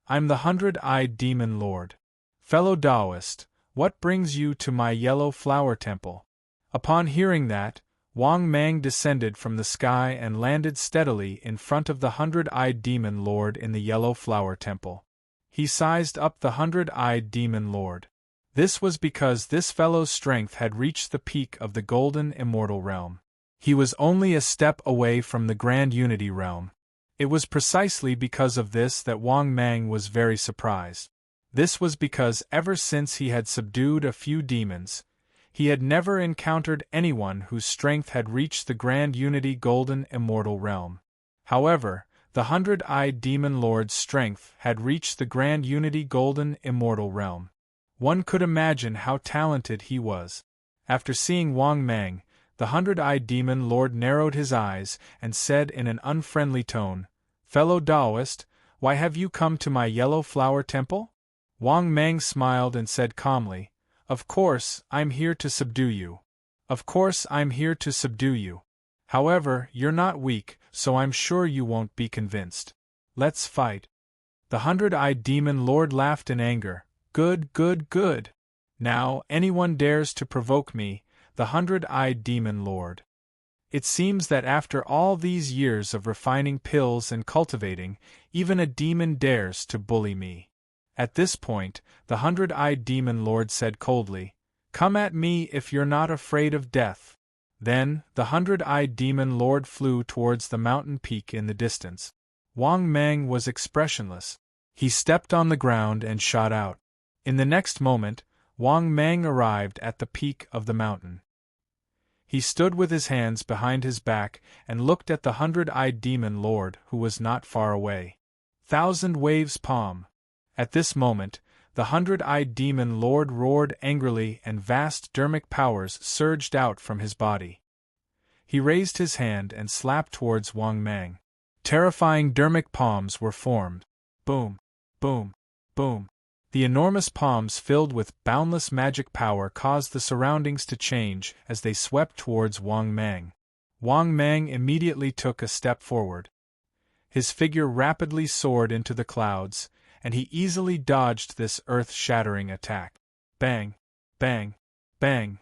"I'm the 100-eyed demon lord. Fellow Taoist, what brings you to my Yellow Flower Temple?" Upon hearing that, Wang Mang descended from the sky and landed steadily in front of the 100-eyed demon lord in the Yellow Flower Temple. He sized up the 100-eyed demon lord. This was because this fellow's strength had reached the peak of the Golden Immortal Realm. He was only a step away from the Grand Unity Realm. It was precisely because of this that Wang Mang was very surprised. This was because ever since he had subdued a few demons, he had never encountered anyone whose strength had reached the Grand Unity Golden Immortal Realm. However, the 100-eyed demon lord's strength had reached the Grand Unity Golden Immortal Realm. One could imagine how talented he was. After seeing Wang Mang, the 100-eyed demon lord narrowed his eyes and said in an unfriendly tone, "Fellow Taoist, why have you come to my Yellow Flower Temple?" Wang Mang smiled and said calmly, "Of course, I'm here to subdue you. Of course I'm here to subdue you. However, you're not weak, so I'm sure you won't be convinced. Let's fight." The 100-eyed demon lord laughed in anger. "Good, good, good. Now, anyone dares to provoke me, the 100-eyed demon lord. It seems that after all these years of refining pills and cultivating, even a demon dares to bully me." At this point, the 100-eyed demon lord said coldly, "Come at me if you're not afraid of death." Then, the 100-eyed demon lord flew towards the mountain peak in the distance. Wang Mang was expressionless. He stepped on the ground and shot out. In the next moment, Wang Mang arrived at the peak of the mountain. He stood with his hands behind his back and looked at the 100-eyed demon lord who was not far away. "1,000 waves palm." At this moment, the 100-eyed demon lord roared angrily and vast dermic powers surged out from his body. He raised his hand and slapped towards Wang Mang. Terrifying dermic palms were formed. Boom, boom, boom. The enormous palms filled with boundless magic power caused the surroundings to change as they swept towards Wang Mang. Wang Mang immediately took a step forward. His figure rapidly soared into the clouds, and he easily dodged this earth-shattering attack. Bang, bang, bang.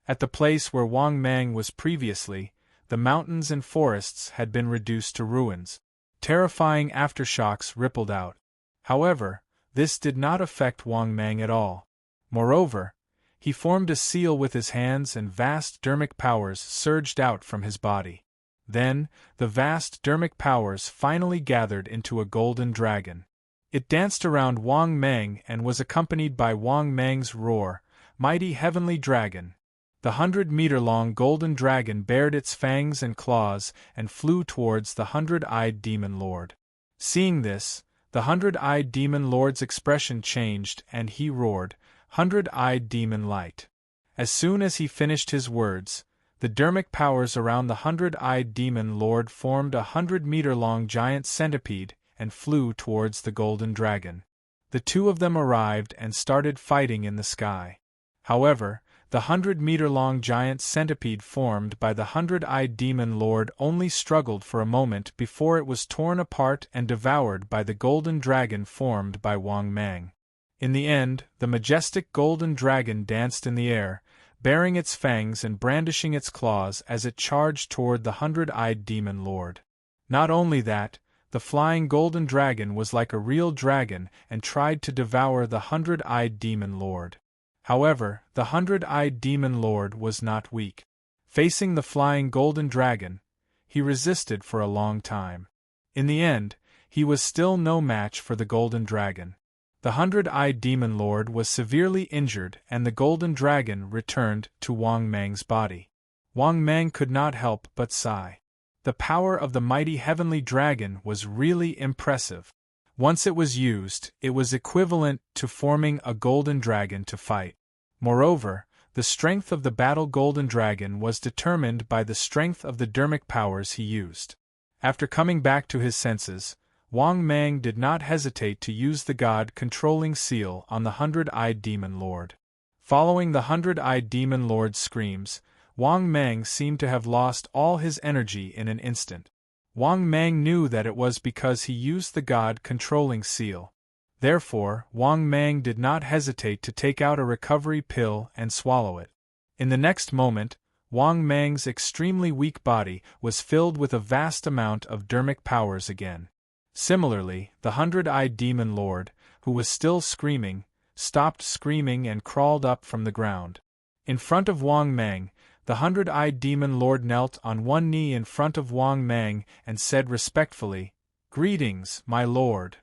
At the place where Wang Mang was previously, the mountains and forests had been reduced to ruins. Terrifying aftershocks rippled out. However, this did not affect Wang Mang at all. Moreover, he formed a seal with his hands and vast dermic powers surged out from his body. Then, the vast dermic powers finally gathered into a golden dragon. It danced around Wang Mang and was accompanied by Wang Mang's roar, "Mighty heavenly dragon." The 100-meter-long golden dragon bared its fangs and claws and flew towards the 100-eyed demon lord. Seeing this, the 100-eyed demon lord's expression changed and he roared, "100-eyed demon light." As soon as he finished his words, the dermic powers around the 100-eyed demon lord formed a 100-meter-long giant centipede and flew towards the golden dragon. The two of them arrived and started fighting in the sky. However, the 100-meter-long giant centipede formed by the 100-eyed demon lord only struggled for a moment before it was torn apart and devoured by the golden dragon formed by Wang Mang. In the end, the majestic golden dragon danced in the air, baring its fangs and brandishing its claws as it charged toward the 100-eyed demon lord. Not only that, the flying golden dragon was like a real dragon and tried to devour the 100-eyed demon lord. However, the 100-eyed demon lord was not weak. Facing the flying golden dragon, he resisted for a long time. In the end, he was still no match for the golden dragon. The 100-eyed demon lord was severely injured and the golden dragon returned to Wang Mang's body. Wang Mang could not help but sigh. The power of the mighty heavenly dragon was really impressive. Once it was used, it was equivalent to forming a golden dragon to fight. Moreover, the strength of the battle golden dragon was determined by the strength of the dermic powers he used. After coming back to his senses, Wang Mang did not hesitate to use the God-controlling seal on the 100-eyed demon lord. Following the 100-eyed demon lord's screams, Wang Mang seemed to have lost all his energy in an instant. Wang Mang knew that it was because he used the God-controlling seal. Therefore, Wang Mang did not hesitate to take out a recovery pill and swallow it. In the next moment, Wang Mang's extremely weak body was filled with a vast amount of dermic powers again. Similarly, the 100-eyed demon lord, who was still screaming, stopped screaming and crawled up from the ground. In front of Wang Mang, the 100-eyed demon lord knelt on one knee in front of Wang Mang and said respectfully, "Greetings, my lord."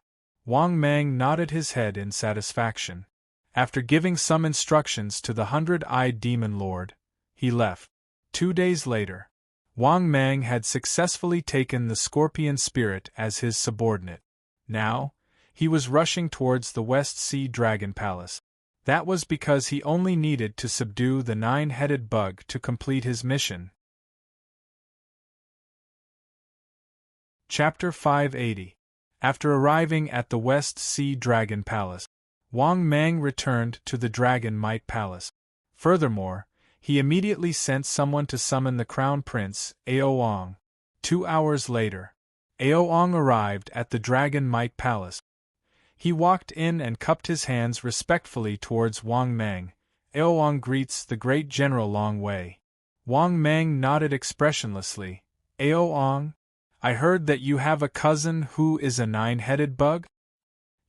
Wang Mang nodded his head in satisfaction. After giving some instructions to the 100-eyed demon lord, he left. 2 days later, Wang Mang had successfully taken the scorpion spirit as his subordinate. Now, he was rushing towards the West Sea Dragon Palace. That was because he only needed to subdue the 9-headed bug to complete his mission. Chapter 580. After arriving at the West Sea Dragon Palace, Wang Mang returned to the Dragon Might Palace. Furthermore, he immediately sent someone to summon the Crown Prince, Aoang. 2 hours later, Aoang arrived at the Dragon Might Palace. He walked in and cupped his hands respectfully towards Wang Mang. "Aoang greets the great General Long Wei." Wang Mang nodded expressionlessly. "Aoang, I heard that you have a cousin who is a 9-headed bug?"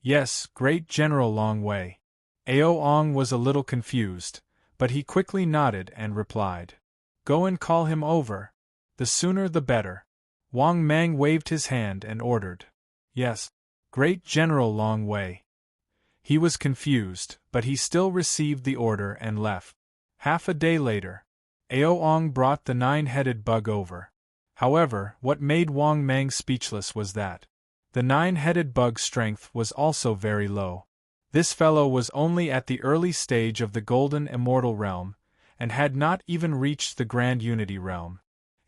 "Yes, great General Long Wei." Aoang was a little confused, but he quickly nodded and replied, "Go and call him over. The sooner the better." Wang Mang waved his hand and ordered, "Yes, great General Long Wei." He was confused, but he still received the order and left. Half a day later, Aoang brought the 9-headed bug over. However, what made Wang Mang speechless was that the 9-headed bug's strength was also very low. This fellow was only at the early stage of the Golden Immortal Realm, and had not even reached the Grand Unity Realm.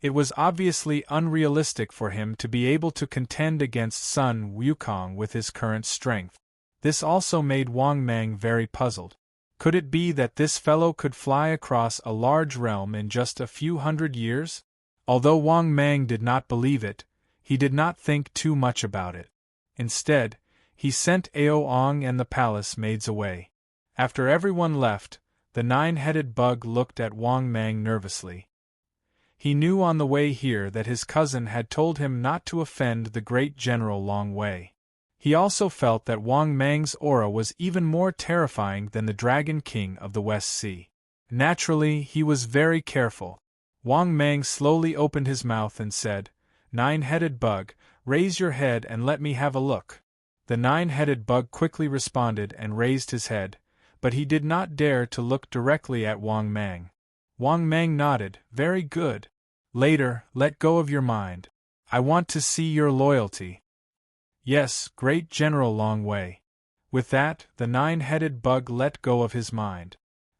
It was obviously unrealistic for him to be able to contend against Sun Wukong with his current strength. This also made Wang Mang very puzzled. Could it be that this fellow could fly across a large realm in just a few hundred years? Although Wang Mang did not believe it, he did not think too much about it. Instead, he sent Aoang and the palace maids away. After everyone left, the 9-headed bug looked at Wang Mang nervously. He knew on the way here that his cousin had told him not to offend the great General Long Wei. He also felt that Wang Mang's aura was even more terrifying than the Dragon King of the West Sea. Naturally, he was very careful. Wang Mang slowly opened his mouth and said, "9-headed bug, raise your head and let me have a look." The 9-headed bug quickly responded and raised his head, but he did not dare to look directly at Wang Mang. Wang Mang nodded, "Very good. Later, let go of your mind. I want to see your loyalty." "Yes, great General Long Wei." With that, the 9-headed bug let go of his mind.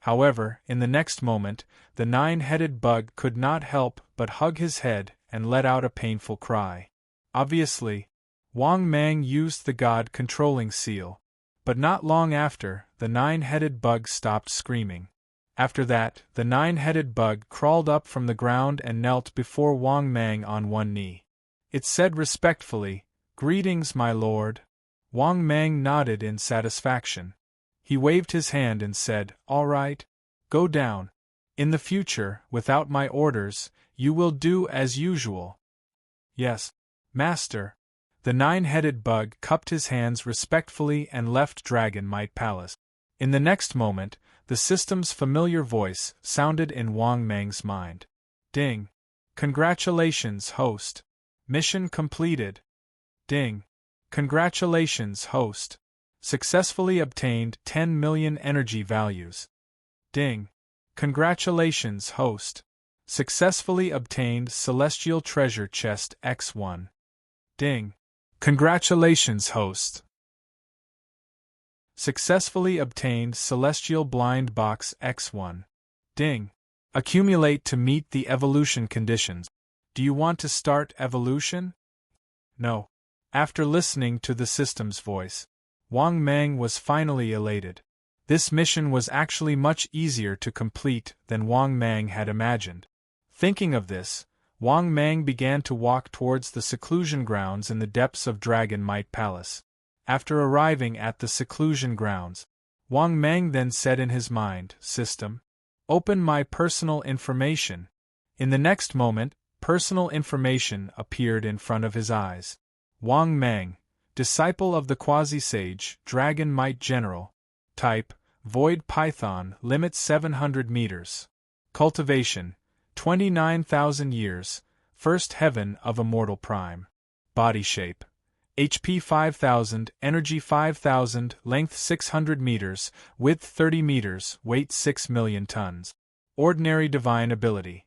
However, in the next moment, the nine-headed bug could not help but hug his head and let out a painful cry. Obviously, Wang Mang used the God-controlling seal. But not long after, the nine-headed bug stopped screaming. After that, the nine-headed bug crawled up from the ground and knelt before Wang Mang on one knee. It said respectfully, "Greetings, my lord." Wang Mang nodded in satisfaction. He waved his hand and said, "All right, go down. In the future, without my orders, you will do as usual." "Yes, master." The nine-headed bug cupped his hands respectfully and left Dragon Might Palace. In the next moment, the system's familiar voice sounded in Wang Mang's mind. Ding. Congratulations, host. Mission completed. Ding. Congratulations, host. Successfully obtained 10 million energy values. Ding. Congratulations, host. Successfully obtained Celestial Treasure Chest X1. Ding. Congratulations, host. Successfully obtained Celestial Blind Box X1. Ding. Accumulate to meet the evolution conditions. Do you want to start evolution? No. After listening to the system's voice, Wang Mang was finally elated. This mission was actually much easier to complete than Wang Mang had imagined. Thinking of this, Wang Mang began to walk towards the seclusion grounds in the depths of Dragon Might Palace. After arriving at the seclusion grounds, Wang Mang then said in his mind, "System, open my personal information." In the next moment, personal information appeared in front of his eyes. Wang Mang, disciple of the Quasi-Sage, Dragon Might General. Type, Void Python, limit 700 meters. Cultivation, 29,000 years, first heaven of Immortal Prime. Body shape, HP 5000, Energy 5000, length 600 meters, width 30 meters, weight 6 million tons. Ordinary divine ability.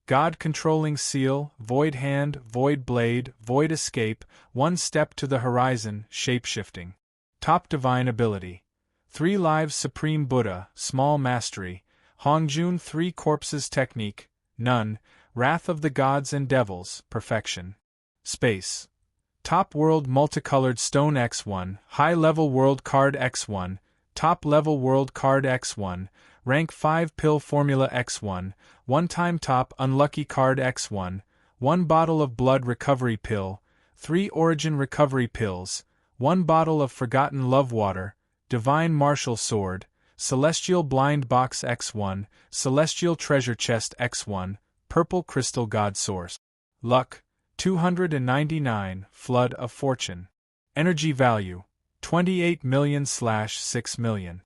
God-controlling seal, void hand, void blade, void escape, one step to the horizon, shape-shifting. Top divine ability. 3 lives supreme Buddha, small mastery, Hongjun 3 corpses technique, none, wrath of the gods and devils, perfection. Space. Top world multicolored stone X1, high-level world card X1, top-level world card X1, rank 5 pill formula X1, one-time top unlucky card X1, 1 bottle of blood recovery pill, 3 origin recovery pills, 1 bottle of forgotten love water, divine martial sword, celestial blind box X1, celestial treasure chest X1, purple crystal god source. Luck, 299, flood of fortune. Energy value, 28 million/6 million.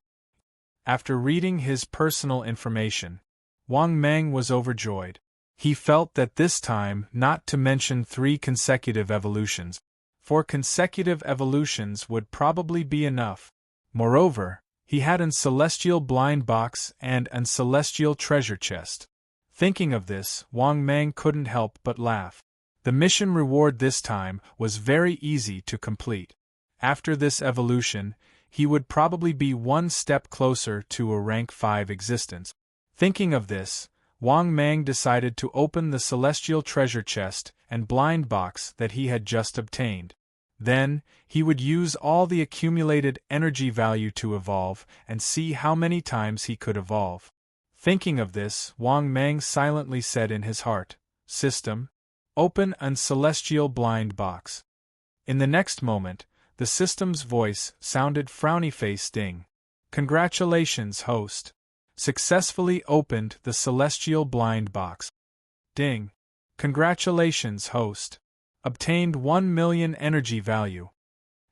After reading his personal information, Wang Mang was overjoyed. He felt that this time not to mention 3 consecutive evolutions. 4 consecutive evolutions would probably be enough. Moreover, he had an celestial blind box and an celestial treasure chest. Thinking of this, Wang Mang couldn't help but laugh. The mission reward this time was very easy to complete. After this evolution, he would probably be 1 step closer to a rank 5 existence. Thinking of this, Wang Mang decided to open the celestial treasure chest and blind box that he had just obtained. Then, he would use all the accumulated energy value to evolve and see how many times he could evolve. Thinking of this, Wang Mang silently said in his heart, "System, open an celestial blind box." In the next moment, the system's voice sounded frowny-face Ding. Congratulations, host. Successfully opened the celestial blind box. Ding. Congratulations, host. Obtained 1 million energy value.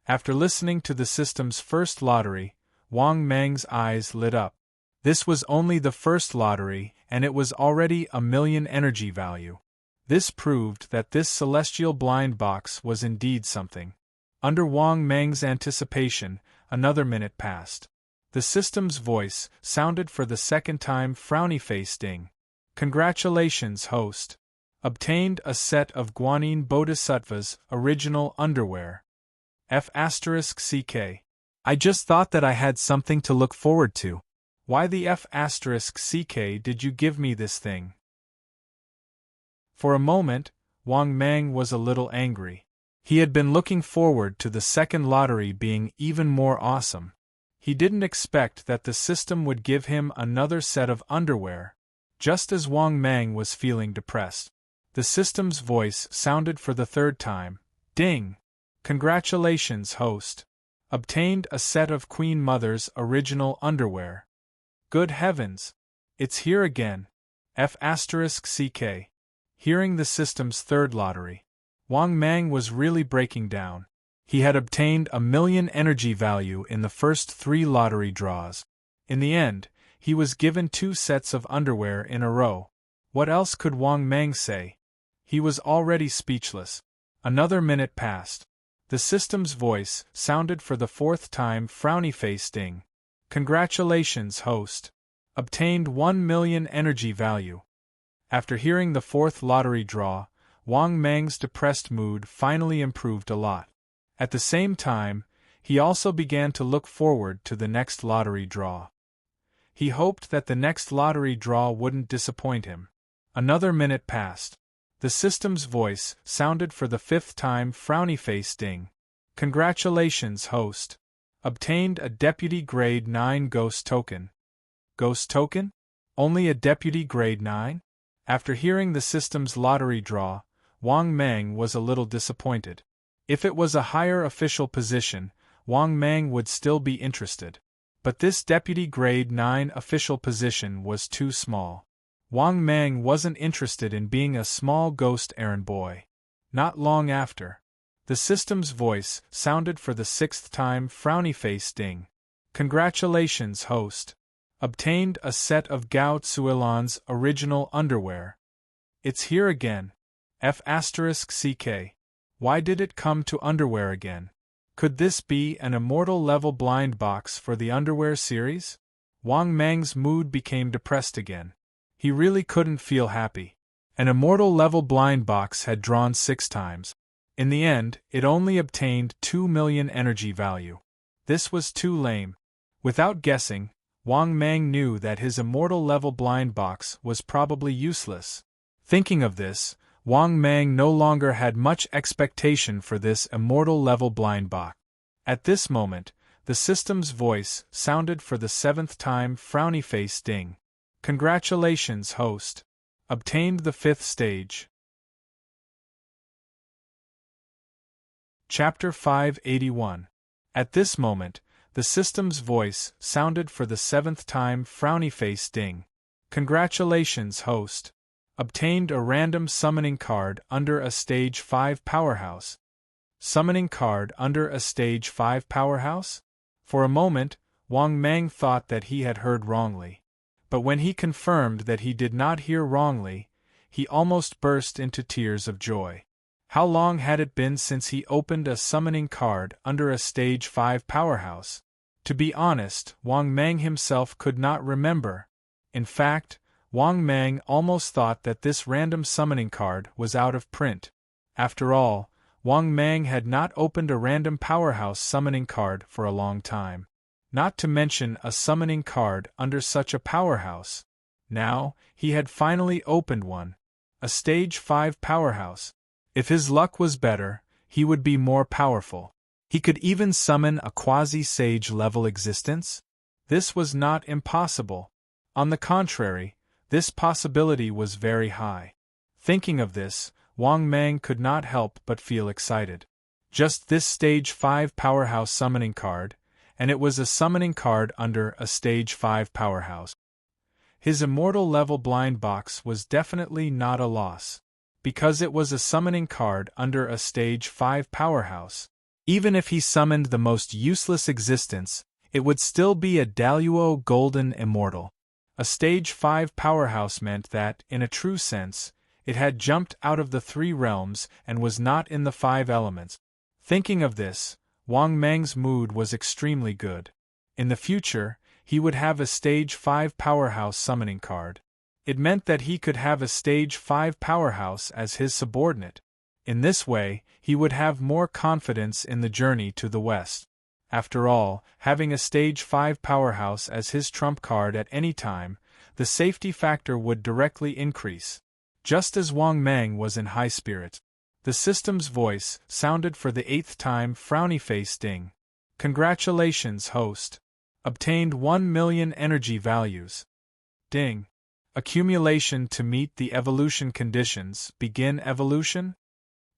After listening to the system's first lottery, Wang Mang's eyes lit up. This was only the first lottery, and it was already 1 million energy value. This proved that this celestial blind box was indeed something. Under Wang Mang's anticipation, another minute passed. The system's voice sounded for the second time frowny-face Ding. Congratulations, host. Obtained a set of Guanyin Bodhisattva's original underwear. F***CK. I just thought that I had something to look forward to. Why the F***ck did you give me this thing? For a moment, Wang Mang was a little angry. He had been looking forward to the second lottery being even more awesome. He didn't expect that the system would give him another set of underwear. Just as Wang Mang was feeling depressed, the system's voice sounded for the third time. Ding! Congratulations, host. Obtained a set of Queen Mother's original underwear. Good heavens! It's here again. F***ck. Hearing the system's third lottery, Wang Mang was really breaking down. He had obtained 1,000,000 energy value in the first 3 lottery draws. In the end, he was given 2 sets of underwear in a row. What else could Wang Mang say? He was already speechless. Another minute passed. The system's voice sounded for the 4th time. Frowny face. Ding. Congratulations, host. Obtained 1,000,000 energy value. After hearing the 4th lottery draw, Wang Mang's depressed mood finally improved a lot. At the same time, he also began to look forward to the next lottery draw. He hoped that the next lottery draw wouldn't disappoint him. Another minute passed. The system's voice sounded for the 5th time. Frowny face. Ding. Congratulations, host. Obtained a Deputy Grade 9 Ghost Token. Ghost Token? Only a Deputy Grade 9? After hearing the system's lottery draw, Wang Mang was a little disappointed. If it was a higher official position, Wang Mang would still be interested. But this Deputy Grade 9 official position was too small. Wang Mang wasn't interested in being a small ghost errand boy. Not long after, the system's voice sounded for the 6th time. Frowny face. Ding. Congratulations, host. Obtained a set of Gao Tsuilan's original underwear. It's here again. F***ck. Why did it come to underwear again? Could this be an immortal level blind box for the underwear series? Wang Mang's mood became depressed again. He really couldn't feel happy. An immortal level blind box had drawn 6 times. In the end, it only obtained 2,000,000 energy value. This was too lame. Without guessing, Wang Mang knew that his immortal level blind box was probably useless. Thinking of this, Wang Mang no longer had much expectation for this immortal level blind box. At this moment, the system's voice sounded for the 7th time. Frowny face. Ding. Congratulations, host. Obtained the 5th stage. Chapter 581. At this moment, the system's voice sounded for the 7th time. Frowny face. Ding. Congratulations, host. Obtained a random summoning card under a Stage 5 powerhouse. Summoning card under a Stage 5 powerhouse? For a moment, Wang Mang thought that he had heard wrongly. But when he confirmed that he did not hear wrongly, he almost burst into tears of joy. How long had it been since he opened a summoning card under a Stage 5 powerhouse? To be honest, Wang Mang himself could not remember. In fact, Wang Mang almost thought that this random summoning card was out of print. After all, Wang Mang had not opened a random powerhouse summoning card for a long time. Not to mention a summoning card under such a powerhouse. Now, he had finally opened one. A Stage 5 powerhouse. If his luck was better, he would be more powerful. He could even summon a quasi-sage level existence? This was not impossible. On the contrary, this possibility was very high. Thinking of this, Wang Mang could not help but feel excited. Just this Stage 5 powerhouse summoning card, and it was a summoning card under a Stage 5 powerhouse. His immortal level blind box was definitely not a loss. Because it was a summoning card under a Stage 5 powerhouse. Even if he summoned the most useless existence, it would still be a Daluo Golden Immortal. A Stage 5 powerhouse meant that, in a true sense, it had jumped out of the 3 realms and was not in the 5 elements. Thinking of this, Wang Mang's mood was extremely good. In the future, he would have a Stage 5 powerhouse summoning card. It meant that he could have a Stage 5 powerhouse as his subordinate. In this way, he would have more confidence in the journey to the west. After all, having a stage 5 powerhouse as his trump card at any time, the safety factor would directly increase. Just as Wang Mang was in high spirits, the system's voice sounded for the 8th time. Frowny face ding. Congratulations, host. Obtained 1 million energy values. Ding. Accumulation to meet the evolution conditions. Begin evolution?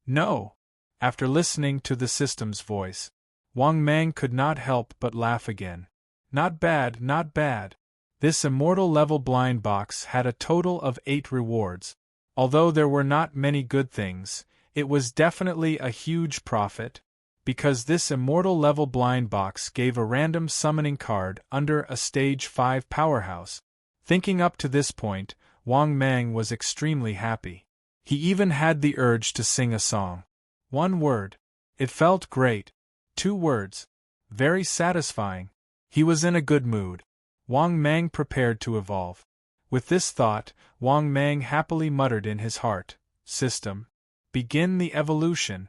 No. After listening to the system's voice, Wang Mang could not help but laugh again. Not bad, not bad. This immortal level blind box had a total of 8 rewards. Although there were not many good things, it was definitely a huge profit, because this immortal level blind box gave a random summoning card under a stage 5 powerhouse. Thinking up to this point, Wang Mang was extremely happy. He even had the urge to sing a song. 1 word. It felt great. 2 words. Very satisfying. He was in a good mood. Wang Mang prepared to evolve. With this thought, Wang Mang happily muttered in his heart, "System, begin the evolution."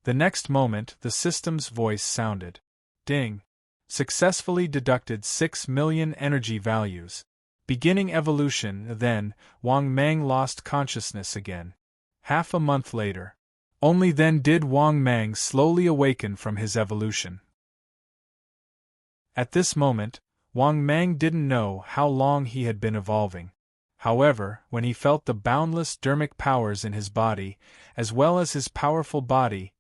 The next moment, the system's voice sounded. Ding. Successfully deducted 6 million energy values. Beginning evolution. Then, Wang Mang lost consciousness again. Half a month later. Only then did Wang Mang slowly awaken from his evolution. At this moment, Wang Mang didn't know how long he had been evolving. However, when he felt the boundless dermic powers in his body, as well as his powerful body,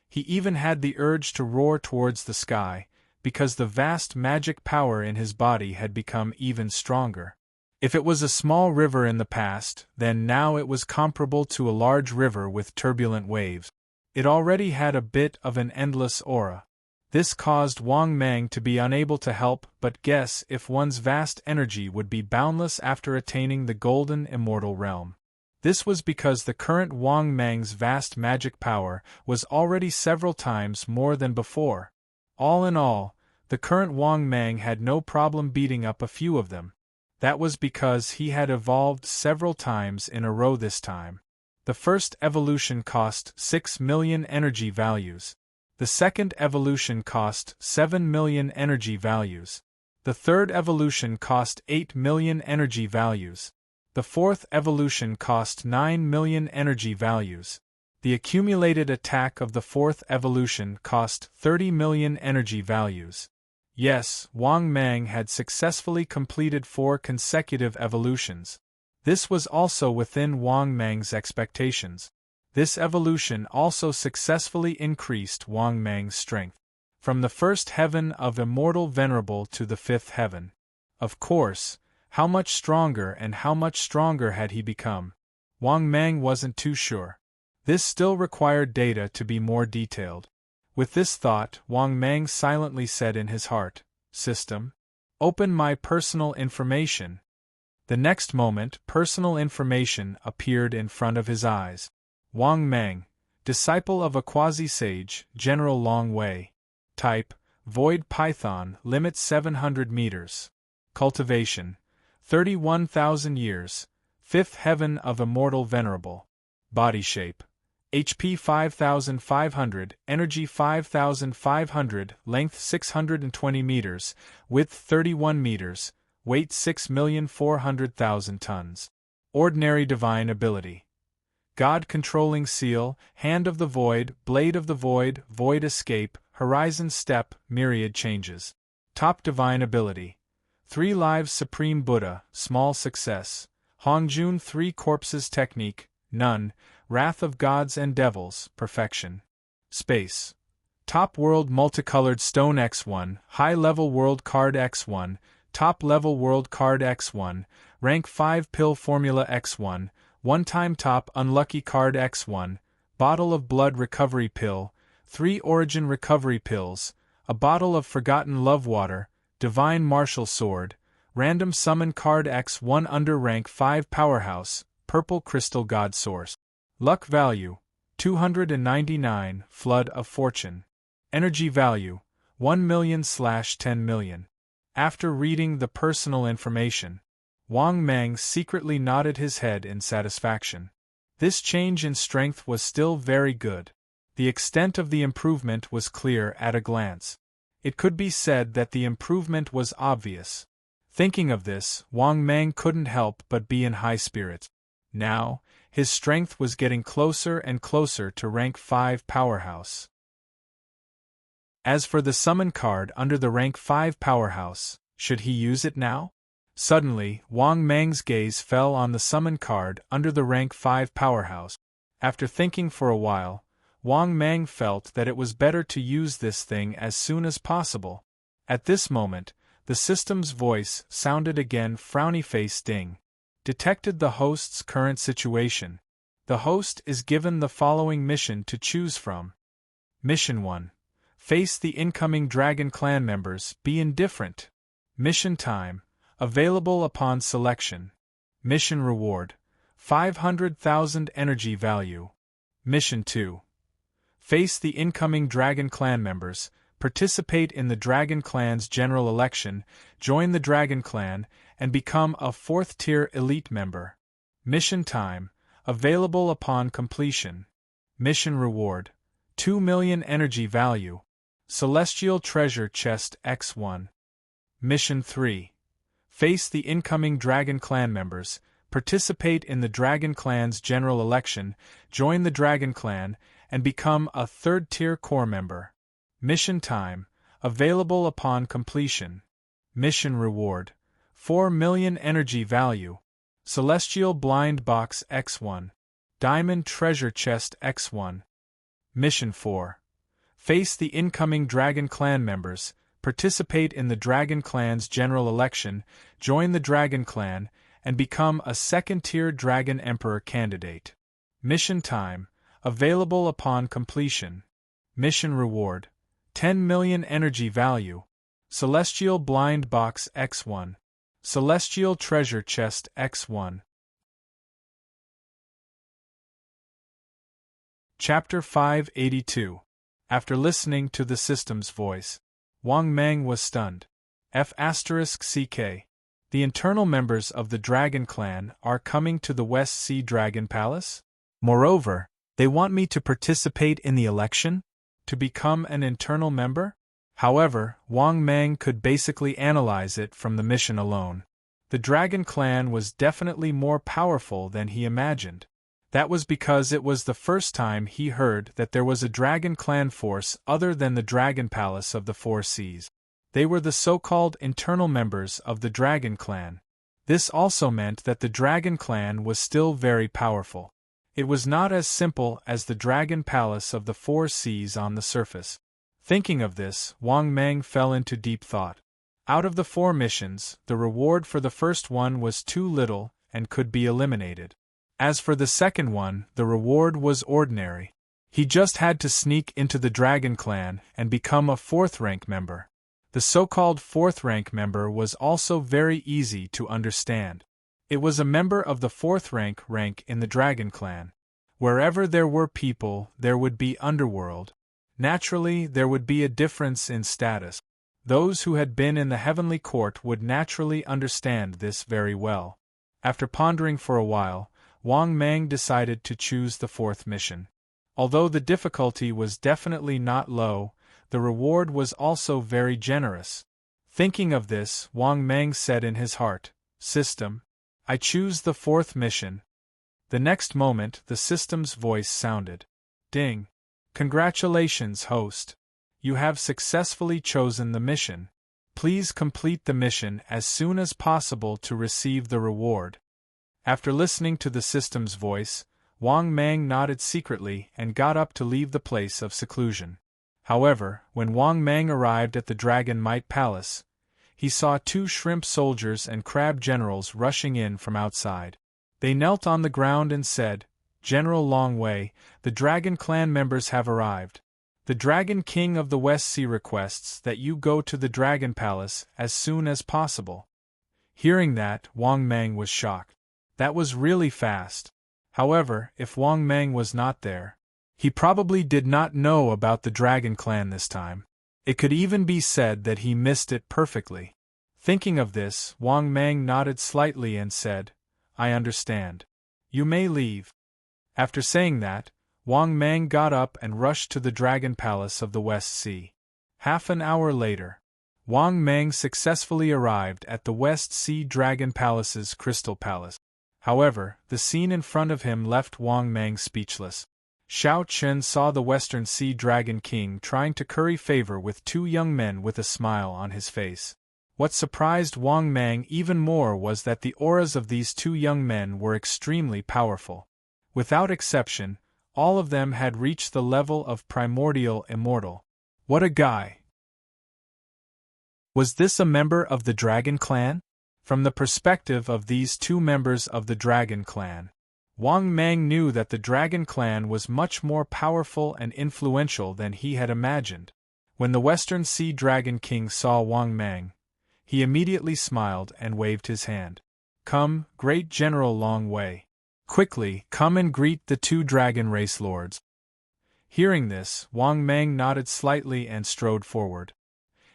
he even had the urge to roar towards the sky, because the vast magic power in his body had become even stronger. If it was a small river in the past, then now it was comparable to a large river with turbulent waves. It already had a bit of an endless aura. This caused Wang Mang to be unable to help but guess if one's vast energy would be boundless after attaining the golden immortal realm. This was because the current Wang Mang's vast magic power was already several times more than before. All in all, the current Wang Mang had no problem beating up a few of them. That was because he had evolved several times in a row this time. The first evolution cost 6 million energy values. The second evolution cost 7 million energy values. The third evolution cost 8 million energy values. The fourth evolution cost 9 million energy values. The accumulated attack of the fourth evolution cost 30 million energy values. Yes, Wang Mang had successfully completed 4 consecutive evolutions. This was also within Wang Mang's expectations. This evolution also successfully increased Wang Mang's strength, from the first heaven of Immortal Venerable to the 5th heaven. Of course, how much stronger and how much stronger had he become? Wang Mang wasn't too sure. This still required data to be more detailed. With this thought, Wang Mang silently said in his heart, "System, open my personal information." The next moment, personal information appeared in front of his eyes. Wang Mang, disciple of a quasi-sage, General Long Wei. Type, Void Python, limit 700 meters. Cultivation, 31,000 years, 5th heaven of Immortal Venerable. Body shape, HP 5500, energy 5500, length 620 meters, width 31 meters, weight 6,400,000 tons. Ordinary divine ability. God controlling seal, hand of the void, blade of the void, void escape, horizon step, myriad changes. Top divine ability. 3 lives supreme Buddha, small success. Hongjun 3 corpses technique, none. Wrath of gods and devils, perfection. Space. Top world multicolored stone X1, high level world card X1, top level world card X1, rank 5 pill formula X1, one-time top unlucky card X1, bottle of blood recovery pill, 3 origin recovery pills, a bottle of forgotten love water, divine martial sword, random summon card X1 under rank 5 powerhouse, purple crystal god source. Luck value, 299, flood of fortune. Energy value, 1 million/10 million. After reading the personal information, Wang Mang secretly nodded his head in satisfaction. This change in strength was still very good. The extent of the improvement was clear at a glance. It could be said that the improvement was obvious. Thinking of this, Wang Mang couldn't help but be in high spirits. Now, his strength was getting closer and closer to rank 5 powerhouse. As for the summon card under the rank 5 powerhouse, should he use it now? Suddenly, Wang Mang's gaze fell on the summon card under the rank 5 powerhouse. After thinking for a while, Wang Mang felt that it was better to use this thing as soon as possible. At this moment, the system's voice sounded again. Frowny face Ding. Detected the host's current situation. The host is given the following mission to choose from. Mission 1. Face the incoming Dragon Clan members. Be indifferent. Mission time. Available upon selection. Mission reward. 500,000 energy value. Mission 2. Face the incoming Dragon Clan members. Participate in the Dragon Clan's general election, join the Dragon Clan, and become a 4th-tier elite member. Mission time. Available upon completion. Mission reward. 2 million energy value. Celestial Treasure Chest X1. Mission 3. Face the incoming Dragon Clan members, participate in the Dragon Clan's general election, join the Dragon Clan, and become a 3rd-tier core member. Mission time. Available upon completion. Mission reward. 4 million energy value. Celestial Blind Box X1. Diamond Treasure Chest X1. Mission 4. Face the incoming Dragon Clan members, participate in the Dragon Clan's general election, join the Dragon Clan, and become a 2nd-tier Dragon Emperor candidate. Mission time. Available upon completion. Mission reward. 10 million energy value. Celestial Blind Box X1. Celestial Treasure Chest X1. Chapter 582. After listening to the system's voice, Wang Mang was stunned. F***CK. The internal members of the Dragon Clan are coming to the West Sea Dragon Palace? Moreover, they want me to participate in the election? To become an internal member? However, Wang Mang could basically analyze it from the mission alone. The Dragon Clan was definitely more powerful than he imagined. That was because it was the first time he heard that there was a Dragon Clan force other than the Dragon Palace of the Four Seas. They were the so-called internal members of the Dragon Clan. This also meant that the Dragon Clan was still very powerful. It was not as simple as the Dragon Palace of the Four Seas on the surface. Thinking of this, Wang Mang fell into deep thought. Out of the 4 missions, the reward for the first one was too little and could be eliminated. As for the second one, the reward was ordinary. He just had to sneak into the Dragon Clan and become a 4th-rank member. The so-called 4th-rank member was also very easy to understand. It was a member of the 4th rank in the Dragon Clan. Wherever there were people, there would be underworld. Naturally, there would be a difference in status. Those who had been in the Heavenly Court would naturally understand this very well. After pondering for a while, Wang Mang decided to choose the 4th mission. Although the difficulty was definitely not low, the reward was also very generous. Thinking of this, Wang Mang said in his heart, "System, I choose the 4th mission." The next moment, the system's voice sounded. Ding. Congratulations, host. You have successfully chosen the mission. Please complete the mission as soon as possible to receive the reward. After listening to the system's voice, Wang Mang nodded secretly and got up to leave the place of seclusion. However, when Wang Mang arrived at the Dragon Might Palace, he saw 2 shrimp soldiers and crab generals rushing in from outside. They knelt on the ground and said, "General Longwei, the Dragon Clan members have arrived. The Dragon King of the West Sea requests that you go to the Dragon Palace as soon as possible." Hearing that, Wang Mang was shocked. That was really fast. However, if Wang Mang was not there, he probably did not know about the Dragon Clan this time. It could even be said that he missed it perfectly. Thinking of this, Wang Mang nodded slightly and said, "I understand. You may leave." After saying that, Wang Mang got up and rushed to the Dragon Palace of the West Sea. Half an hour later, Wang Mang successfully arrived at the West Sea Dragon Palace's Crystal Palace. However, the scene in front of him left Wang Mang speechless. Xiao Chen saw the Western Sea Dragon King trying to curry favor with two young men with a smile on his face. What surprised Wang Mang even more was that the auras of these two young men were extremely powerful. Without exception, all of them had reached the level of primordial immortal. What a guy! Was this a member of the Dragon Clan? From the perspective of these two members of the Dragon Clan, Wang Mang knew that the Dragon Clan was much more powerful and influential than he had imagined. When the Western Sea Dragon King saw Wang Mang, he immediately smiled and waved his hand. "Come, great General Long Wei. Quickly, come and greet the two dragon race lords." Hearing this, Wang Mang nodded slightly and strode forward.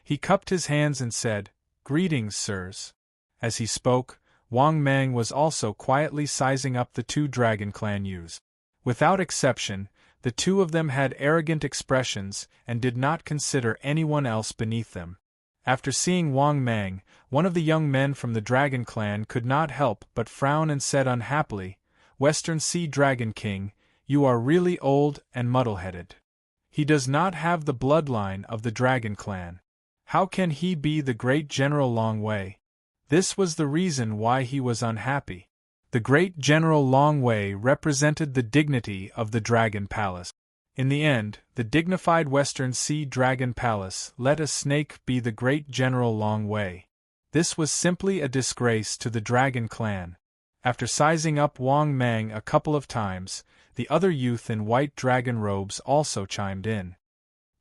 He cupped his hands and said, "Greetings, sirs." As he spoke, Wang Mang was also quietly sizing up the two Dragon Clan youths. Without exception, the two of them had arrogant expressions and did not consider anyone else beneath them. After seeing Wang Mang, one of the young men from the Dragon Clan could not help but frown and said unhappily, "Western Sea Dragon King, you are really old and muddle-headed. He does not have the bloodline of the Dragon Clan. How can he be the great General Long Wei?" This was the reason why he was unhappy. The great General Long Wei represented the dignity of the Dragon Palace. In the end, the dignified Western Sea Dragon Palace let a snake be the great General Long Wei. This was simply a disgrace to the Dragon Clan. After sizing up Wang Mang a couple of times, the other youth in white dragon robes also chimed in.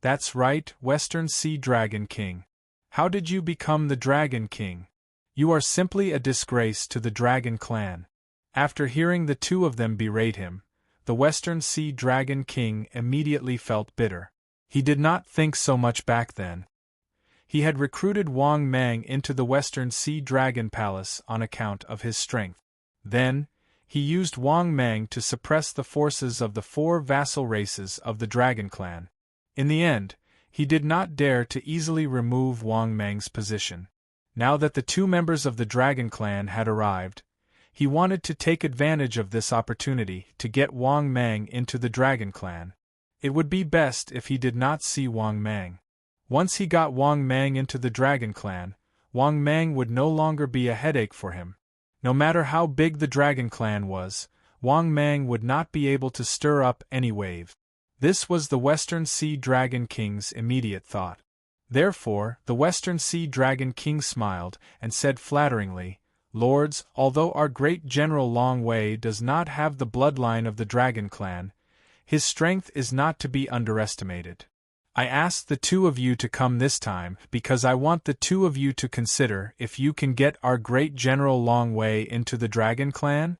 "That's right, Western Sea Dragon King. How did you become the Dragon King? You are simply a disgrace to the Dragon Clan." After hearing the two of them berate him, the Western Sea Dragon King immediately felt bitter. He did not think so much back then. He had recruited Wang Mang into the Western Sea Dragon Palace on account of his strength. Then, he used Wang Mang to suppress the forces of the four vassal races of the Dragon Clan. In the end, he did not dare to easily remove Wang Mang's position. Now that the two members of the Dragon Clan had arrived, he wanted to take advantage of this opportunity to get Wang Mang into the Dragon Clan. It would be best if he did not see Wang Mang. Once he got Wang Mang into the Dragon Clan, Wang Mang would no longer be a headache for him. No matter how big the Dragon Clan was, Wang Mang would not be able to stir up any wave. This was the Western Sea Dragon King's immediate thought. Therefore, the Western Sea Dragon King smiled and said flatteringly, "Lords, although our great General Long Wei does not have the bloodline of the Dragon Clan, his strength is not to be underestimated. I asked the two of you to come this time because I want the two of you to consider if you can get our great General Long Wei into the Dragon Clan."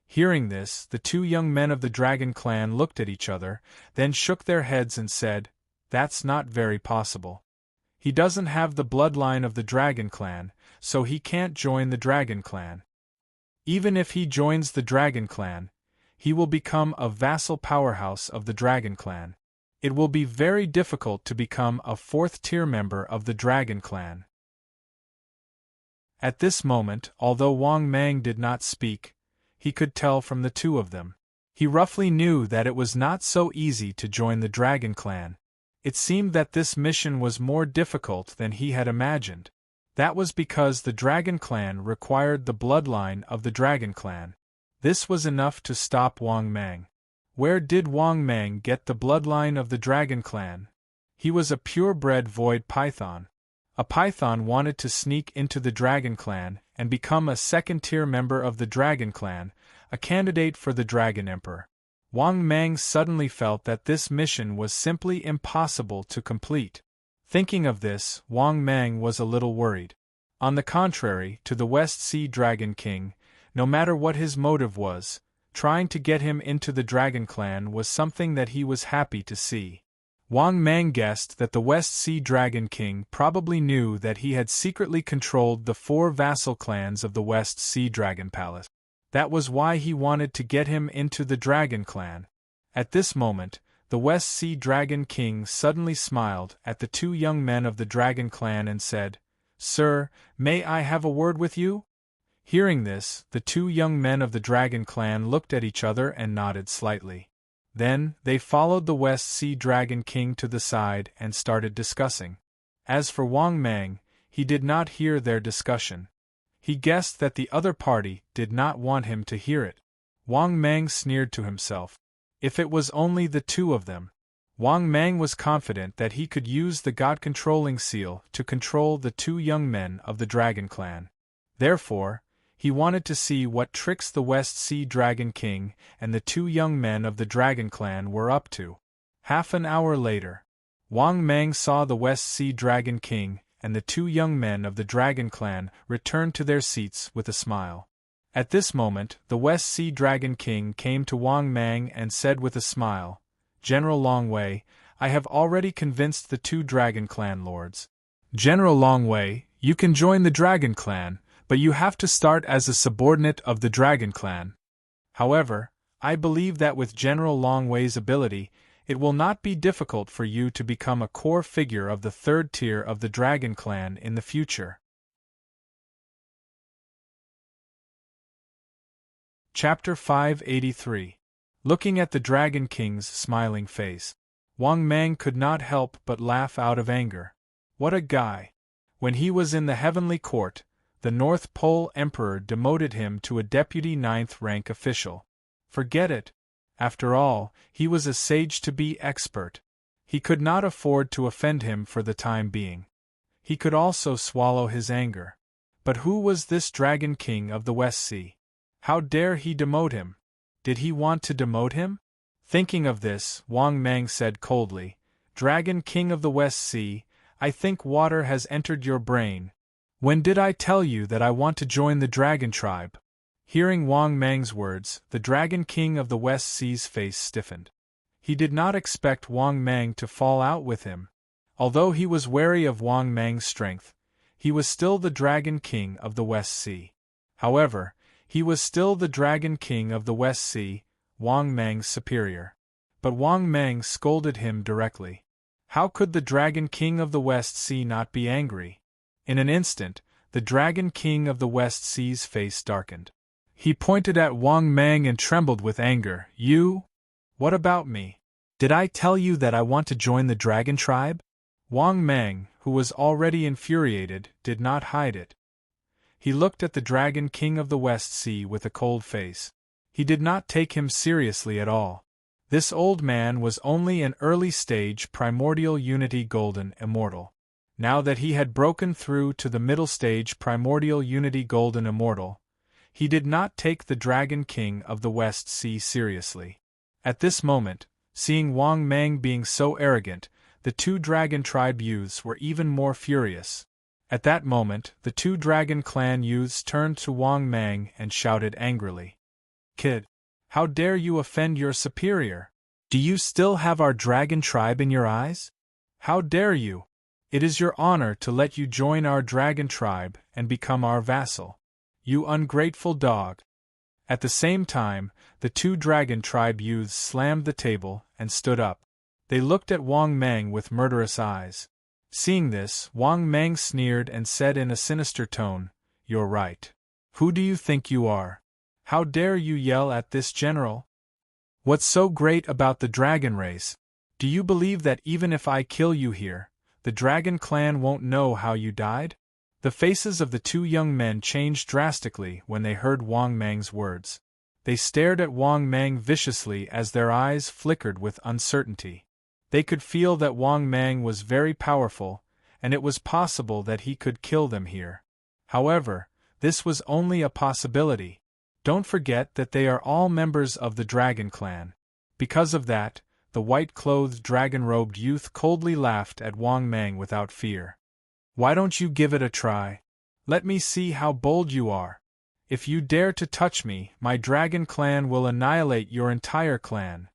Hearing this, the two young men of the Dragon Clan looked at each other, then shook their heads and said, "That's not very possible. He doesn't have the bloodline of the Dragon Clan, so he can't join the Dragon Clan. Even if he joins the Dragon Clan, he will become a vassal powerhouse of the Dragon Clan. It will be very difficult to become a fourth-tier member of the Dragon Clan." At this moment, although Wang Mang did not speak, he could tell from the two of them. He roughly knew that it was not so easy to join the Dragon Clan. It seemed that this mission was more difficult than he had imagined. That was because the Dragon Clan required the bloodline of the Dragon Clan. This was enough to stop Wang Mang. Where did Wang Mang get the bloodline of the Dragon Clan? He was a purebred void python. A python wanted to sneak into the Dragon Clan and become a second-tier member of the Dragon Clan, a candidate for the Dragon Emperor. Wang Mang suddenly felt that this mission was simply impossible to complete. Thinking of this, Wang Mang was a little worried. On the contrary, to the West Sea Dragon King, no matter what his motive was, trying to get him into the Dragon Clan was something that he was happy to see. Wang Mang guessed that the West Sea Dragon King probably knew that he had secretly controlled the four vassal clans of the West Sea Dragon Palace. That was why he wanted to get him into the Dragon Clan. At this moment, The West Sea Dragon King suddenly smiled at the two young men of the Dragon Clan and said, "Sir, may I have a word with you?" Hearing this, the two young men of the Dragon Clan looked at each other and nodded slightly. Then, they followed the West Sea Dragon King to the side and started discussing. As for Wang Mang, he did not hear their discussion. He guessed that the other party did not want him to hear it. Wang Mang sneered to himself. If it was only the two of them. Wang Mang was confident that he could use the God-controlling seal to control the two young men of the Dragon Clan. Therefore, he wanted to see what tricks the West Sea Dragon King and the two young men of the Dragon Clan were up to. Half an hour later, Wang Mang saw the West Sea Dragon King and the two young men of the Dragon Clan return to their seats with a smile. At this moment, the West Sea Dragon King came to Wang Mang and said with a smile, "General Longwei, I have already convinced the two Dragon Clan lords. General Longwei, you can join the Dragon Clan, but you have to start as a subordinate of the Dragon Clan. However, I believe that with General Longwei's ability, it will not be difficult for you to become a core figure of the third tier of the Dragon Clan in the future." Chapter 583. Looking at the Dragon King's smiling face, Wang Mang could not help but laugh out of anger. What a guy! When he was in the Heavenly Court, the North Pole Emperor demoted him to a deputy 9th rank official. Forget it. After all, he was a sage to be expert. He could not afford to offend him for the time being. He could also swallow his anger. But who was this Dragon King of the West Sea? How dare he demote him? Did he want to demote him? Thinking of this, Wang Mang said coldly, "Dragon King of the West Sea, I think water has entered your brain. When did I tell you that I want to join the Dragon Tribe?" Hearing Wang Mang's words, the Dragon King of the West Sea's face stiffened. He did not expect Wang Mang to fall out with him. Although he was wary of Wang Mang's strength, he was still the Dragon King of the West Sea. However, he was still the Dragon King of the West Sea, Wang Mang's superior. But Wang Mang scolded him directly. How could the Dragon King of the West Sea not be angry? In an instant, the Dragon King of the West Sea's face darkened. He pointed at Wang Mang and trembled with anger. "You? What about me? Did I tell you that I want to join the Dragon Tribe?" Wang Mang, who was already infuriated, did not hide it. He looked at the Dragon King of the West Sea with a cold face. He did not take him seriously at all. This old man was only an early-stage Primordial Unity Golden Immortal. Now that he had broken through to the middle-stage Primordial Unity Golden Immortal, he did not take the Dragon King of the West Sea seriously. At this moment, seeing Wang Mang being so arrogant, the two Dragon Tribe youths were even more furious. At that moment, the two Dragon Clan youths turned to Wang Mang and shouted angrily, "Kid! How dare you offend your superior? Do you still have our Dragon Tribe in your eyes? How dare you? It is your honor to let you join our Dragon Tribe and become our vassal. You ungrateful dog!" At the same time, the two Dragon Tribe youths slammed the table and stood up. They looked at Wang Mang with murderous eyes. Seeing this, Wang Mang sneered and said in a sinister tone, "You're right. Who do you think you are? How dare you yell at this general? What's so great about the dragon race? Do you believe that even if I kill you here, the Dragon Clan won't know how you died?" The faces of the two young men changed drastically when they heard Wang Mang's words. They stared at Wang Mang viciously as their eyes flickered with uncertainty. They could feel that Wang Mang was very powerful, and it was possible that he could kill them here. However, this was only a possibility. Don't forget that they are all members of the Dragon Clan. Because of that, the white-clothed dragon-robed youth coldly laughed at Wang Mang without fear. "Why don't you give it a try? Let me see how bold you are. If you dare to touch me, my Dragon Clan will annihilate your entire clan."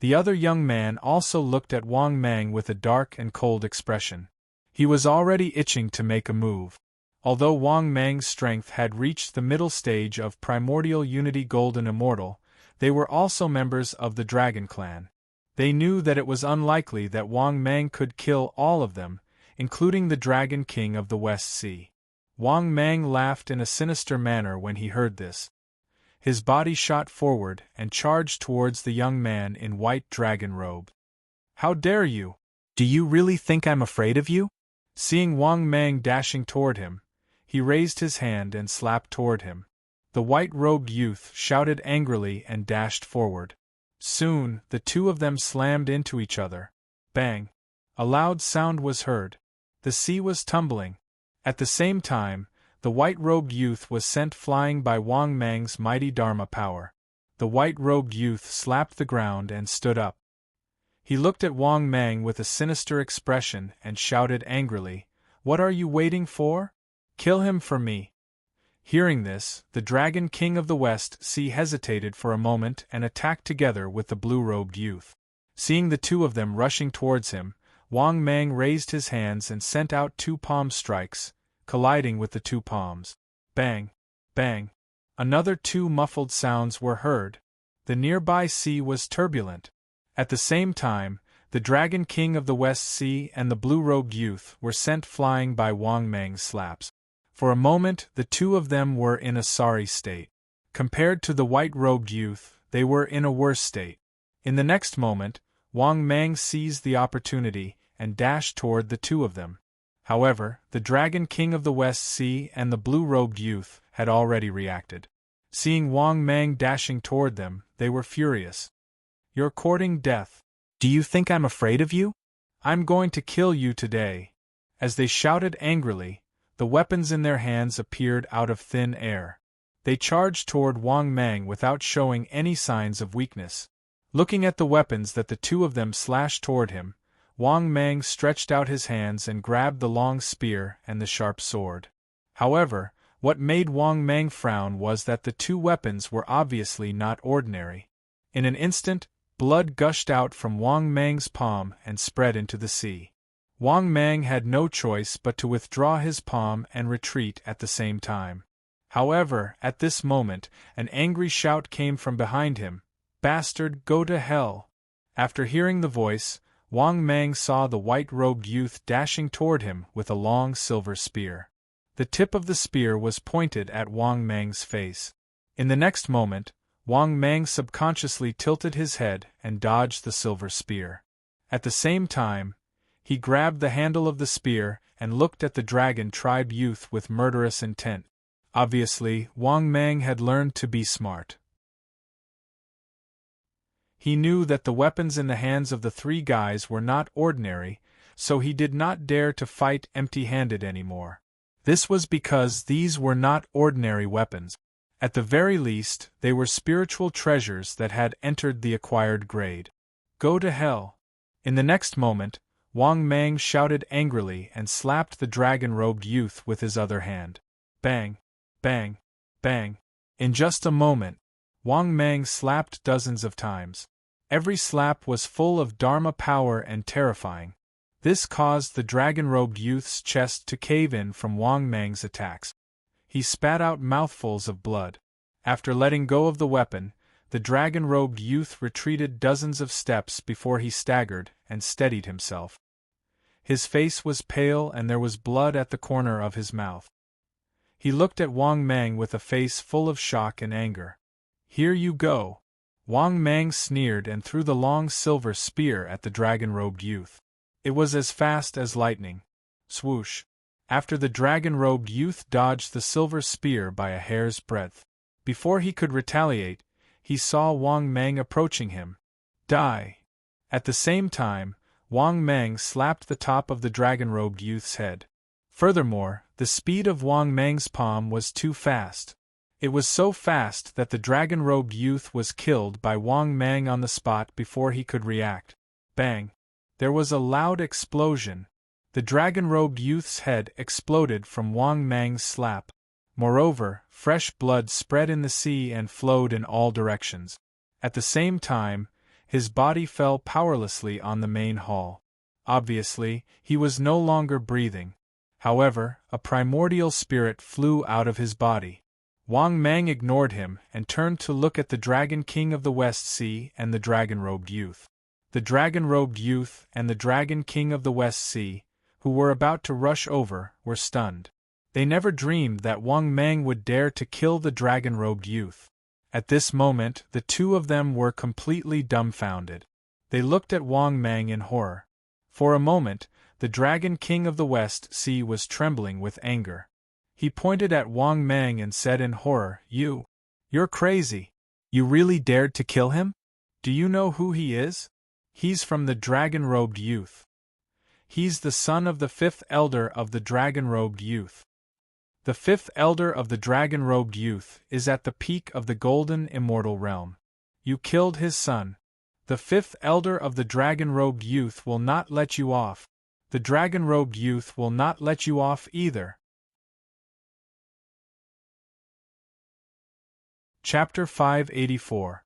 The other young man also looked at Wang Mang with a dark and cold expression. He was already itching to make a move. Although Wang Mang's strength had reached the middle stage of Primordial Unity Golden Immortal, They were also members of the Dragon Clan. They knew that it was unlikely that Wang Mang could kill all of them, including the Dragon King of the West Sea. Wang Mang laughed in a sinister manner when he heard this. His body shot forward and charged towards the young man in white dragon robe. "How dare you? Do you really think I'm afraid of you?" Seeing Wang Mang dashing toward him, he raised his hand and slapped toward him. The white-robed youth shouted angrily and dashed forward. Soon, the two of them slammed into each other. Bang! A loud sound was heard. The sea was tumbling. At the same time, the white-robed youth was sent flying by Wang Mang's mighty Dharma power. The white-robed youth slapped the ground and stood up. He looked at Wang Mang with a sinister expression and shouted angrily, "What are you waiting for? Kill him for me." Hearing this, the Dragon King of the West Sea hesitated for a moment and attacked together with the blue-robed youth. Seeing the two of them rushing towards him, Wang Mang raised his hands and sent out two palm strikes, colliding with the two palms. Bang! Bang! Another two muffled sounds were heard. The nearby sea was turbulent. At the same time, the Dragon King of the West Sea and the blue-robed youth were sent flying by Wang Mang's slaps. For a moment, the two of them were in a sorry state. Compared to the white-robed youth, they were in a worse state. In the next moment, Wang Mang seized the opportunity and dashed toward the two of them. However, the Dragon King of the West Sea and the blue-robed youth had already reacted. Seeing Wang Mang dashing toward them, they were furious. "You're courting death. Do you think I'm afraid of you? I'm going to kill you today." As they shouted angrily, the weapons in their hands appeared out of thin air. They charged toward Wang Mang without showing any signs of weakness. Looking at the weapons that the two of them slashed toward him, Wang Mang stretched out his hands and grabbed the long spear and the sharp sword. However, what made Wang Mang frown was that the two weapons were obviously not ordinary. In an instant, blood gushed out from Wang Mang's palm and spread into the sea. Wang Mang had no choice but to withdraw his palm and retreat at the same time. However, at this moment, an angry shout came from behind him, "Bastard, go to hell!" After hearing the voice, Wang Mang saw the white-robed youth dashing toward him with a long silver spear. The tip of the spear was pointed at Wang Mang's face. In the next moment, Wang Mang subconsciously tilted his head and dodged the silver spear. At the same time, he grabbed the handle of the spear and looked at the dragon tribe youth with murderous intent. Obviously, Wang Mang had learned to be smart. He knew that the weapons in the hands of the three guys were not ordinary, so he did not dare to fight empty-handed anymore. This was because these were not ordinary weapons. At the very least, they were spiritual treasures that had entered the acquired grade. "Go to hell!" In the next moment, Wang Mang shouted angrily and slapped the dragon-robed youth with his other hand. Bang! Bang! Bang! In just a moment, Wang Mang slapped dozens of times. Every slap was full of Dharma power and terrifying. This caused the dragon-robed youth's chest to cave in from Wang Mang's attacks. He spat out mouthfuls of blood. After letting go of the weapon, the dragon-robed youth retreated dozens of steps before he staggered and steadied himself. His face was pale and there was blood at the corner of his mouth. He looked at Wang Mang with a face full of shock and anger. "Here you go." Wang Mang sneered and threw the long silver spear at the dragon-robed youth. It was as fast as lightning. Swoosh! After the dragon-robed youth dodged the silver spear by a hair's breadth. Before he could retaliate, he saw Wang Mang approaching him. Die! At the same time, Wang Mang slapped the top of the dragon-robed youth's head. Furthermore, the speed of Wang Mang's palm was too fast. It was so fast that the dragon-robed youth was killed by Wang Mang on the spot before he could react. Bang! There was a loud explosion. The dragon-robed youth's head exploded from Wang Mang's slap. Moreover, fresh blood spread in the sea and flowed in all directions. At the same time, his body fell powerlessly on the main hall. Obviously, he was no longer breathing. However, a primordial spirit flew out of his body. Wang Mang ignored him and turned to look at the Dragon King of the West Sea and the dragon-robed youth. The dragon-robed youth and the Dragon King of the West Sea, who were about to rush over, were stunned. They never dreamed that Wang Mang would dare to kill the dragon-robed youth. At this moment, the two of them were completely dumbfounded. They looked at Wang Mang in horror. For a moment, the Dragon King of the West Sea was trembling with anger. He pointed at Wang Mang and said in horror, You're crazy. You really dared to kill him? Do you know who he is? He's from the dragon-robed youth. He's the son of the fifth elder of the dragon-robed youth. The fifth elder of the dragon-robed youth is at the peak of the golden immortal realm. You killed his son. The fifth elder of the dragon-robed youth will not let you off. The dragon-robed youth will not let you off either. Chapter 584.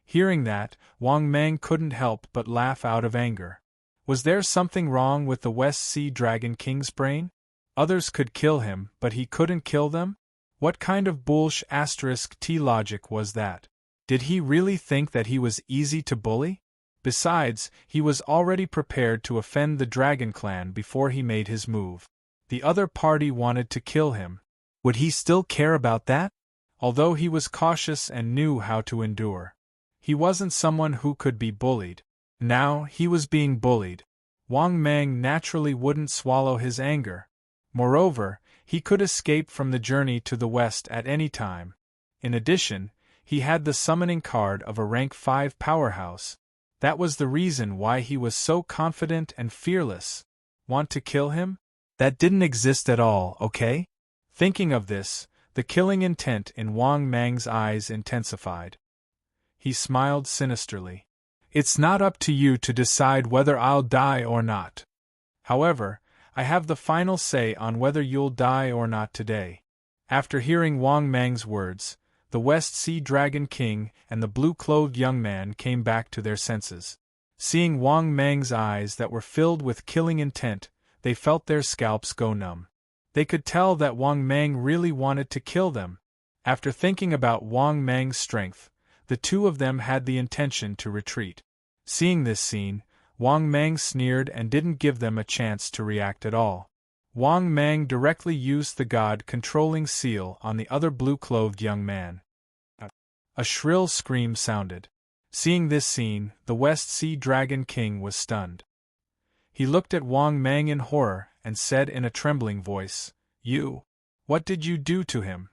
Hearing that, Wang Mang couldn't help but laugh out of anger. Was there something wrong with the West Sea Dragon King's brain? Others could kill him, but he couldn't kill them? What kind of *T logic was that? Did he really think that he was easy to bully? Besides, he was already prepared to offend the Dragon Clan before he made his move. The other party wanted to kill him. Would he still care about that? Although he was cautious and knew how to endure. He wasn't someone who could be bullied. Now he was being bullied. Wang Mang naturally wouldn't swallow his anger. Moreover, he could escape from the journey to the west at any time. In addition, he had the summoning card of a rank 5 powerhouse. That was the reason why he was so confident and fearless. Want to kill him? That didn't exist at all, okay? Thinking of this, the killing intent in Wang Mang's eyes intensified. He smiled sinisterly. It's not up to you to decide whether I'll die or not. However, I have the final say on whether you'll die or not today. After hearing Wang Mang's words, the West Sea Dragon King and the blue-clothed young man came back to their senses. Seeing Wang Mang's eyes that were filled with killing intent, they felt their scalps go numb. They could tell that Wang Mang really wanted to kill them. After thinking about Wang Mang's strength, the two of them had the intention to retreat. Seeing this scene, Wang Mang sneered and didn't give them a chance to react at all. Wang Mang directly used the God-controlling seal on the other blue-clothed young man. A shrill scream sounded. Seeing this scene, the West Sea Dragon King was stunned. He looked at Wang Mang in horror and said in a trembling voice, What did you do to him?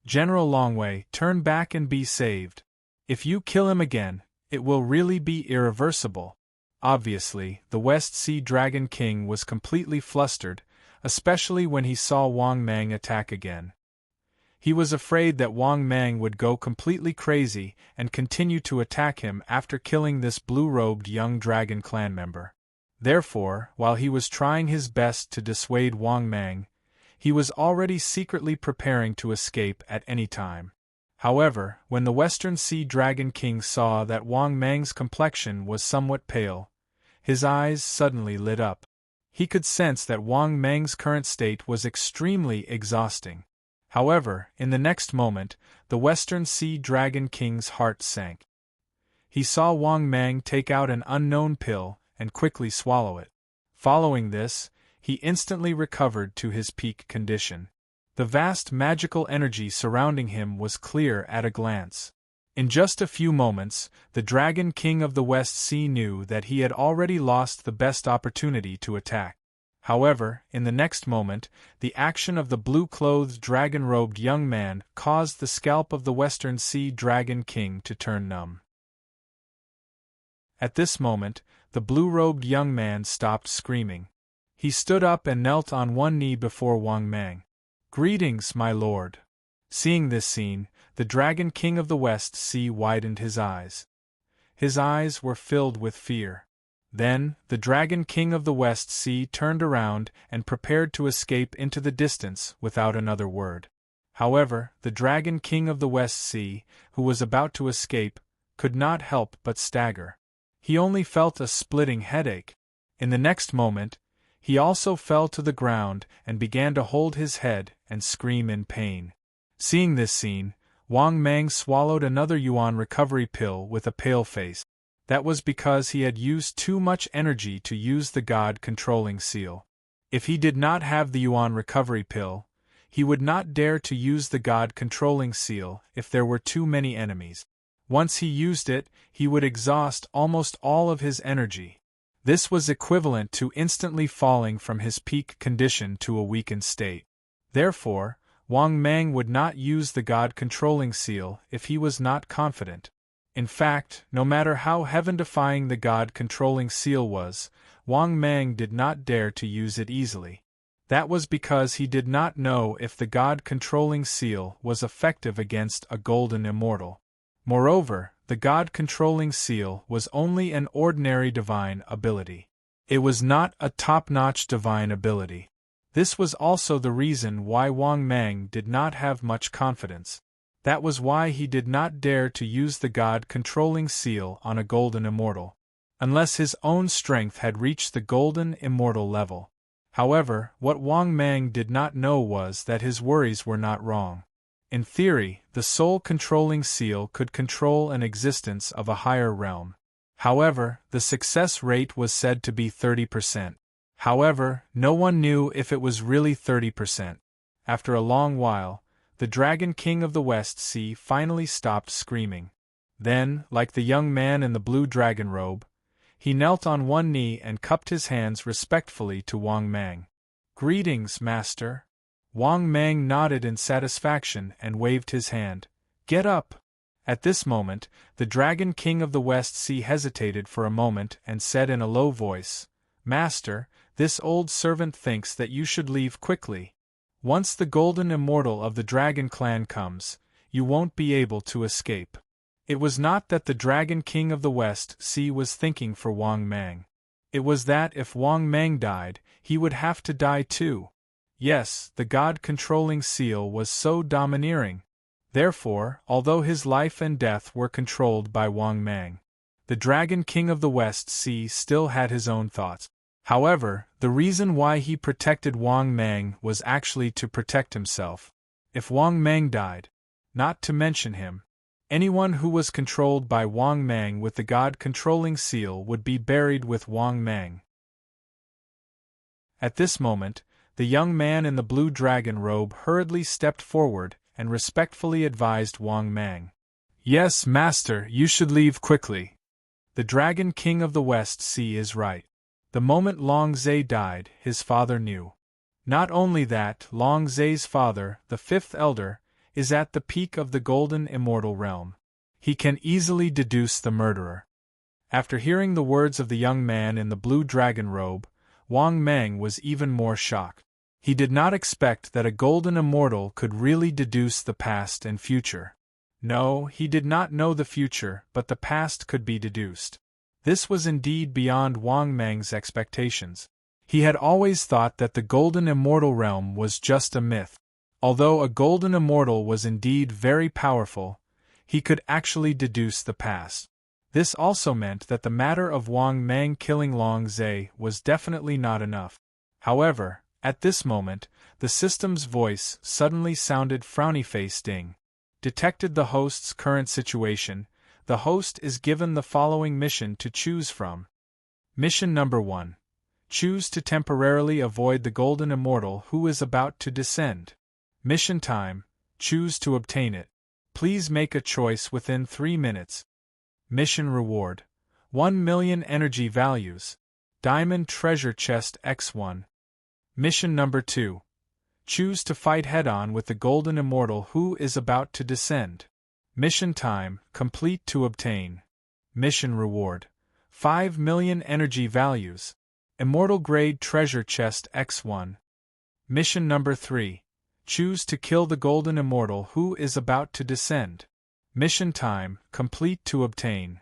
General Longwei, turn back and be saved. If you kill him again, it will really be irreversible. Obviously, the West Sea Dragon King was completely flustered, especially when he saw Wang Mang attack again. He was afraid that Wang Mang would go completely crazy and continue to attack him after killing this blue-robed young Dragon Clan member. Therefore, while he was trying his best to dissuade Wang Mang, he was already secretly preparing to escape at any time. However, when the Western Sea Dragon King saw that Wang Mang's complexion was somewhat pale, his eyes suddenly lit up. He could sense that Wang Mang's current state was extremely exhausting. However, in the next moment, the Western Sea Dragon King's heart sank. He saw Wang Mang take out an unknown pill and quickly swallow it. Following this, he instantly recovered to his peak condition. The vast magical energy surrounding him was clear at a glance. In just a few moments, the Dragon King of the West Sea knew that he had already lost the best opportunity to attack. However, in the next moment, the action of the blue-clothed dragon-robed young man caused the scalp of the Western Sea Dragon King to turn numb. At this moment, the blue-robed young man stopped screaming. He stood up and knelt on one knee before Wang Mang. Greetings, my lord. Seeing this scene, the Dragon King of the West Sea widened his eyes. His eyes were filled with fear. Then, the Dragon King of the West Sea turned around and prepared to escape into the distance without another word. However, the Dragon King of the West Sea, who was about to escape, could not help but stagger. He only felt a splitting headache. In the next moment, he also fell to the ground and began to hold his head and scream in pain. Seeing this scene, Wang Mang swallowed another yuan recovery pill with a pale face. That was because he had used too much energy to use the God-controlling seal. If he did not have the yuan recovery pill, he would not dare to use the God-controlling seal if there were too many enemies. Once he used it, he would exhaust almost all of his energy. This was equivalent to instantly falling from his peak condition to a weakened state. Therefore, Wang Mang would not use the God-controlling seal if he was not confident. In fact, no matter how heaven-defying the God-controlling seal was, Wang Mang did not dare to use it easily. That was because he did not know if the God-controlling seal was effective against a golden immortal. Moreover, the God-controlling seal was only an ordinary divine ability. It was not a top-notch divine ability. This was also the reason why Wang Mang did not have much confidence. That was why he did not dare to use the God-controlling seal on a golden immortal, unless his own strength had reached the golden immortal level. However, what Wang Mang did not know was that his worries were not wrong. In theory, the soul-controlling seal could control an existence of a higher realm. However, the success rate was said to be 30%. However, no one knew if it was really 30%. After a long while, the Dragon King of the West Sea finally stopped screaming. Then, like the young man in the blue dragon robe, he knelt on one knee and cupped his hands respectfully to Wang Mang. "Greetings, Master." Wang Mang nodded in satisfaction and waved his hand. "Get up." At this moment, the Dragon King of the West Sea hesitated for a moment and said in a low voice, "Master, this old servant thinks that you should leave quickly. Once the golden immortal of the Dragon Clan comes, you won't be able to escape." It was not that the Dragon King of the West Sea was thinking for Wang Mang. It was that if Wang Mang died, he would have to die too. Yes, the God-controlling seal was so domineering. Therefore, although his life and death were controlled by Wang Mang, the Dragon King of the West Sea still had his own thoughts. However, the reason why he protected Wang Mang was actually to protect himself. If Wang Mang died, not to mention him, anyone who was controlled by Wang Mang with the God-controlling seal would be buried with Wang Mang. At this moment, the young man in the blue dragon robe hurriedly stepped forward and respectfully advised Wang Mang. "Yes, Master, you should leave quickly. The Dragon King of the West Sea is right." The moment Long Zhe died, his father knew. Not only that, Long Zhe's father, the fifth elder, is at the peak of the golden immortal realm. He can easily deduce the murderer. After hearing the words of the young man in the blue dragon robe, Wang Mang was even more shocked. He did not expect that a golden immortal could really deduce the past and future. No, he did not know the future, but the past could be deduced. This was indeed beyond Wang Mang's expectations. He had always thought that the golden immortal realm was just a myth. Although a golden immortal was indeed very powerful, he could actually deduce the past. This also meant that the matter of Wang Mang killing Long Zhe was definitely not enough. However, at this moment, the system's voice suddenly sounded frowny-faced ding. Detected the host's current situation. The host is given the following mission to choose from. Mission number 1. Choose to temporarily avoid the golden immortal who is about to descend. Mission time. Choose to obtain it. Please make a choice within 3 minutes. Mission reward. 1 million energy values. Diamond treasure chest X1. Mission number 2. Choose to fight head-on with the golden immortal who is about to descend. Mission time, complete to obtain. Mission reward. 5 million energy values. Immortal grade treasure chest X1. Mission number 3. Choose to kill the golden immortal who is about to descend. Mission time, complete to obtain.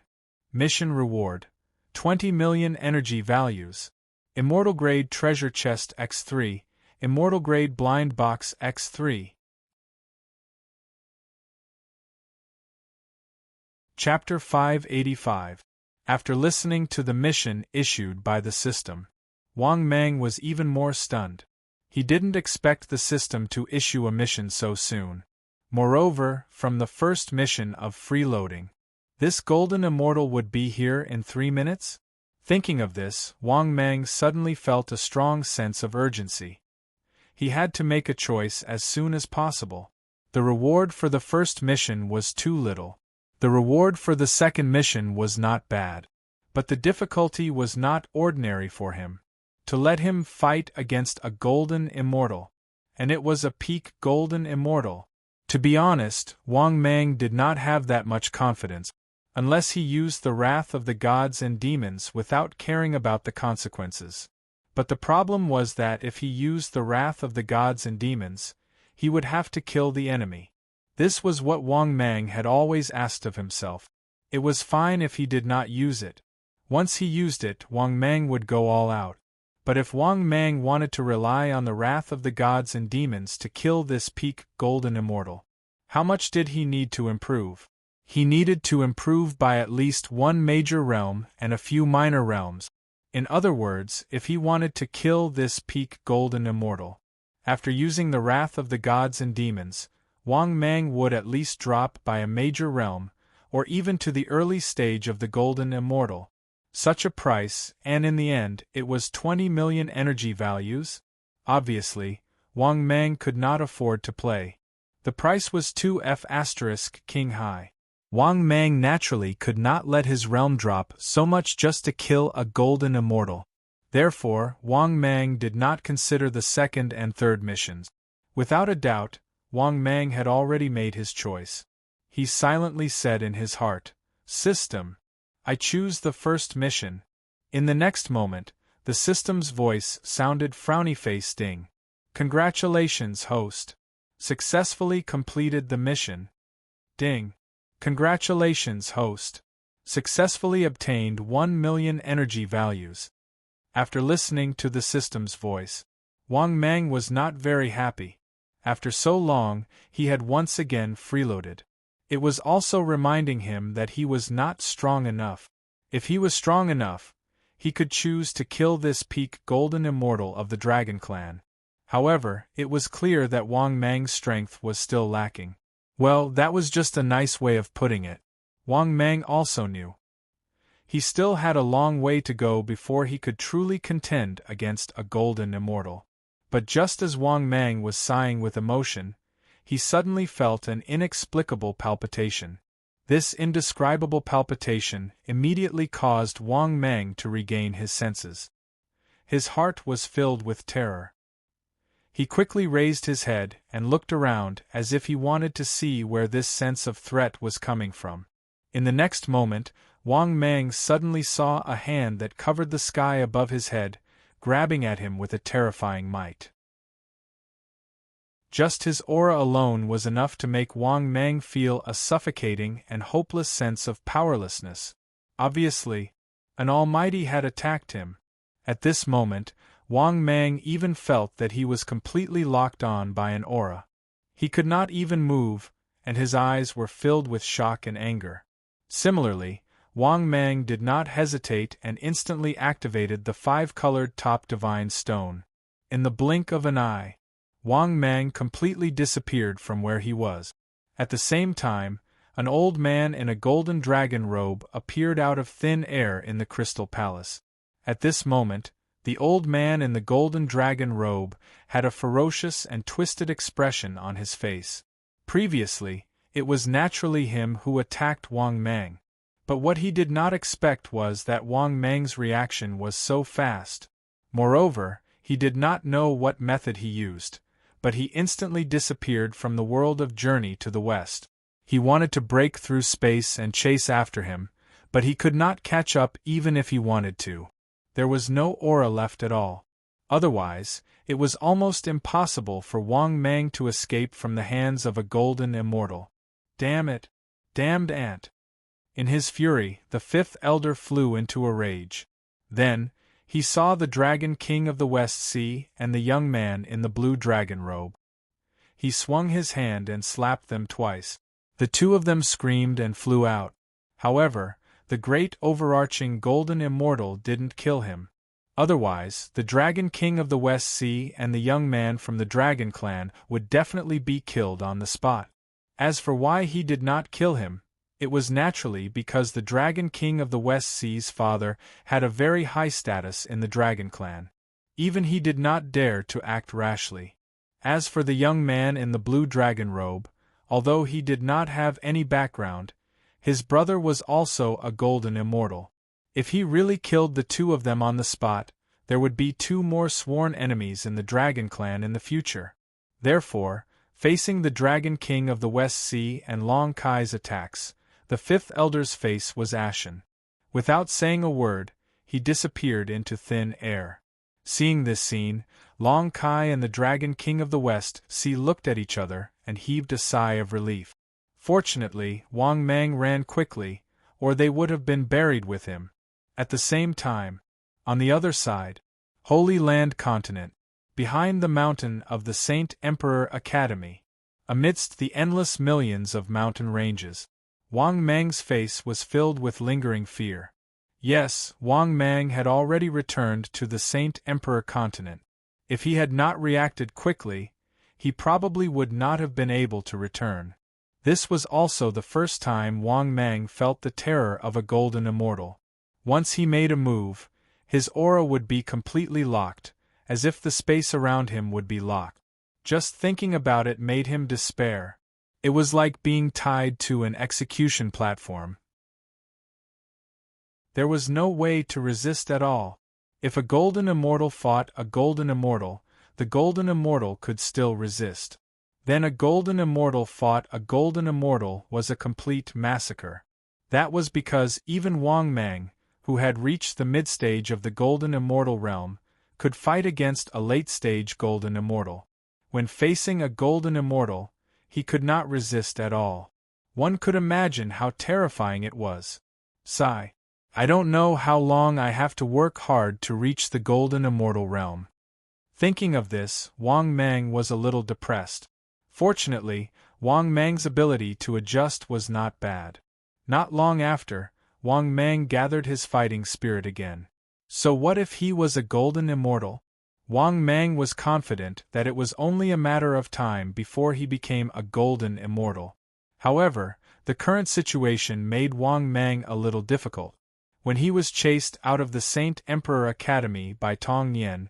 Mission reward. 20 million energy values. Immortal grade treasure chest X3. Immortal grade blind box X3. Chapter 585. After listening to the mission issued by the system, Wang Mang was even more stunned. He didn't expect the system to issue a mission so soon. Moreover, from the first mission of freeloading, this golden immortal would be here in 3 minutes? Thinking of this, Wang Mang suddenly felt a strong sense of urgency. He had to make a choice as soon as possible. The reward for the first mission was too little. The reward for the second mission was not bad. But the difficulty was not ordinary for him. To let him fight against a golden immortal. And it was a peak golden immortal. To be honest, Wang Mang did not have that much confidence, unless he used the wrath of the gods and demons without caring about the consequences. But the problem was that if he used the wrath of the gods and demons, he would have to kill the enemy. This was what Wang Mang had always asked of himself. It was fine if he did not use it. Once he used it, Wang Mang would go all out. But if Wang Mang wanted to rely on the wrath of the gods and demons to kill this peak golden immortal, how much did he need to improve? He needed to improve by at least one major realm and a few minor realms. In other words, if he wanted to kill this peak golden immortal, after using the wrath of the gods and demons, Wang Mang would at least drop by a major realm, or even to the early stage of the golden immortal. Such a price, and in the end, it was 20 million energy values? Obviously, Wang Mang could not afford to play. The price was 2F** king high. Wang Mang naturally could not let his realm drop so much just to kill a golden immortal. Therefore, Wang Mang did not consider the second and third missions. Without a doubt, Wang Mang had already made his choice. He silently said in his heart, "System, I choose the first mission." In the next moment, the system's voice sounded frowny-faced ding. "Congratulations, host. Successfully completed the mission." Ding. "Congratulations, host. Successfully obtained 1 million energy values." After listening to the system's voice, Wang Mang was not very happy. After so long, he had once again freeloaded. It was also reminding him that he was not strong enough. If he was strong enough, he could choose to kill this peak golden immortal of the Dragon Clan. However, it was clear that Wang Mang's strength was still lacking. Well, that was just a nice way of putting it. Wang Mang also knew. He still had a long way to go before he could truly contend against a golden immortal. But just as Wang Mang was sighing with emotion, he suddenly felt an inexplicable palpitation. This indescribable palpitation immediately caused Wang Mang to regain his senses. His heart was filled with terror. He quickly raised his head and looked around as if he wanted to see where this sense of threat was coming from. In the next moment, Wang Mang suddenly saw a hand that covered the sky above his head, grabbing at him with a terrifying might. Just his aura alone was enough to make Wang Mang feel a suffocating and hopeless sense of powerlessness. Obviously, an almighty had attacked him. At this moment, Wang Mang even felt that he was completely locked on by an aura. He could not even move, and his eyes were filled with shock and anger. Similarly, Wang Mang did not hesitate and instantly activated the 5-colored top divine stone. In the blink of an eye, Wang Mang completely disappeared from where he was. At the same time, an old man in a golden dragon robe appeared out of thin air in the Crystal Palace. At this moment, the old man in the golden dragon robe had a ferocious and twisted expression on his face. Previously, it was naturally him who attacked Wang Mang. But what he did not expect was that Wang Mang's reaction was so fast. Moreover, he did not know what method he used, but he instantly disappeared from the world of Journey to the West. He wanted to break through space and chase after him, but he could not catch up even if he wanted to. There was no aura left at all. Otherwise, it was almost impossible for Wang Mang to escape from the hands of a golden immortal. Damn it! Damned ant! In his fury, the fifth elder flew into a rage. Then, he saw the Dragon King of the West Sea and the young man in the blue dragon robe. He swung his hand and slapped them twice. The two of them screamed and flew out. However, the great overarching golden immortal didn't kill him. Otherwise, the Dragon King of the West Sea and the young man from the Dragon Clan would definitely be killed on the spot. As for why he did not kill him, it was naturally because the Dragon King of the West Sea's father had a very high status in the Dragon Clan. Even he did not dare to act rashly. As for the young man in the blue dragon robe, although he did not have any background, his brother was also a golden immortal. If he really killed the two of them on the spot, there would be two more sworn enemies in the Dragon Clan in the future. Therefore, facing the Dragon King of the West Sea and Long Kai's attacks, the fifth elder's face was ashen. Without saying a word, he disappeared into thin air. Seeing this scene, Long Kai and the Dragon King of the West Sea looked at each other and heaved a sigh of relief. Fortunately, Wang Mang ran quickly, or they would have been buried with him. At the same time, on the other side, Holy Land Continent, behind the mountain of the Saint Emperor Academy, amidst the endless millions of mountain ranges, Wang Mang's face was filled with lingering fear. Yes, Wang Mang had already returned to the Saint Emperor Continent. If he had not reacted quickly, he probably would not have been able to return. This was also the first time Wang Mang felt the terror of a golden immortal. Once he made a move, his aura would be completely locked, as if the space around him would be locked. Just thinking about it made him despair. It was like being tied to an execution platform. There was no way to resist at all. If a golden immortal fought a golden immortal, the golden immortal could still resist. Then a golden immortal fought a golden immortal was a complete massacre. That was because even Wang Mang, who had reached the mid-stage of the golden immortal realm, could fight against a late-stage golden immortal. When facing a golden immortal, he could not resist at all. One could imagine how terrifying it was. Sigh. I don't know how long I have to work hard to reach the golden immortal realm. Thinking of this, Wang Mang was a little depressed. Fortunately, Wang Mang's ability to adjust was not bad. Not long after, Wang Mang gathered his fighting spirit again. So what if he was a golden immortal? Wang Mang was confident that it was only a matter of time before he became a golden immortal. However, the current situation made Wang Mang a little difficult. When he was chased out of the Saint Emperor Academy by Tong Yen,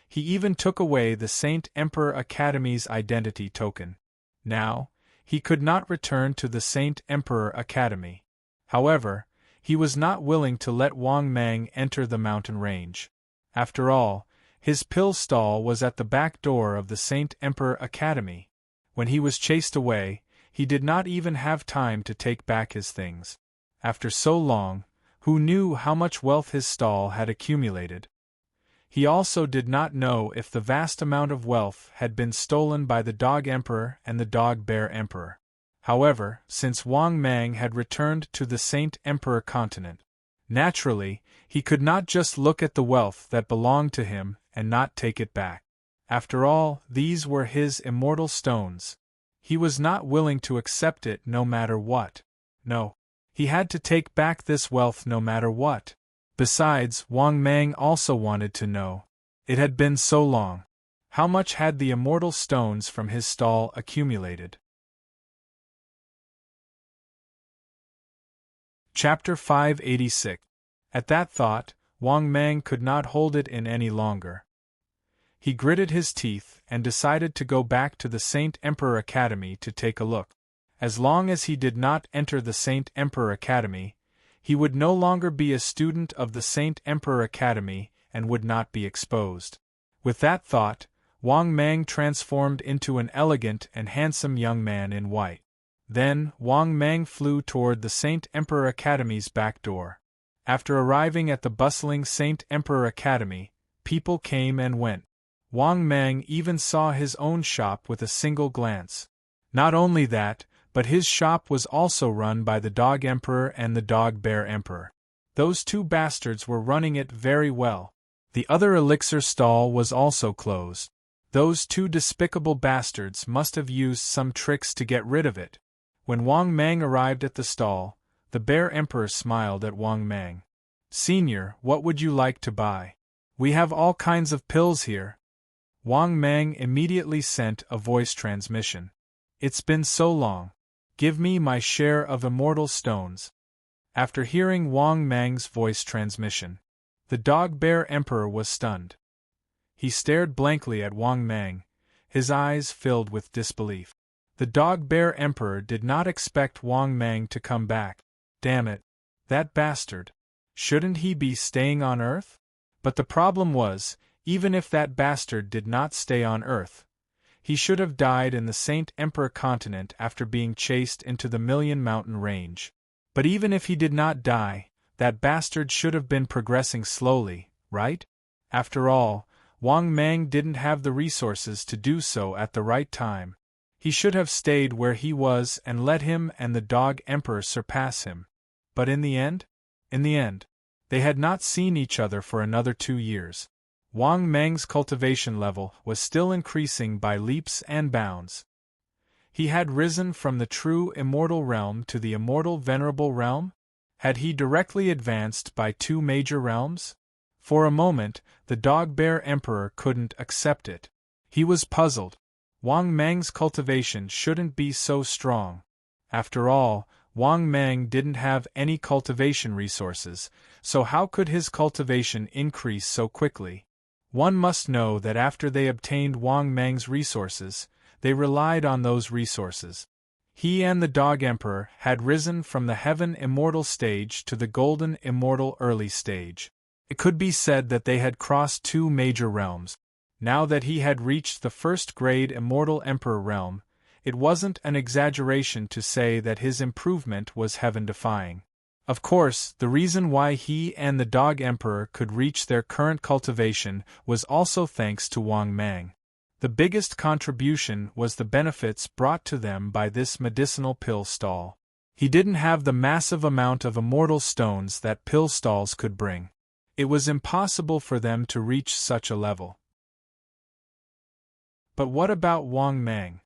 he even took away the Saint Emperor Academy's identity token. Now, he could not return to the Saint Emperor Academy. However, he was not willing to let Wang Mang enter the mountain range. After all, his pill stall was at the back door of the Saint Emperor Academy. When he was chased away, he did not even have time to take back his things. After so long, who knew how much wealth his stall had accumulated? He also did not know if the vast amount of wealth had been stolen by the Dog Emperor and the Dog Bear Emperor. However, since Wang Mang had returned to the Saint Emperor Continent, naturally, he could not just look at the wealth that belonged to him and not take it back. After all, these were his immortal stones. He was not willing to accept it no matter what. No. He had to take back this wealth no matter what. Besides, Wang Mang also wanted to know. It had been so long. How much had the immortal stones from his stall accumulated? Chapter 586. At that thought, Wang Mang could not hold it in any longer. He gritted his teeth and decided to go back to the Saint Emperor Academy to take a look. As long as he did not enter the Saint Emperor Academy, he would no longer be a student of the Saint Emperor Academy and would not be exposed. With that thought, Wang Mang transformed into an elegant and handsome young man in white. Then, Wang Mang flew toward the Saint Emperor Academy's back door. After arriving at the bustling Saint Emperor Academy, people came and went. Wang Mang even saw his own shop with a single glance. Not only that, but his shop was also run by the Dog Emperor and the Dog Bear Emperor. Those two bastards were running it very well. The other elixir stall was also closed. Those two despicable bastards must have used some tricks to get rid of it. When Wang Mang arrived at the stall, the Bear Emperor smiled at Wang Mang. "Senior, what would you like to buy? We have all kinds of pills here." Wang Mang immediately sent a voice transmission. "It's been so long. Give me my share of immortal stones. After hearing Wang Mang's voice transmission, the Dog-Bear Emperor was stunned. He stared blankly at Wang Mang, his eyes filled with disbelief. The Dog-Bear Emperor did not expect Wang Mang to come back. Damn it. That bastard. Shouldn't he be staying on Earth? But the problem was, even if that bastard did not stay on Earth, he should have died in the Saint Emperor continent after being chased into the Million Mountain Range. But even if he did not die, that bastard should have been progressing slowly, right? After all, Wang Mang didn't have the resources to do so at the right time. He should have stayed where he was and let him and the Dog Emperor surpass him. But in the end, they had not seen each other for another 2 years. Wang Mang's cultivation level was still increasing by leaps and bounds. He had risen from the true immortal realm to the immortal venerable realm? Had he directly advanced by 2 major realms? For a moment, the Dog-Bear Emperor couldn't accept it. He was puzzled. Wang Mang's cultivation shouldn't be so strong. After all, Wang Mang didn't have any cultivation resources, so how could his cultivation increase so quickly? One must know that after they obtained Wang Mang's resources, they relied on those resources. He and the Dog Emperor had risen from the Heaven Immortal stage to the Golden Immortal early stage. It could be said that they had crossed 2 major realms. Now that he had reached the first-grade Immortal Emperor realm, it wasn't an exaggeration to say that his improvement was heaven-defying. Of course, the reason why he and the Dog Emperor could reach their current cultivation was also thanks to Wang Mang. The biggest contribution was the benefits brought to them by this medicinal pill stall. He didn't have the massive amount of immortal stones that pill stalls could bring. It was impossible for them to reach such a level. But what about Wang Mang?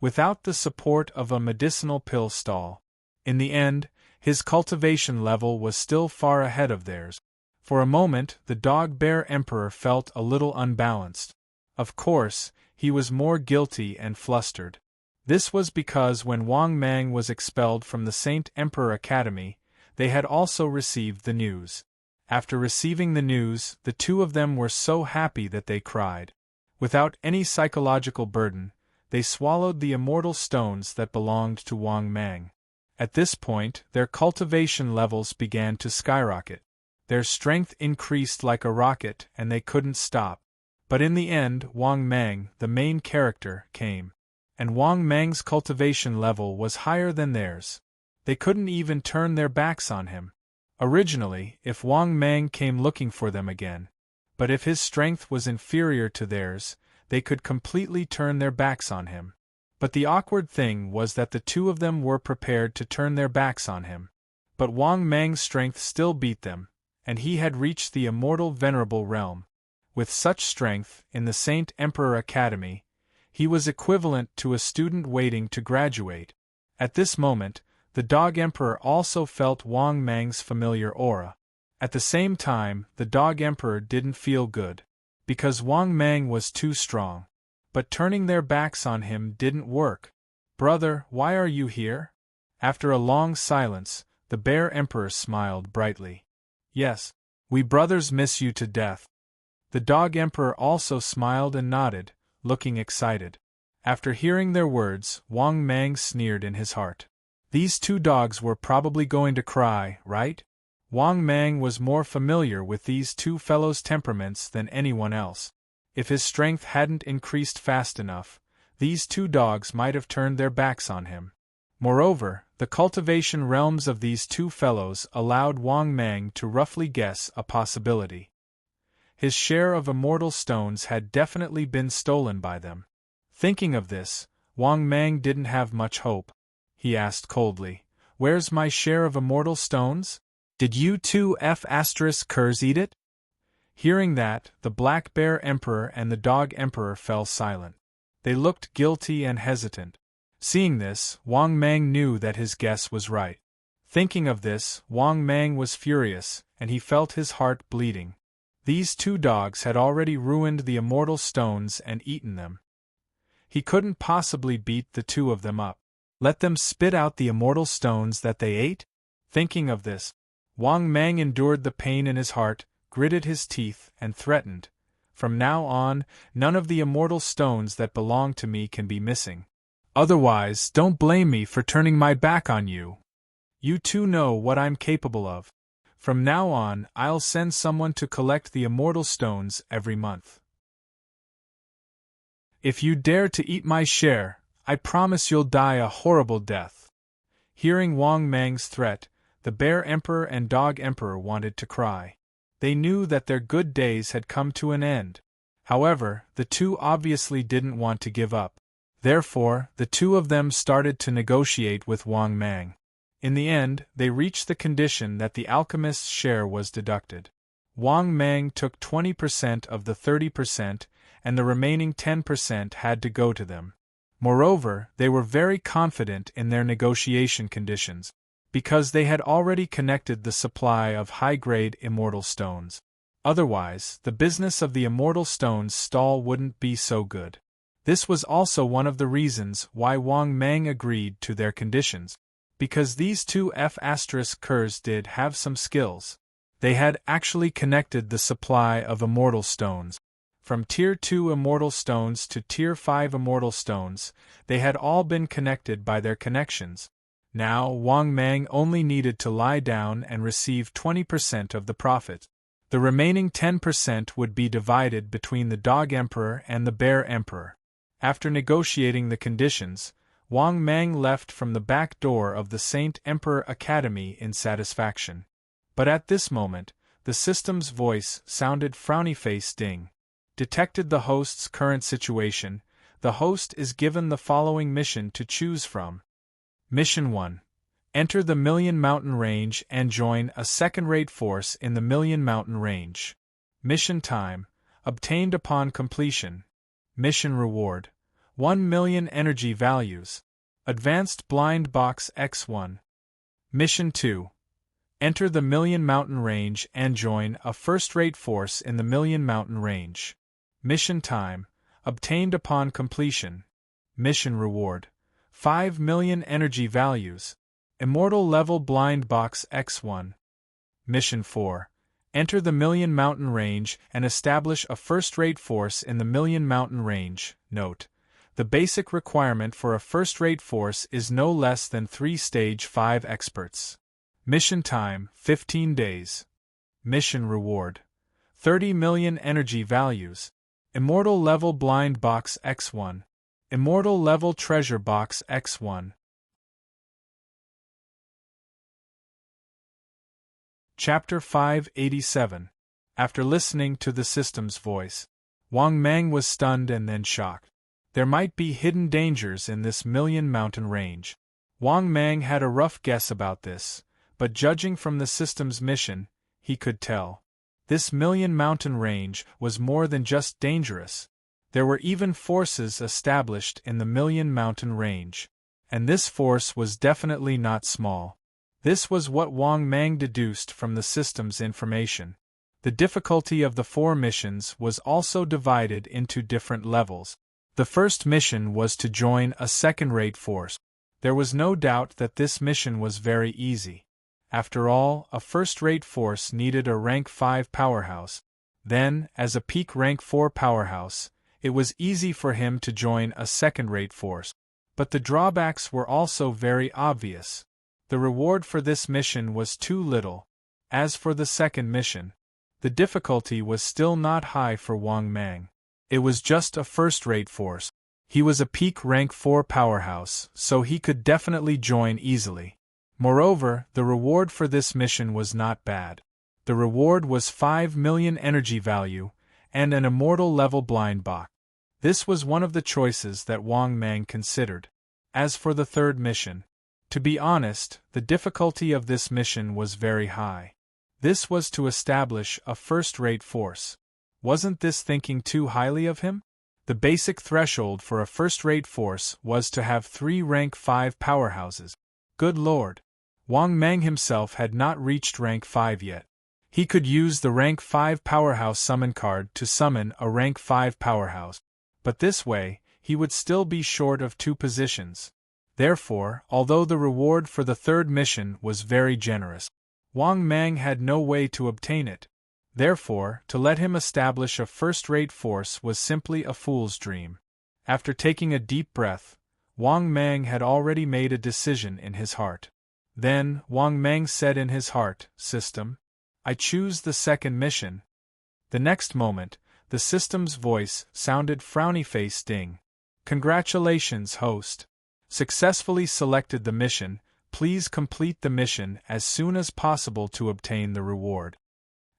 Without the support of a medicinal pill stall, in the end, his cultivation level was still far ahead of theirs. For a moment, the Dog-Bear Emperor felt a little unbalanced. Of course, he was more guilty and flustered. This was because when Wang Mang was expelled from the Saint Emperor Academy, they had also received the news. After receiving the news, the 2 of them were so happy that they cried. Without any psychological burden, they swallowed the immortal stones that belonged to Wang Mang. At this point, their cultivation levels began to skyrocket. Their strength increased like a rocket and they couldn't stop. But in the end, Wang Mang, the main character, came. And Wang Mang's cultivation level was higher than theirs. They couldn't even turn their backs on him. Originally, if Wang Mang came looking for them again, but if his strength was inferior to theirs, they could completely turn their backs on him. But the awkward thing was that the 2 of them were prepared to turn their backs on him. But Wang Mang's strength still beat them, and he had reached the immortal venerable realm. With such strength, in the Saint Emperor Academy, he was equivalent to a student waiting to graduate. At this moment, the Dog Emperor also felt Wang Mang's familiar aura. At the same time, the Dog Emperor didn't feel good, because Wang Mang was too strong. But turning their backs on him didn't work. "Brother, why are you here?" After a long silence, the Bear Emperor smiled brightly. "Yes, we brothers miss you to death." The Dog Emperor also smiled and nodded, looking excited. After hearing their words, Wang Mang sneered in his heart. These 2 dogs were probably going to cry, right? Wang Mang was more familiar with these 2 fellows' temperaments than anyone else. If his strength hadn't increased fast enough, these 2 dogs might have turned their backs on him. Moreover, the cultivation realms of these 2 fellows allowed Wang Mang to roughly guess a possibility. His share of immortal stones had definitely been stolen by them. Thinking of this, Wang Mang didn't have much hope. He asked coldly, "Where's my share of immortal stones? Did you 2 F***ers eat it?" Hearing that, the Black Bear Emperor and the Dog Emperor fell silent. They looked guilty and hesitant. Seeing this, Wang Mang knew that his guess was right. Thinking of this, Wang Mang was furious, and he felt his heart bleeding. These 2 dogs had already ruined the immortal stones and eaten them. He couldn't possibly beat the 2 of them up. Let them spit out the immortal stones that they ate? Thinking of this, Wang Mang endured the pain in his heart, gritted his teeth, and threatened, "From now on, none of the immortal stones that belong to me can be missing. Otherwise, don't blame me for turning my back on you. You too know what I'm capable of. From now on, I'll send someone to collect the immortal stones every month. If you dare to eat my share, I promise you'll die a horrible death." Hearing Wang Mang's threat, the Bear Emperor and Dog Emperor wanted to cry. They knew that their good days had come to an end. However, the two obviously didn't want to give up. Therefore, the two of them started to negotiate with Wang Mang. In the end, they reached the condition that the alchemist's share was deducted. Wang Mang took 20% of the 30%, and the remaining 10% had to go to them. Moreover, they were very confident in their negotiation conditions, because they had already connected the supply of high-grade immortal stones. Otherwise, the business of the immortal stones stall wouldn't be so good. This was also one of the reasons why Wang Mang agreed to their conditions, because these two F***ers did have some skills. They had actually connected the supply of immortal stones. From Tier 2 immortal stones to Tier 5 immortal stones, they had all been connected by their connections. Now Wang Mang only needed to lie down and receive 20% of the profit. The remaining 10% would be divided between the Dog Emperor and the Bear Emperor. After negotiating the conditions, Wang Mang left from the back door of the Saint Emperor Academy in satisfaction. But at this moment, the system's voice sounded frowny-faced ding. Detected the host's current situation, the host is given the following mission to choose from. Mission 1. Enter the Million Mountain Range and join a second-rate force in the Million Mountain Range. Mission time, obtained upon completion. Mission reward, 1 million energy values. Advanced Blind Box X1. Mission 2. Enter the Million Mountain Range and join a first-rate force in the Million Mountain Range. Mission time, obtained upon completion. Mission reward, 5 million energy values. Immortal Level Blind Box X1. Mission 4. Enter the Million Mountain Range and establish a first-rate force in the Million Mountain Range. Note: the basic requirement for a first-rate force is no less than 3 Stage 5 experts. Mission time, 15 days. Mission reward, 30 million energy values. Immortal Level Blind Box X1. Immortal Level Treasure Box X1. Chapter 587. After listening to the system's voice, Wang Mang was stunned and then shocked. There might be hidden dangers in this Million Mountain Range. Wang Mang had a rough guess about this, but judging from the system's mission, he could tell. This Million Mountain Range was more than just dangerous. There were even forces established in the Million Mountain Range, and this force was definitely not small. This was what Wang Mang deduced from the system's information. The difficulty of the 4 missions was also divided into different levels. The first mission was to join a second-rate force. There was no doubt that this mission was very easy. After all, a first-rate force needed a rank 5 powerhouse. Then, as a peak rank 4 powerhouse, it was easy for him to join a second-rate force. But the drawbacks were also very obvious. The reward for this mission was too little. As for the second mission, the difficulty was still not high for Wang Mang. It was just a first-rate force. He was a peak rank 4 powerhouse, so he could definitely join easily. Moreover, the reward for this mission was not bad. The reward was 5 million energy value, and an immortal level blind box. This was one of the choices that Wang Mang considered. As for the third mission, to be honest, the difficulty of this mission was very high. This was to establish a first-rate force. Wasn't this thinking too highly of him? The basic threshold for a first-rate force was to have 3 rank 5 powerhouses. Good lord! Wang Mang himself had not reached rank 5 yet. He could use the rank 5 powerhouse summon card to summon a rank 5 powerhouse. But this way, he would still be short of 2 positions. Therefore, although the reward for the third mission was very generous, Wang Mang had no way to obtain it. Therefore, to let him establish a first-rate force was simply a fool's dream. After taking a deep breath, Wang Mang had already made a decision in his heart. Then, Wang Mang said in his heart, "System, I choose the second mission." The next moment, the system's voice sounded frowny-faced ding. "Congratulations, host. Successfully selected the mission. Please complete the mission as soon as possible to obtain the reward."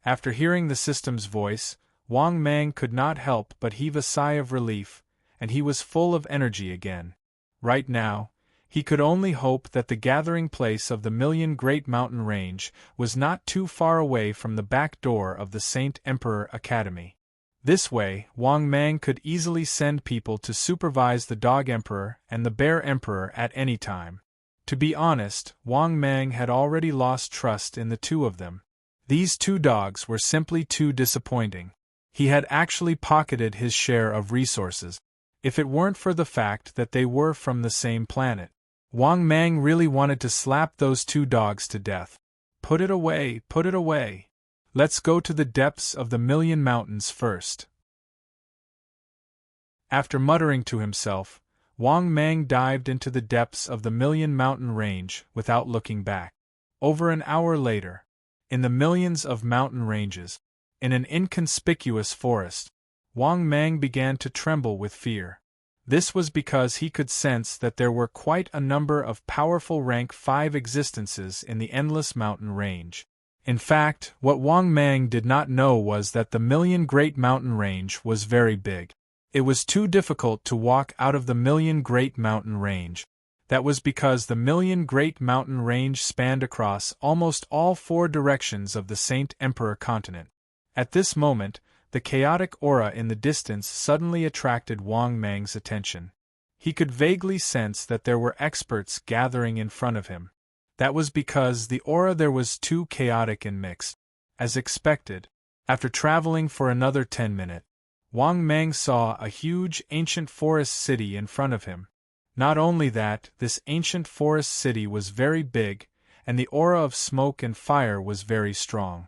After hearing the system's voice, Wang Mang could not help but heave a sigh of relief, and he was full of energy again. Right now, he could only hope that the gathering place of the Million Great Mountain Range was not too far away from the back door of the Saint Emperor Academy. This way, Wang Mang could easily send people to supervise the Dog Emperor and the Bear Emperor at any time. To be honest, Wang Mang had already lost trust in the two of them. These two dogs were simply too disappointing. He had actually pocketed his share of resources. If it weren't for the fact that they were from the same planet, Wang Mang really wanted to slap those two dogs to death. Put it away, put it away. Let's go to the depths of the Million Mountains first. After muttering to himself, Wang Mang dived into the depths of the Million Mountain Range without looking back. Over an hour later, in the millions of mountain ranges, in an inconspicuous forest, Wang Mang began to tremble with fear. This was because he could sense that there were quite a number of powerful rank 5 existences in the endless mountain range. In fact, what Wang Mang did not know was that the Million Great Mountain Range was very big. It was too difficult to walk out of the Million Great Mountain Range. That was because the Million Great Mountain Range spanned across almost all 4 directions of the Saint Emperor continent. At this moment, the chaotic aura in the distance suddenly attracted Wang Mang's attention. He could vaguely sense that there were experts gathering in front of him. That was because the aura there was too chaotic and mixed. As expected, after traveling for another 10 minutes, Wang Mang saw a huge ancient forest city in front of him. Not only that, this ancient forest city was very big, and the aura of smoke and fire was very strong.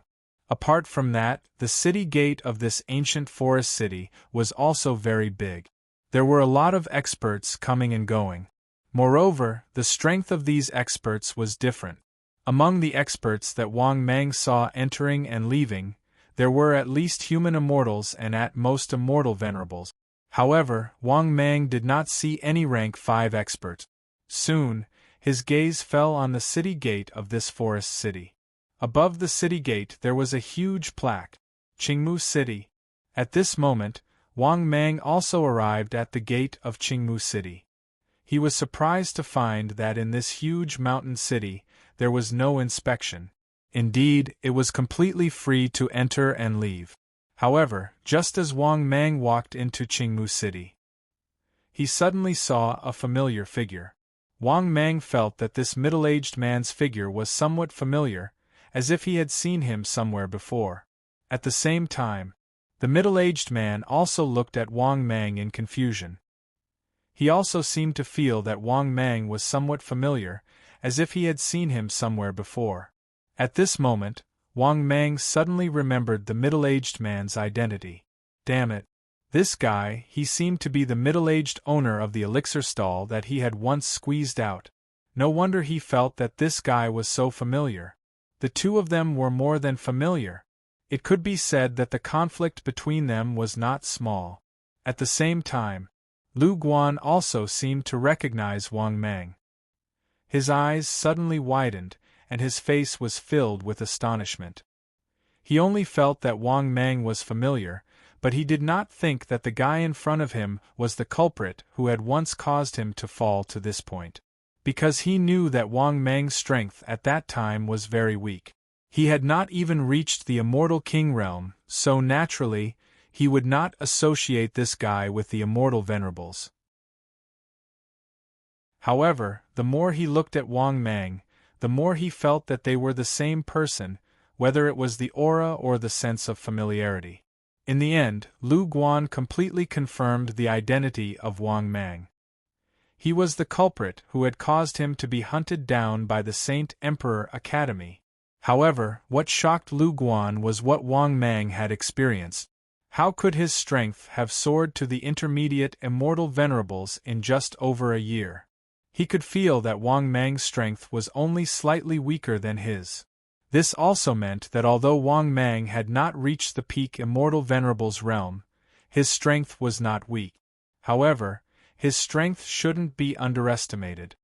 Apart from that, the city gate of this ancient forest city was also very big. There were a lot of experts coming and going. Moreover, the strength of these experts was different. Among the experts that Wang Mang saw entering and leaving, there were at least human immortals and at most immortal venerables. However, Wang Mang did not see any rank 5 experts. Soon, his gaze fell on the city gate of this forest city. Above the city gate there was a huge plaque, Qingmu City. At this moment, Wang Mang also arrived at the gate of Qingmu City. He was surprised to find that in this huge mountain city, there was no inspection. Indeed, it was completely free to enter and leave. However, just as Wang Mang walked into Qingmu City, he suddenly saw a familiar figure. Wang Mang felt that this middle-aged man's figure was somewhat familiar, as if he had seen him somewhere before. At the same time, the middle-aged man also looked at Wang Mang in confusion. He also seemed to feel that Wang Mang was somewhat familiar, as if he had seen him somewhere before. At this moment, Wang Mang suddenly remembered the middle-aged man's identity. Damn it! This guy, he seemed to be the middle-aged owner of the elixir stall that he had once squeezed out. No wonder he felt that this guy was so familiar. The two of them were more than familiar. It could be said that the conflict between them was not small. At the same time, Lu Guan also seemed to recognize Wang Mang. His eyes suddenly widened, and his face was filled with astonishment. He only felt that Wang Mang was familiar, but he did not think that the guy in front of him was the culprit who had once caused him to fall to this point. Because he knew that Wang Mang's strength at that time was very weak. He had not even reached the immortal king realm, so naturally, he would not associate this guy with the immortal venerables. However, the more he looked at Wang Mang, the more he felt that they were the same person, whether it was the aura or the sense of familiarity. In the end, Lu Guan completely confirmed the identity of Wang Mang. He was the culprit who had caused him to be hunted down by the Saint Emperor Academy. However, what shocked Lu Guan was what Wang Mang had experienced. How could his strength have soared to the intermediate immortal venerables in just over a year? He could feel that Wang Mang's strength was only slightly weaker than his. This also meant that although Wang Mang had not reached the peak immortal venerable's realm, his strength was not weak. However, his strength shouldn't be underestimated.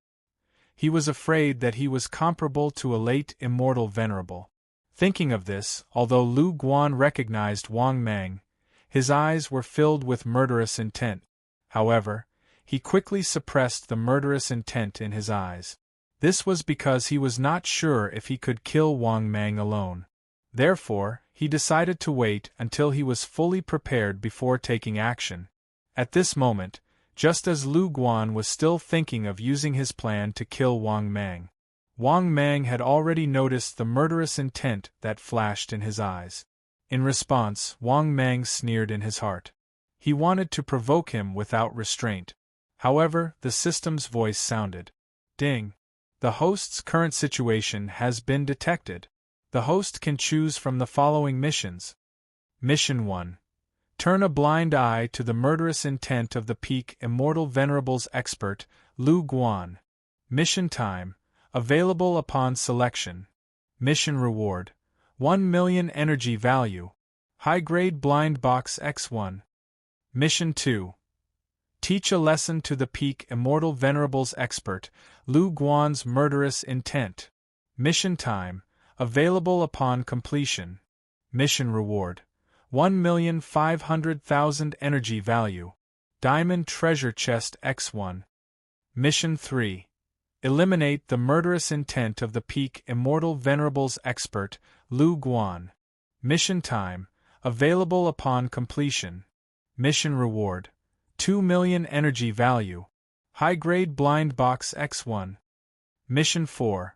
He was afraid that he was comparable to a late immortal venerable. Thinking of this, although Lu Guan recognized Wang Mang, his eyes were filled with murderous intent. However, he quickly suppressed the murderous intent in his eyes. This was because he was not sure if he could kill Wang Mang alone. Therefore, he decided to wait until he was fully prepared before taking action. At this moment, just as Lu Guan was still thinking of using his plan to kill Wang Mang, Wang Mang had already noticed the murderous intent that flashed in his eyes. In response, Wang Mang sneered in his heart. He wanted to provoke him without restraint. However, the system's voice sounded. Ding! The host's current situation has been detected. The host can choose from the following missions. Mission 1. Turn a blind eye to the murderous intent of the peak immortal venerables expert, Lu Guan. Mission time. Available upon selection. Mission reward. 1 million energy value. High-grade blind box X1. Mission 2. Teach a lesson to the peak immortal venerables expert, Lu Guan's murderous intent. Mission time. Available upon completion. Mission reward. 1,500,000 energy value. Diamond treasure chest X1. Mission 3. Eliminate the murderous intent of the peak immortal venerables expert, Lu Guan. Mission time. Available upon completion. Mission reward. 2 million energy value. High-grade blind box X1. Mission 4.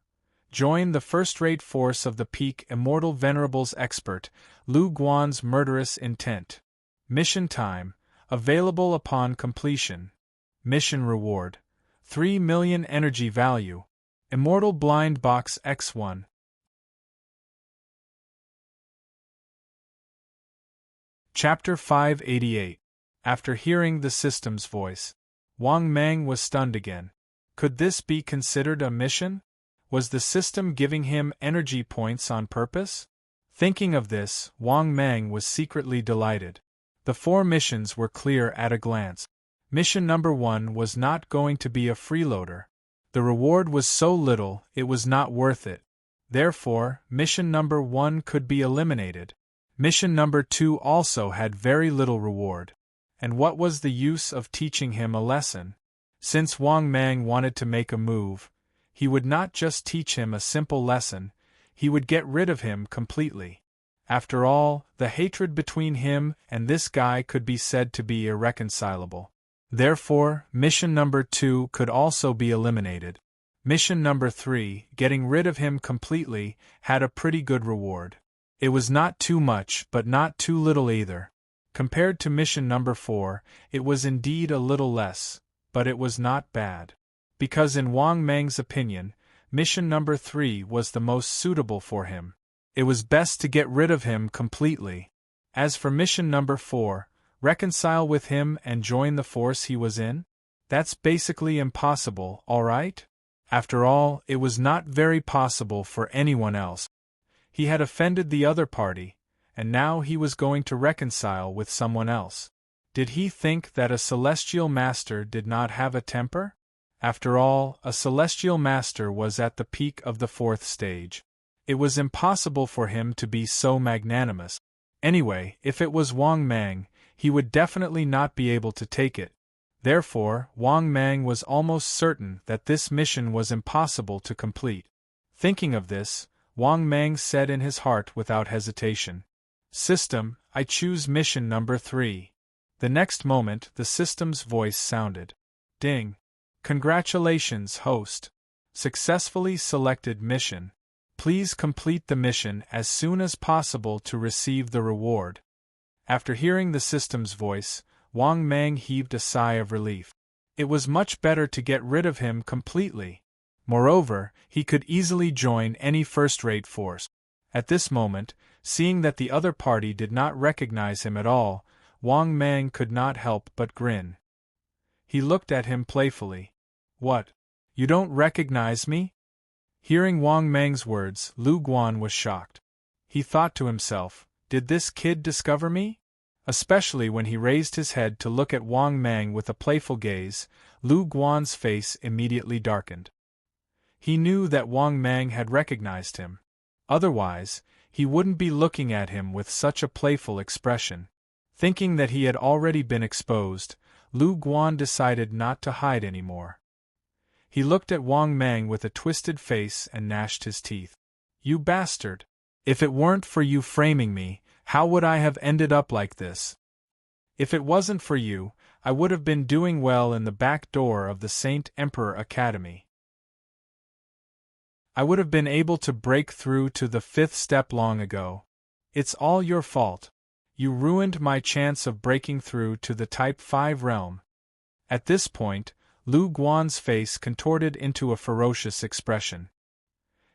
Join the first-rate force of the peak immortal venerables expert, Lu Guan's murderous intent. Mission time. Available upon completion. Mission reward. 3 million energy value. Immortal blind box X1. Chapter 588. After hearing the system's voice, Wang Mang was stunned again. Could this be considered a mission? Was the system giving him energy points on purpose? Thinking of this, Wang Mang was secretly delighted. The 4 missions were clear at a glance. Mission number 1 was not going to be a freeloader. The reward was so little, it was not worth it. Therefore, mission number 1 could be eliminated. Mission number 2 also had very little reward. And what was the use of teaching him a lesson? Since Wang Mang wanted to make a move, he would not just teach him a simple lesson, he would get rid of him completely. After all, the hatred between him and this guy could be said to be irreconcilable. Therefore, mission number 2 could also be eliminated. Mission number 3, getting rid of him completely, had a pretty good reward. It was not too much but not too little either. Compared to mission number 4, it was indeed a little less, but it was not bad. Because in Wang Mang's opinion, mission number 3 was the most suitable for him. It was best to get rid of him completely. As for mission number 4, reconcile with him and join the force he was in? That's basically impossible, alright? After all, it was not very possible for anyone else. He had offended the other party, and now he was going to reconcile with someone else. Did he think that a celestial master did not have a temper? After all, a celestial master was at the peak of the 4th stage. It was impossible for him to be so magnanimous. Anyway, if it was Wang Mang, he would definitely not be able to take it. Therefore, Wang Mang was almost certain that this mission was impossible to complete. Thinking of this, Wang Mang said in his heart without hesitation, "System, I choose mission number 3. The next moment, the system's voice sounded. Ding! Congratulations, host. Successfully selected mission. Please complete the mission as soon as possible to receive the reward." After hearing the system's voice, Wang Mang heaved a sigh of relief. It was much better to get rid of him completely. Moreover, he could easily join any first-rate force. At this moment, seeing that the other party did not recognize him at all, Wang Mang could not help but grin. He looked at him playfully. What? You don't recognize me? Hearing Wang Mang's words, Lu Guan was shocked. He thought to himself, did this kid discover me? Especially when he raised his head to look at Wang Mang with a playful gaze, Lu Guan's face immediately darkened. He knew that Wang Mang had recognized him. Otherwise, he wouldn't be looking at him with such a playful expression. Thinking that he had already been exposed, Lu Guan decided not to hide anymore. He looked at Wang Mang with a twisted face and gnashed his teeth. You bastard! If it weren't for you framing me, how would I have ended up like this? If it wasn't for you, I would have been doing well in the back door of the Saint Emperor Academy. I would have been able to break through to the 5th step long ago. It's all your fault. You ruined my chance of breaking through to the Type 5 realm. At this point, Lu Guan's face contorted into a ferocious expression.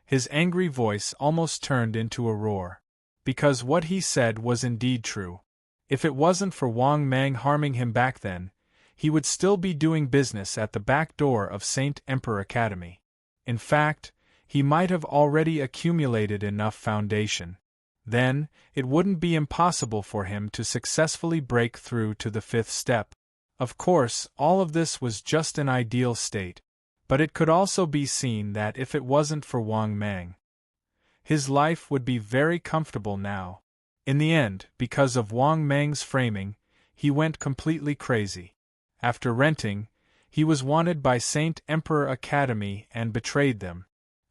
His angry voice almost turned into a roar. Because what he said was indeed true. If it wasn't for Wang Mang harming him back then, he would still be doing business at the back door of Saint Emperor Academy. In fact, he might have already accumulated enough foundation. Then, it wouldn't be impossible for him to successfully break through to the 5th step. Of course, all of this was just an ideal state, but it could also be seen that if it wasn't for Wang Mang, his life would be very comfortable now. In the end, because of Wang Mang's framing, he went completely crazy. After renting, he was wanted by Saint Emperor Academy and betrayed them.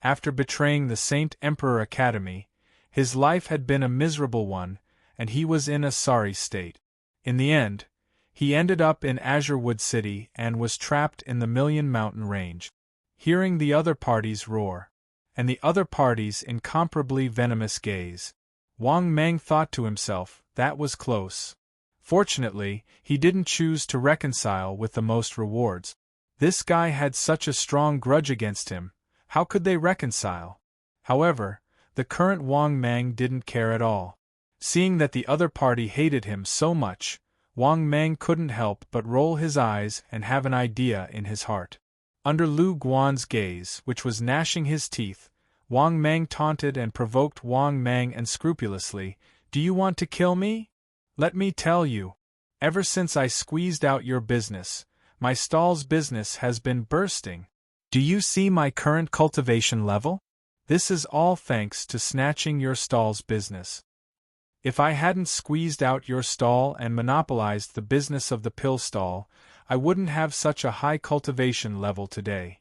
After betraying the Saint Emperor Academy, his life had been a miserable one, and he was in a sorry state. In the end, he ended up in Azurewood City and was trapped in the Million Mountain Range. Hearing the other party's roar, and the other party's incomparably venomous gaze, Wang Mang thought to himself, that was close. Fortunately, he didn't choose to reconcile with the most rewards. This guy had such a strong grudge against him, how could they reconcile? However, the current Wang Mang didn't care at all. Seeing that the other party hated him so much, Wang Mang couldn't help but roll his eyes and have an idea in his heart. Under Lu Guan's gaze, which was gnashing his teeth, Wang Mang taunted and provoked Wang Mang unscrupulously. Do you want to kill me? Let me tell you. Ever since I squeezed out your business, my stall's business has been bursting. Do you see my current cultivation level? This is all thanks to snatching your stall's business. If I hadn't squeezed out your stall and monopolized the business of the pill stall, I wouldn't have such a high cultivation level today.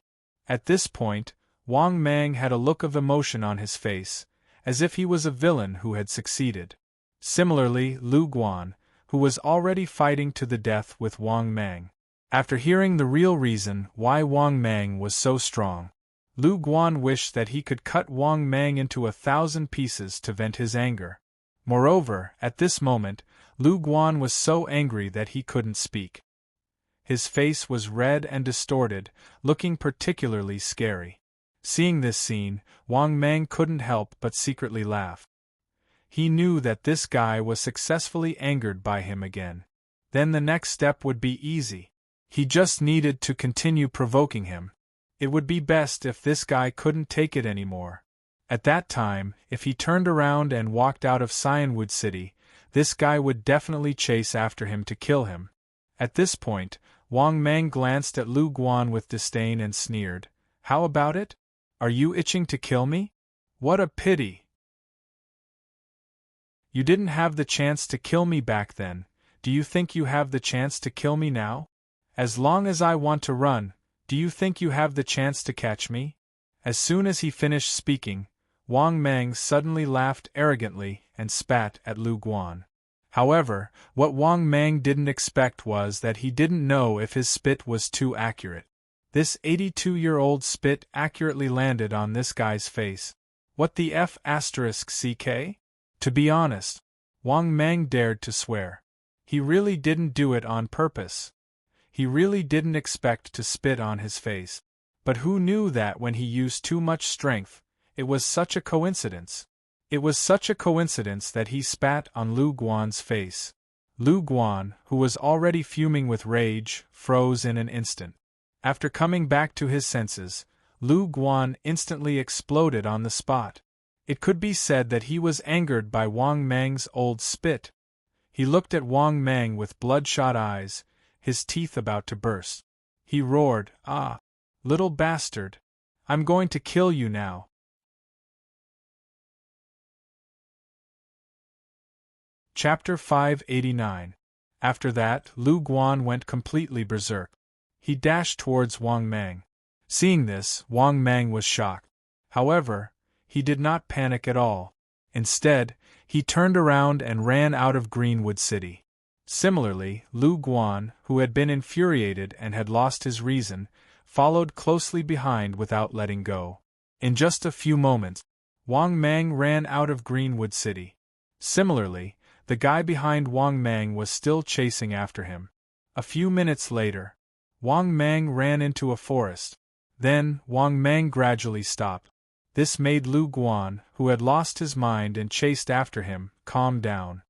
At this point, Wang Mang had a look of emotion on his face, as if he was a villain who had succeeded. Similarly, Lu Guan, who was already fighting to the death with Wang Mang. After hearing the real reason why Wang Mang was so strong, Lu Guan wished that he could cut Wang Mang into 1,000 pieces to vent his anger. Moreover, at this moment, Lu Guan was so angry that he couldn't speak. His face was red and distorted, looking particularly scary. Seeing this scene, Wang Mang couldn't help but secretly laugh. He knew that this guy was successfully angered by him again. Then the next step would be easy. He just needed to continue provoking him. It would be best if this guy couldn't take it anymore. At that time, if he turned around and walked out of Cyanwood City, this guy would definitely chase after him to kill him. At this point, Wang Mang glanced at Lu Guan with disdain and sneered. How about it? Are you itching to kill me? What a pity! You didn't have the chance to kill me back then. Do you think you have the chance to kill me now? As long as I want to run, do you think you have the chance to catch me? As soon as he finished speaking, Wang Mang suddenly laughed arrogantly and spat at Lu Guan. However, what Wang Mang didn't expect was that he didn't know if his spit was too accurate. This 82-year-old spit accurately landed on this guy's face. What the F***CK? To be honest, Wang Mang dared to swear. He really didn't do it on purpose. He really didn't expect to spit on his face. But who knew that when he used too much strength, it was such a coincidence? It was such a coincidence that he spat on Lu Guan's face. Lu Guan, who was already fuming with rage, froze in an instant. After coming back to his senses, Lu Guan instantly exploded on the spot. It could be said that he was angered by Wang Mang's old spit. He looked at Wang Mang with bloodshot eyes, his teeth about to burst. He roared, "Ah, little bastard! I'm going to kill you now!" Chapter 589. After that, Lu Guan went completely berserk. He dashed towards Wang Mang. Seeing this, Wang Mang was shocked. However, he did not panic at all. Instead, he turned around and ran out of Greenwood City. Similarly, Lu Guan, who had been infuriated and had lost his reason, followed closely behind without letting go. In just a few moments, Wang Mang ran out of Greenwood City. Similarly, the guy behind Wang Mang was still chasing after him. A few minutes later, Wang Mang ran into a forest. Then, Wang Mang gradually stopped. This made Lu Guan, who had lost his mind and chased after him, calm down.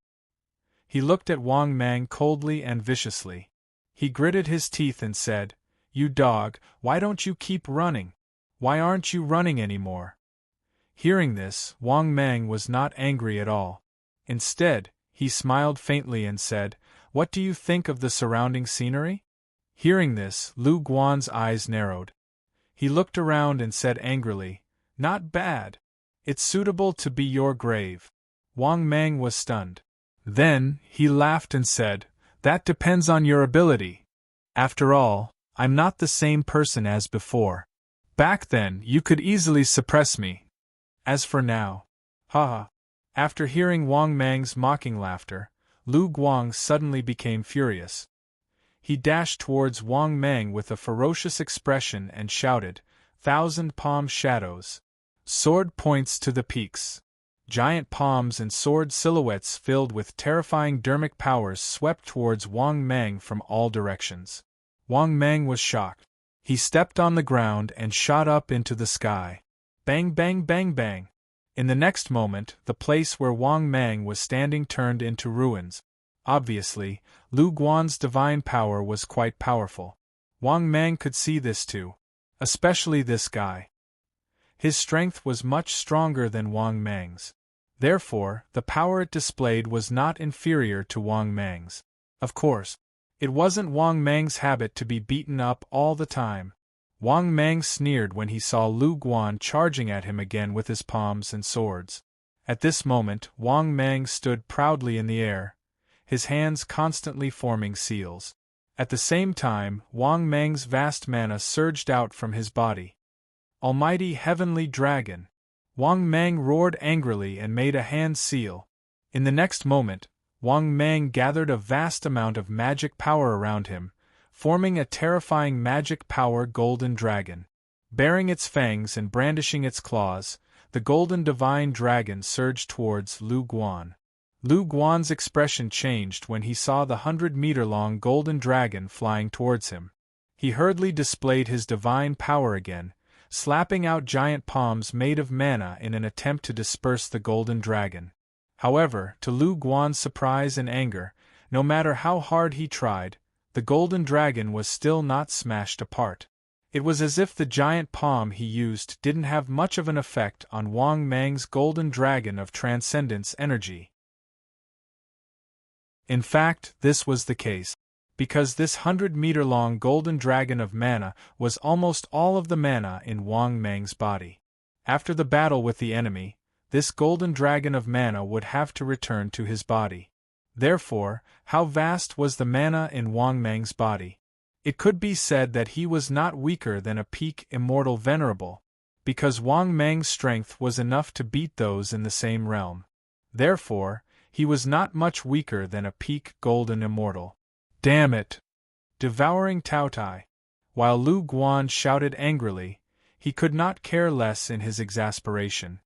He looked at Wang Mang coldly and viciously. He gritted his teeth and said, "You dog, why don't you keep running? Why aren't you running anymore?" Hearing this, Wang Mang was not angry at all. Instead, he smiled faintly and said, "What do you think of the surrounding scenery?" Hearing this, Lu Guan's eyes narrowed. He looked around and said angrily, "Not bad. It's suitable to be your grave." Wang Mang was stunned. Then, he laughed and said, "That depends on your ability. After all, I'm not the same person as before. Back then, you could easily suppress me. As for now, haha." After hearing Wang Mang's mocking laughter, Lu Guan suddenly became furious. He dashed towards Wang Mang with a ferocious expression and shouted, "Thousand palm shadows! Sword points to the peaks!" Giant palms and sword silhouettes filled with terrifying dermic powers swept towards Wang Mang from all directions. Wang Mang was shocked. He stepped on the ground and shot up into the sky. Bang bang bang bang! In the next moment, the place where Wang Mang was standing turned into ruins. Obviously, Lu Guan's divine power was quite powerful. Wang Mang could see this too. Especially this guy. His strength was much stronger than Wang Mang's. Therefore, the power it displayed was not inferior to Wang Mang's. Of course, it wasn't Wang Mang's habit to be beaten up all the time. Wang Mang sneered when he saw Lu Guan charging at him again with his palms and swords. At this moment, Wang Mang stood proudly in the air, his hands constantly forming seals. At the same time, Wang Mang's vast mana surged out from his body. Almighty Heavenly Dragon! Wang Mang roared angrily and made a hand seal. In the next moment, Wang Mang gathered a vast amount of magic power around him, forming a terrifying magic power golden dragon. Baring its fangs and brandishing its claws, the golden divine dragon surged towards Lu Guan. Lu Guan's expression changed when he saw the 100-meter-long golden dragon flying towards him. He hurriedly displayed his divine power again, slapping out giant palms made of mana in an attempt to disperse the golden dragon. However, to Lu Guan's surprise and anger, no matter how hard he tried, the golden dragon was still not smashed apart. It was as if the giant palm he used didn't have much of an effect on Wang Mang's golden dragon of transcendence energy. In fact, this was the case, because this 100-meter-long golden dragon of mana was almost all of the mana in Wang Mang's body. After the battle with the enemy, this golden dragon of mana would have to return to his body. Therefore, how vast was the mana in Wang Mang's body? It could be said that he was not weaker than a peak immortal venerable, because Wang Mang's strength was enough to beat those in the same realm. Therefore, he was not much weaker than a peak golden immortal. Damn it! Devouring Taotai! While Lu Guan shouted angrily, he could not care less in his exasperation.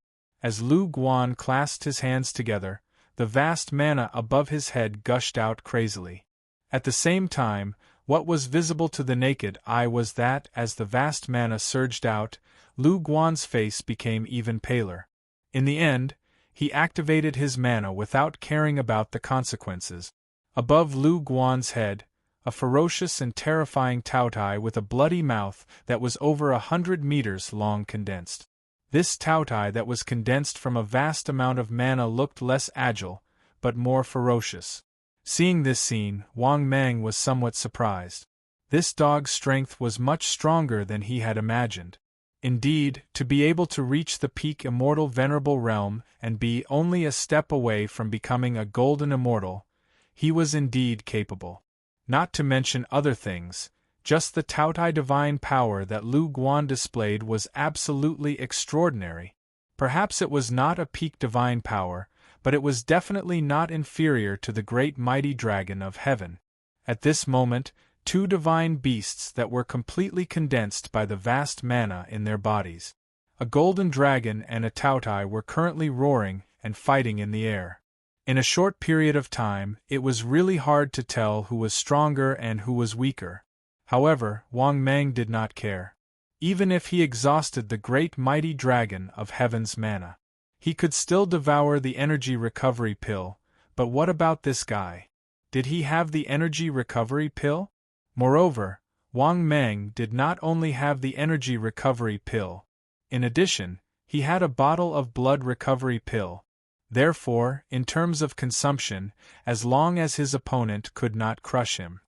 As Lu Guan clasped his hands together, the vast mana above his head gushed out crazily. At the same time, What was visible to the naked eye was that, as the vast mana surged out, Lu Guan's face became even paler. In the end, he activated his mana without caring about the consequences. Above Lu Guan's head, a ferocious and terrifying Taotai with a bloody mouth that was over 100 meters long condensed. This Taotai that was condensed from a vast amount of mana looked less agile, but more ferocious. Seeing this scene, Wang Mang was somewhat surprised. This dog's strength was much stronger than he had imagined. Indeed, to be able to reach the peak immortal venerable realm and be only a step away from becoming a golden immortal, he was indeed capable. Not to mention other things, just the Taotai divine power that Lu Guan displayed was absolutely extraordinary. Perhaps it was not a peak divine power, but it was definitely not inferior to the great mighty dragon of heaven. At this moment, two divine beasts that were completely condensed by the vast mana in their bodies. A golden dragon and a Taotai were currently roaring and fighting in the air. In a short period of time, it was really hard to tell who was stronger and who was weaker. However, Wang Mang did not care. Even if he exhausted the great mighty dragon of heaven's mana, he could still devour the energy recovery pill. But what about this guy? Did he have the energy recovery pill? Moreover, Wang Mang did not only have the energy recovery pill. In addition, he had a bottle of blood recovery pill. Therefore, in terms of consumption, as long as his opponent could not crush him,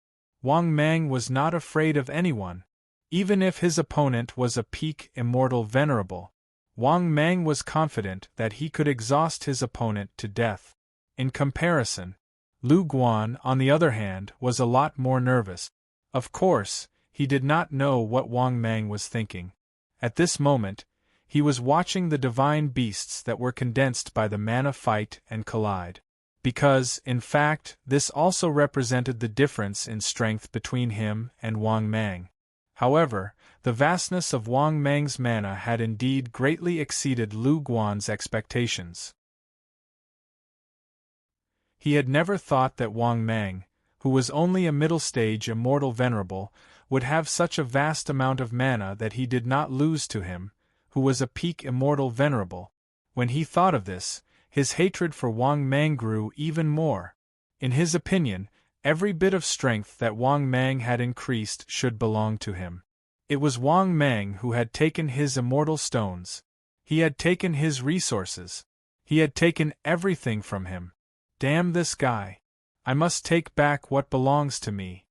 Wang Mang was not afraid of anyone. Even if his opponent was a peak immortal venerable, Wang Mang was confident that he could exhaust his opponent to death. In comparison, Lu Guan, on the other hand, was a lot more nervous. Of course, he did not know what Wang Mang was thinking. At this moment, he was watching the divine beasts that were condensed by the mana fight and collide. Because, in fact, this also represented the difference in strength between him and Wang Mang. However, the vastness of Wang Mang's mana had indeed greatly exceeded Lu Guan's expectations. He had never thought that Wang Mang, who was only a middle-stage immortal venerable, would have such a vast amount of mana that he did not lose to him, who was a peak immortal venerable. When he thought of this, his hatred for Wang Mang grew even more. In his opinion, every bit of strength that Wang Mang had increased should belong to him. It was Wang Mang who had taken his immortal stones. He had taken his resources. He had taken everything from him. Damn this guy. I must take back what belongs to me.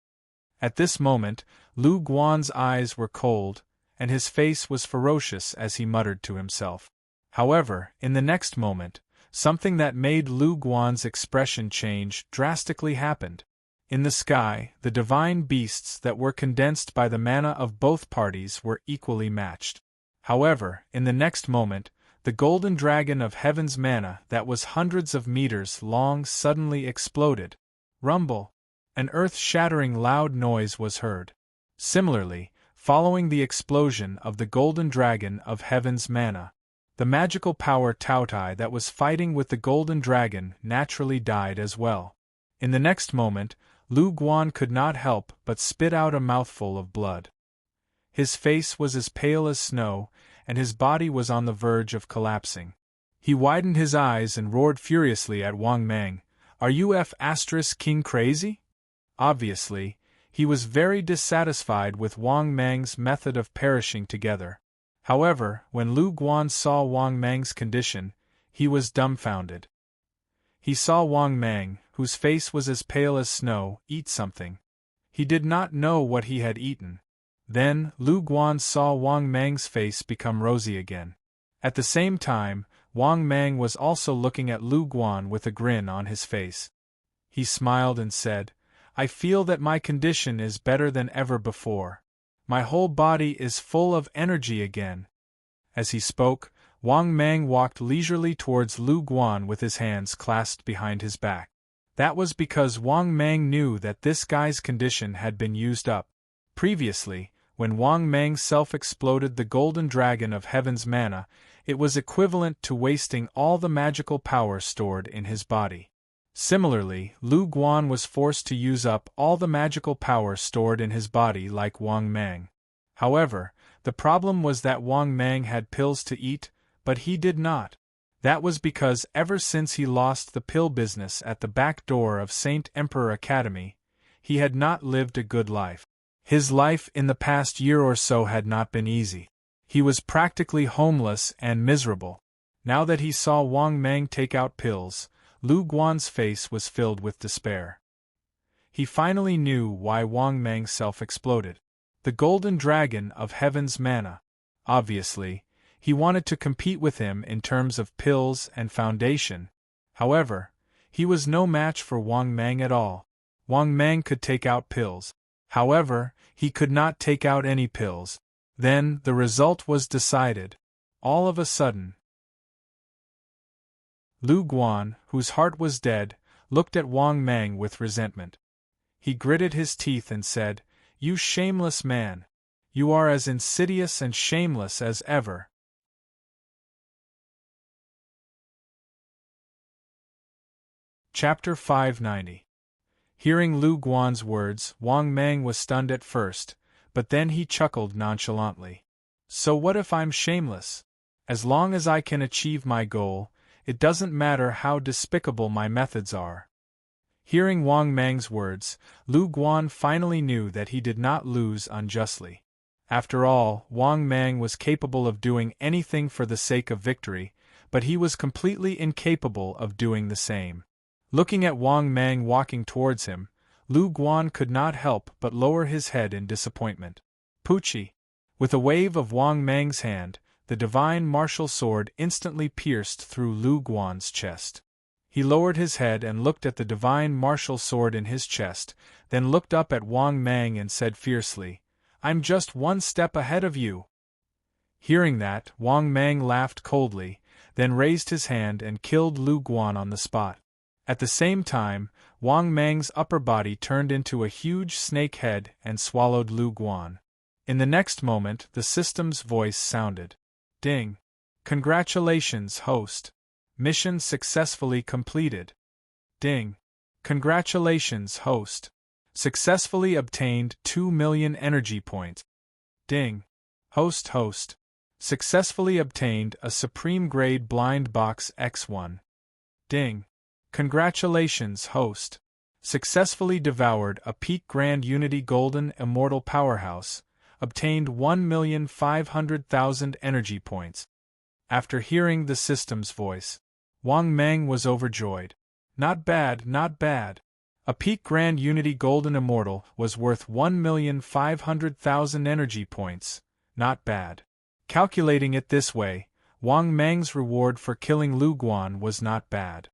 At this moment, Lu Guan's eyes were cold, and his face was ferocious as he muttered to himself. However, in the next moment, something that made Lu Guan's expression change drastically happened. In the sky, the divine beasts that were condensed by the mana of both parties were equally matched. However, in the next moment, the golden dragon of heaven's mana that was hundreds of meters long suddenly exploded. Rumble! An earth-shattering loud noise was heard. Similarly, following the explosion of the golden dragon of heaven's mana, the magical power Taotai that was fighting with the golden dragon naturally died as well. In the next moment, Lu Guan could not help but spit out a mouthful of blood. His face was as pale as snow, and his body was on the verge of collapsing. He widened his eyes and roared furiously at Wang Mang, "Are you King crazy?" Obviously, he was very dissatisfied with Wang Mang's method of perishing together. However, when Lu Guan saw Wang Mang's condition, he was dumbfounded. He saw Wang Mang, whose face was as pale as snow, eat something. He did not know what he had eaten. Then, Lu Guan saw Wang Mang's face become rosy again. At the same time, Wang Mang was also looking at Lu Guan with a grin on his face. He smiled and said, "I feel that my condition is better than ever before. My whole body is full of energy again." As he spoke, Wang Mang walked leisurely towards Lu Guan with his hands clasped behind his back. That was because Wang Mang knew that this guy's condition had been used up. Previously, when Wang Mang self-exploded the golden dragon of heaven's mana, it was equivalent to wasting all the magical power stored in his body. Similarly, Lu Guan was forced to use up all the magical power stored in his body like Wang Mang. However, the problem was that Wang Mang had pills to eat, but he did not. That was because ever since he lost the pill business at the back door of Saint Emperor Academy, he had not lived a good life. His life in the past year or so had not been easy. He was practically homeless and miserable. Now that he saw Wang Mang take out pills, Lu Guan's face was filled with despair. He finally knew why Wang Mang self-exploded. The golden dragon of heaven's mana. Obviously, he wanted to compete with him in terms of pills and foundation. However, he was no match for Wang Mang at all. Wang Mang could take out pills. However, he could not take out any pills. Then, the result was decided. All of a sudden, Lu Guan, whose heart was dead, looked at Wang Mang with resentment. He gritted his teeth and said, "You shameless man! You are as insidious and shameless as ever." Chapter 590. Hearing Lu Guan's words, Wang Mang was stunned at first, but then he chuckled nonchalantly. "So what if I'm shameless? As long as I can achieve my goal, it doesn't matter how despicable my methods are." Hearing Wang Mang's words, Lu Guan finally knew that he did not lose unjustly. After all, Wang Mang was capable of doing anything for the sake of victory, but he was completely incapable of doing the same. Looking at Wang Mang walking towards him, Lu Guan could not help but lower his head in disappointment. "Pucci!" With a wave of Wang Mang's hand, the divine martial sword instantly pierced through Lu Guan's chest. He lowered his head and looked at the divine martial sword in his chest, then looked up at Wang Mang and said fiercely, "I'm just one step ahead of you." Hearing that, Wang Mang laughed coldly, then raised his hand and killed Lu Guan on the spot. At the same time, Wang Mang's upper body turned into a huge snake head and swallowed Lu Guan. In the next moment, the system's voice sounded. "Ding! Congratulations, host! Mission successfully completed." "Ding! Congratulations, host! Successfully obtained 2 million energy points." "Ding! Host! Successfully obtained a Supreme Grade Blind Box X1." "Ding! Congratulations, host! Successfully devoured a Peak Grand Unity Golden Immortal Powerhouse, obtained 1,500,000 energy points." After hearing the system's voice, Wang Mang was overjoyed. Not bad, not bad. A Peak Grand Unity Golden Immortal was worth 1,500,000 energy points. Not bad. Calculating it this way, Wang Mang's reward for killing Lu Guan was not bad.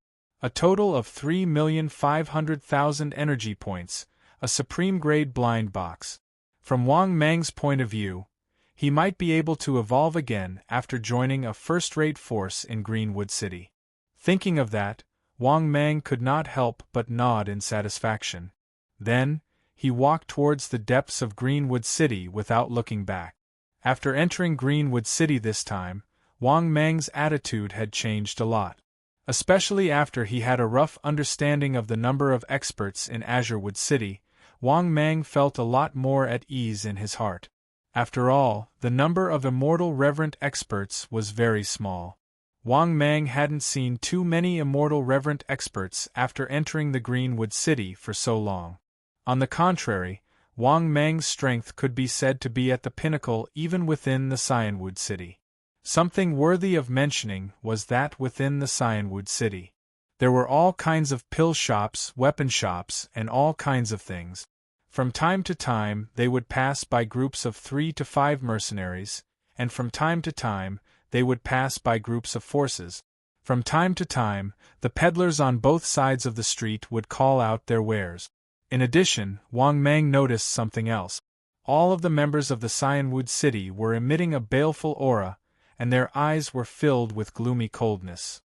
A total of 3,500,000 energy points, a Supreme Grade Blind Box. From Wang Mang's point of view, he might be able to evolve again after joining a first-rate force in Greenwood City. Thinking of that, Wang Mang could not help but nod in satisfaction. Then, he walked towards the depths of Greenwood City without looking back. After entering Greenwood City this time, Wang Mang's attitude had changed a lot. Especially after he had a rough understanding of the number of experts in Azurewood City, Wang Mang felt a lot more at ease in his heart. After all, the number of immortal reverent experts was very small. Wang Mang hadn't seen too many immortal reverent experts after entering the Greenwood City for so long. On the contrary, Wang Mang's strength could be said to be at the pinnacle even within the Cyanwood City. Something worthy of mentioning was that within the Cyanwood City, there were all kinds of pill shops, weapon shops, and all kinds of things. From time to time, they would pass by groups of 3 to 5 mercenaries, and from time to time, they would pass by groups of forces. From time to time, the peddlers on both sides of the street would call out their wares. In addition, Wang Mang noticed something else. All of the members of the Cyanwood City were emitting a baleful aura, and their eyes were filled with gloomy coldness.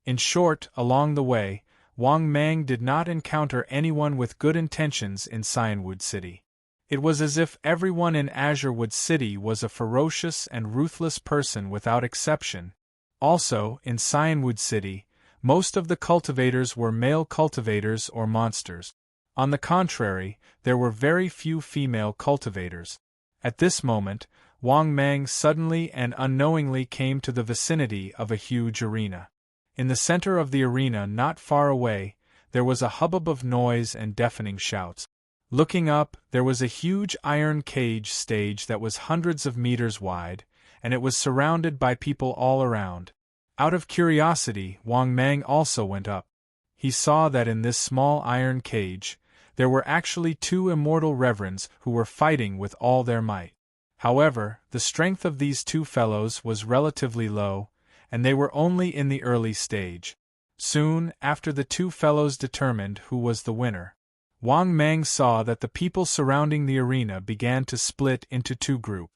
In short, along the way, Wang Mang did not encounter anyone with good intentions in Cyanwood City. It was as if everyone in Azurewood City was a ferocious and ruthless person without exception. Also, in Cyanwood City, Most of the cultivators were male cultivators or monsters. On the contrary, there were very few female cultivators. At this moment, Wang Mang suddenly and unknowingly came to the vicinity of a huge arena. In the center of the arena, not far away, there was a hubbub of noise and deafening shouts. Looking up, there was a huge iron cage stage that was hundreds of meters wide, and it was surrounded by people all around. Out of curiosity, Wang Mang also went up. He saw that in this small iron cage, there were actually two immortal reverends who were fighting with all their might. However, the strength of these two fellows was relatively low, and they were only in the early stage. Soon after, the two fellows determined who was the winner. Wang Mang saw that the people surrounding the arena began to split into two groups.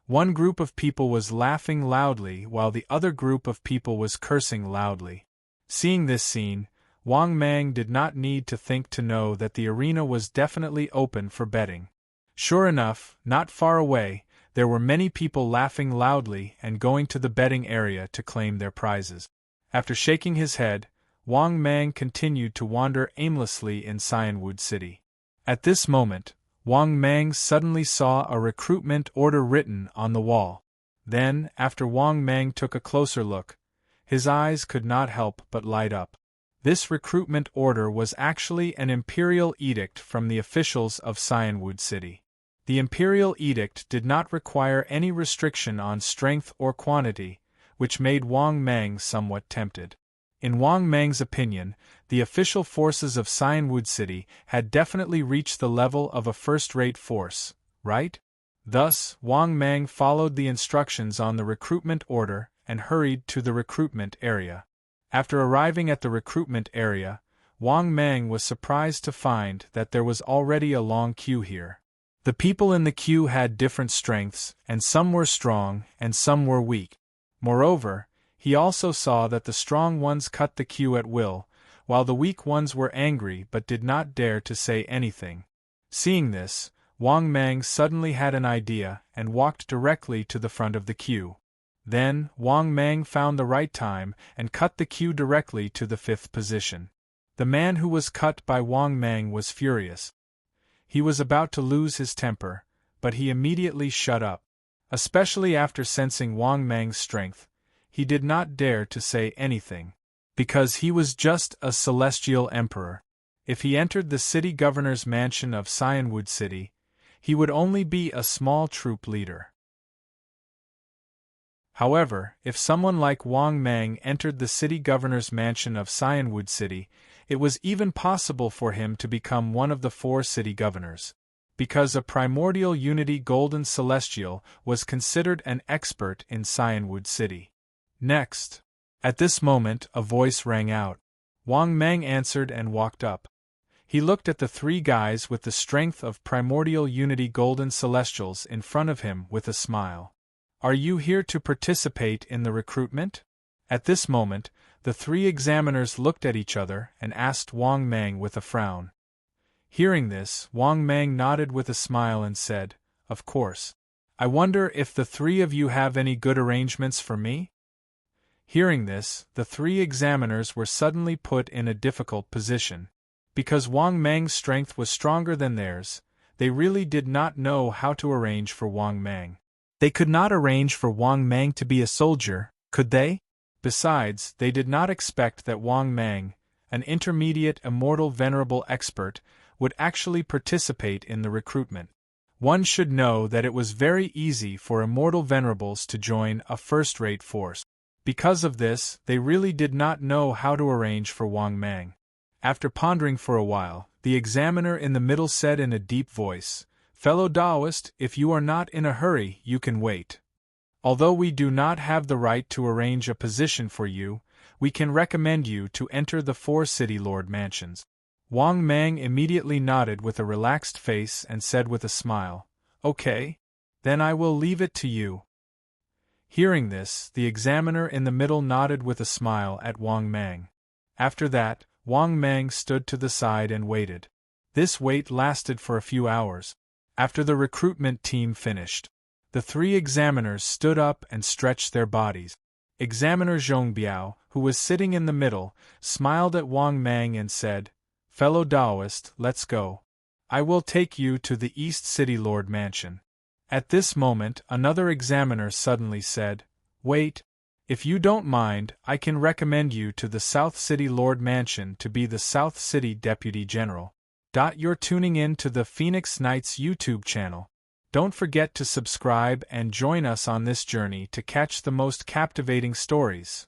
One group of people was laughing loudly while the other group of people was cursing loudly. Seeing this scene, Wang Mang did not need to think to know that the arena was definitely open for betting. Sure enough, not far away, there were many people laughing loudly and going to the betting area to claim their prizes. After shaking his head, Wang Mang continued to wander aimlessly in Cyanwood City. At this moment, Wang Mang suddenly saw a recruitment order written on the wall. Then, after Wang Mang took a closer look, his eyes could not help but light up. This recruitment order was actually an imperial edict from the officials of Cyanwood City. The imperial edict did not require any restriction on strength or quantity, which made Wang Mang somewhat tempted. In Wang Mang's opinion, the official forces of Cyanwood City had definitely reached the level of a first-rate force, right? Thus, Wang Mang followed the instructions on the recruitment order and hurried to the recruitment area. After arriving at the recruitment area, Wang Mang was surprised to find that there was already a long queue here. The people in the queue had different strengths, and some were strong and some were weak. Moreover, he also saw that the strong ones cut the queue at will, while the weak ones were angry but did not dare to say anything. Seeing this, Wang Mang suddenly had an idea and walked directly to the front of the queue. Then, Wang Mang found the right time and cut the queue directly to the 5th position. The man who was cut by Wang Mang was furious. He was about to lose his temper, but he immediately shut up. Especially after sensing Wang Mang's strength, he did not dare to say anything, because he was just a celestial emperor. If he entered the city governor's mansion of Cyanwood City, he would only be a small troop leader. However, if someone like Wang Mang entered the city governor's mansion of Cyanwood City, it was even possible for him to become one of the 4 city governors. Because a primordial unity golden celestial was considered an expert in Cyanwood City. Next. At this moment, a voice rang out. Wang Mang answered and walked up. He looked at the 3 guys with the strength of primordial unity golden celestials in front of him with a smile. Are you here to participate in the recruitment? At this moment, the 3 examiners looked at each other and asked Wang Mang with a frown. Hearing this, Wang Mang nodded with a smile and said, "Of course. I wonder if the 3 of you have any good arrangements for me?" Hearing this, the 3 examiners were suddenly put in a difficult position. Because Wang Mang's strength was stronger than theirs, they really did not know how to arrange for Wang Mang. They could not arrange for Wang Mang to be a soldier, could they? Besides, they did not expect that Wang Mang, an intermediate immortal venerable expert, would actually participate in the recruitment. One should know that it was very easy for immortal venerables to join a first-rate force. Because of this, they really did not know how to arrange for Wang Mang. After pondering for a while, the examiner in the middle said in a deep voice, "Fellow Taoist, if you are not in a hurry, you can wait. Although we do not have the right to arrange a position for you, we can recommend you to enter the 4 city lord mansions." Wang Mang immediately nodded with a relaxed face and said with a smile, "Okay. Then I will leave it to you." Hearing this, the examiner in the middle nodded with a smile at Wang Mang. After that, Wang Mang stood to the side and waited. This wait lasted for a few hours. After the recruitment team finished, the 3 examiners stood up and stretched their bodies. Examiner Zhongbiao, who was sitting in the middle, smiled at Wang Mang and said, "Fellow Taoist, let's go. I will take you to the East City Lord Mansion." At this moment, another examiner suddenly said, "Wait. If you don't mind, I can recommend you to the South City Lord Mansion to be the South City Deputy General." You're tuning in to the Phoenix Knights YouTube channel. Don't forget to subscribe and join us on this journey to catch the most captivating stories.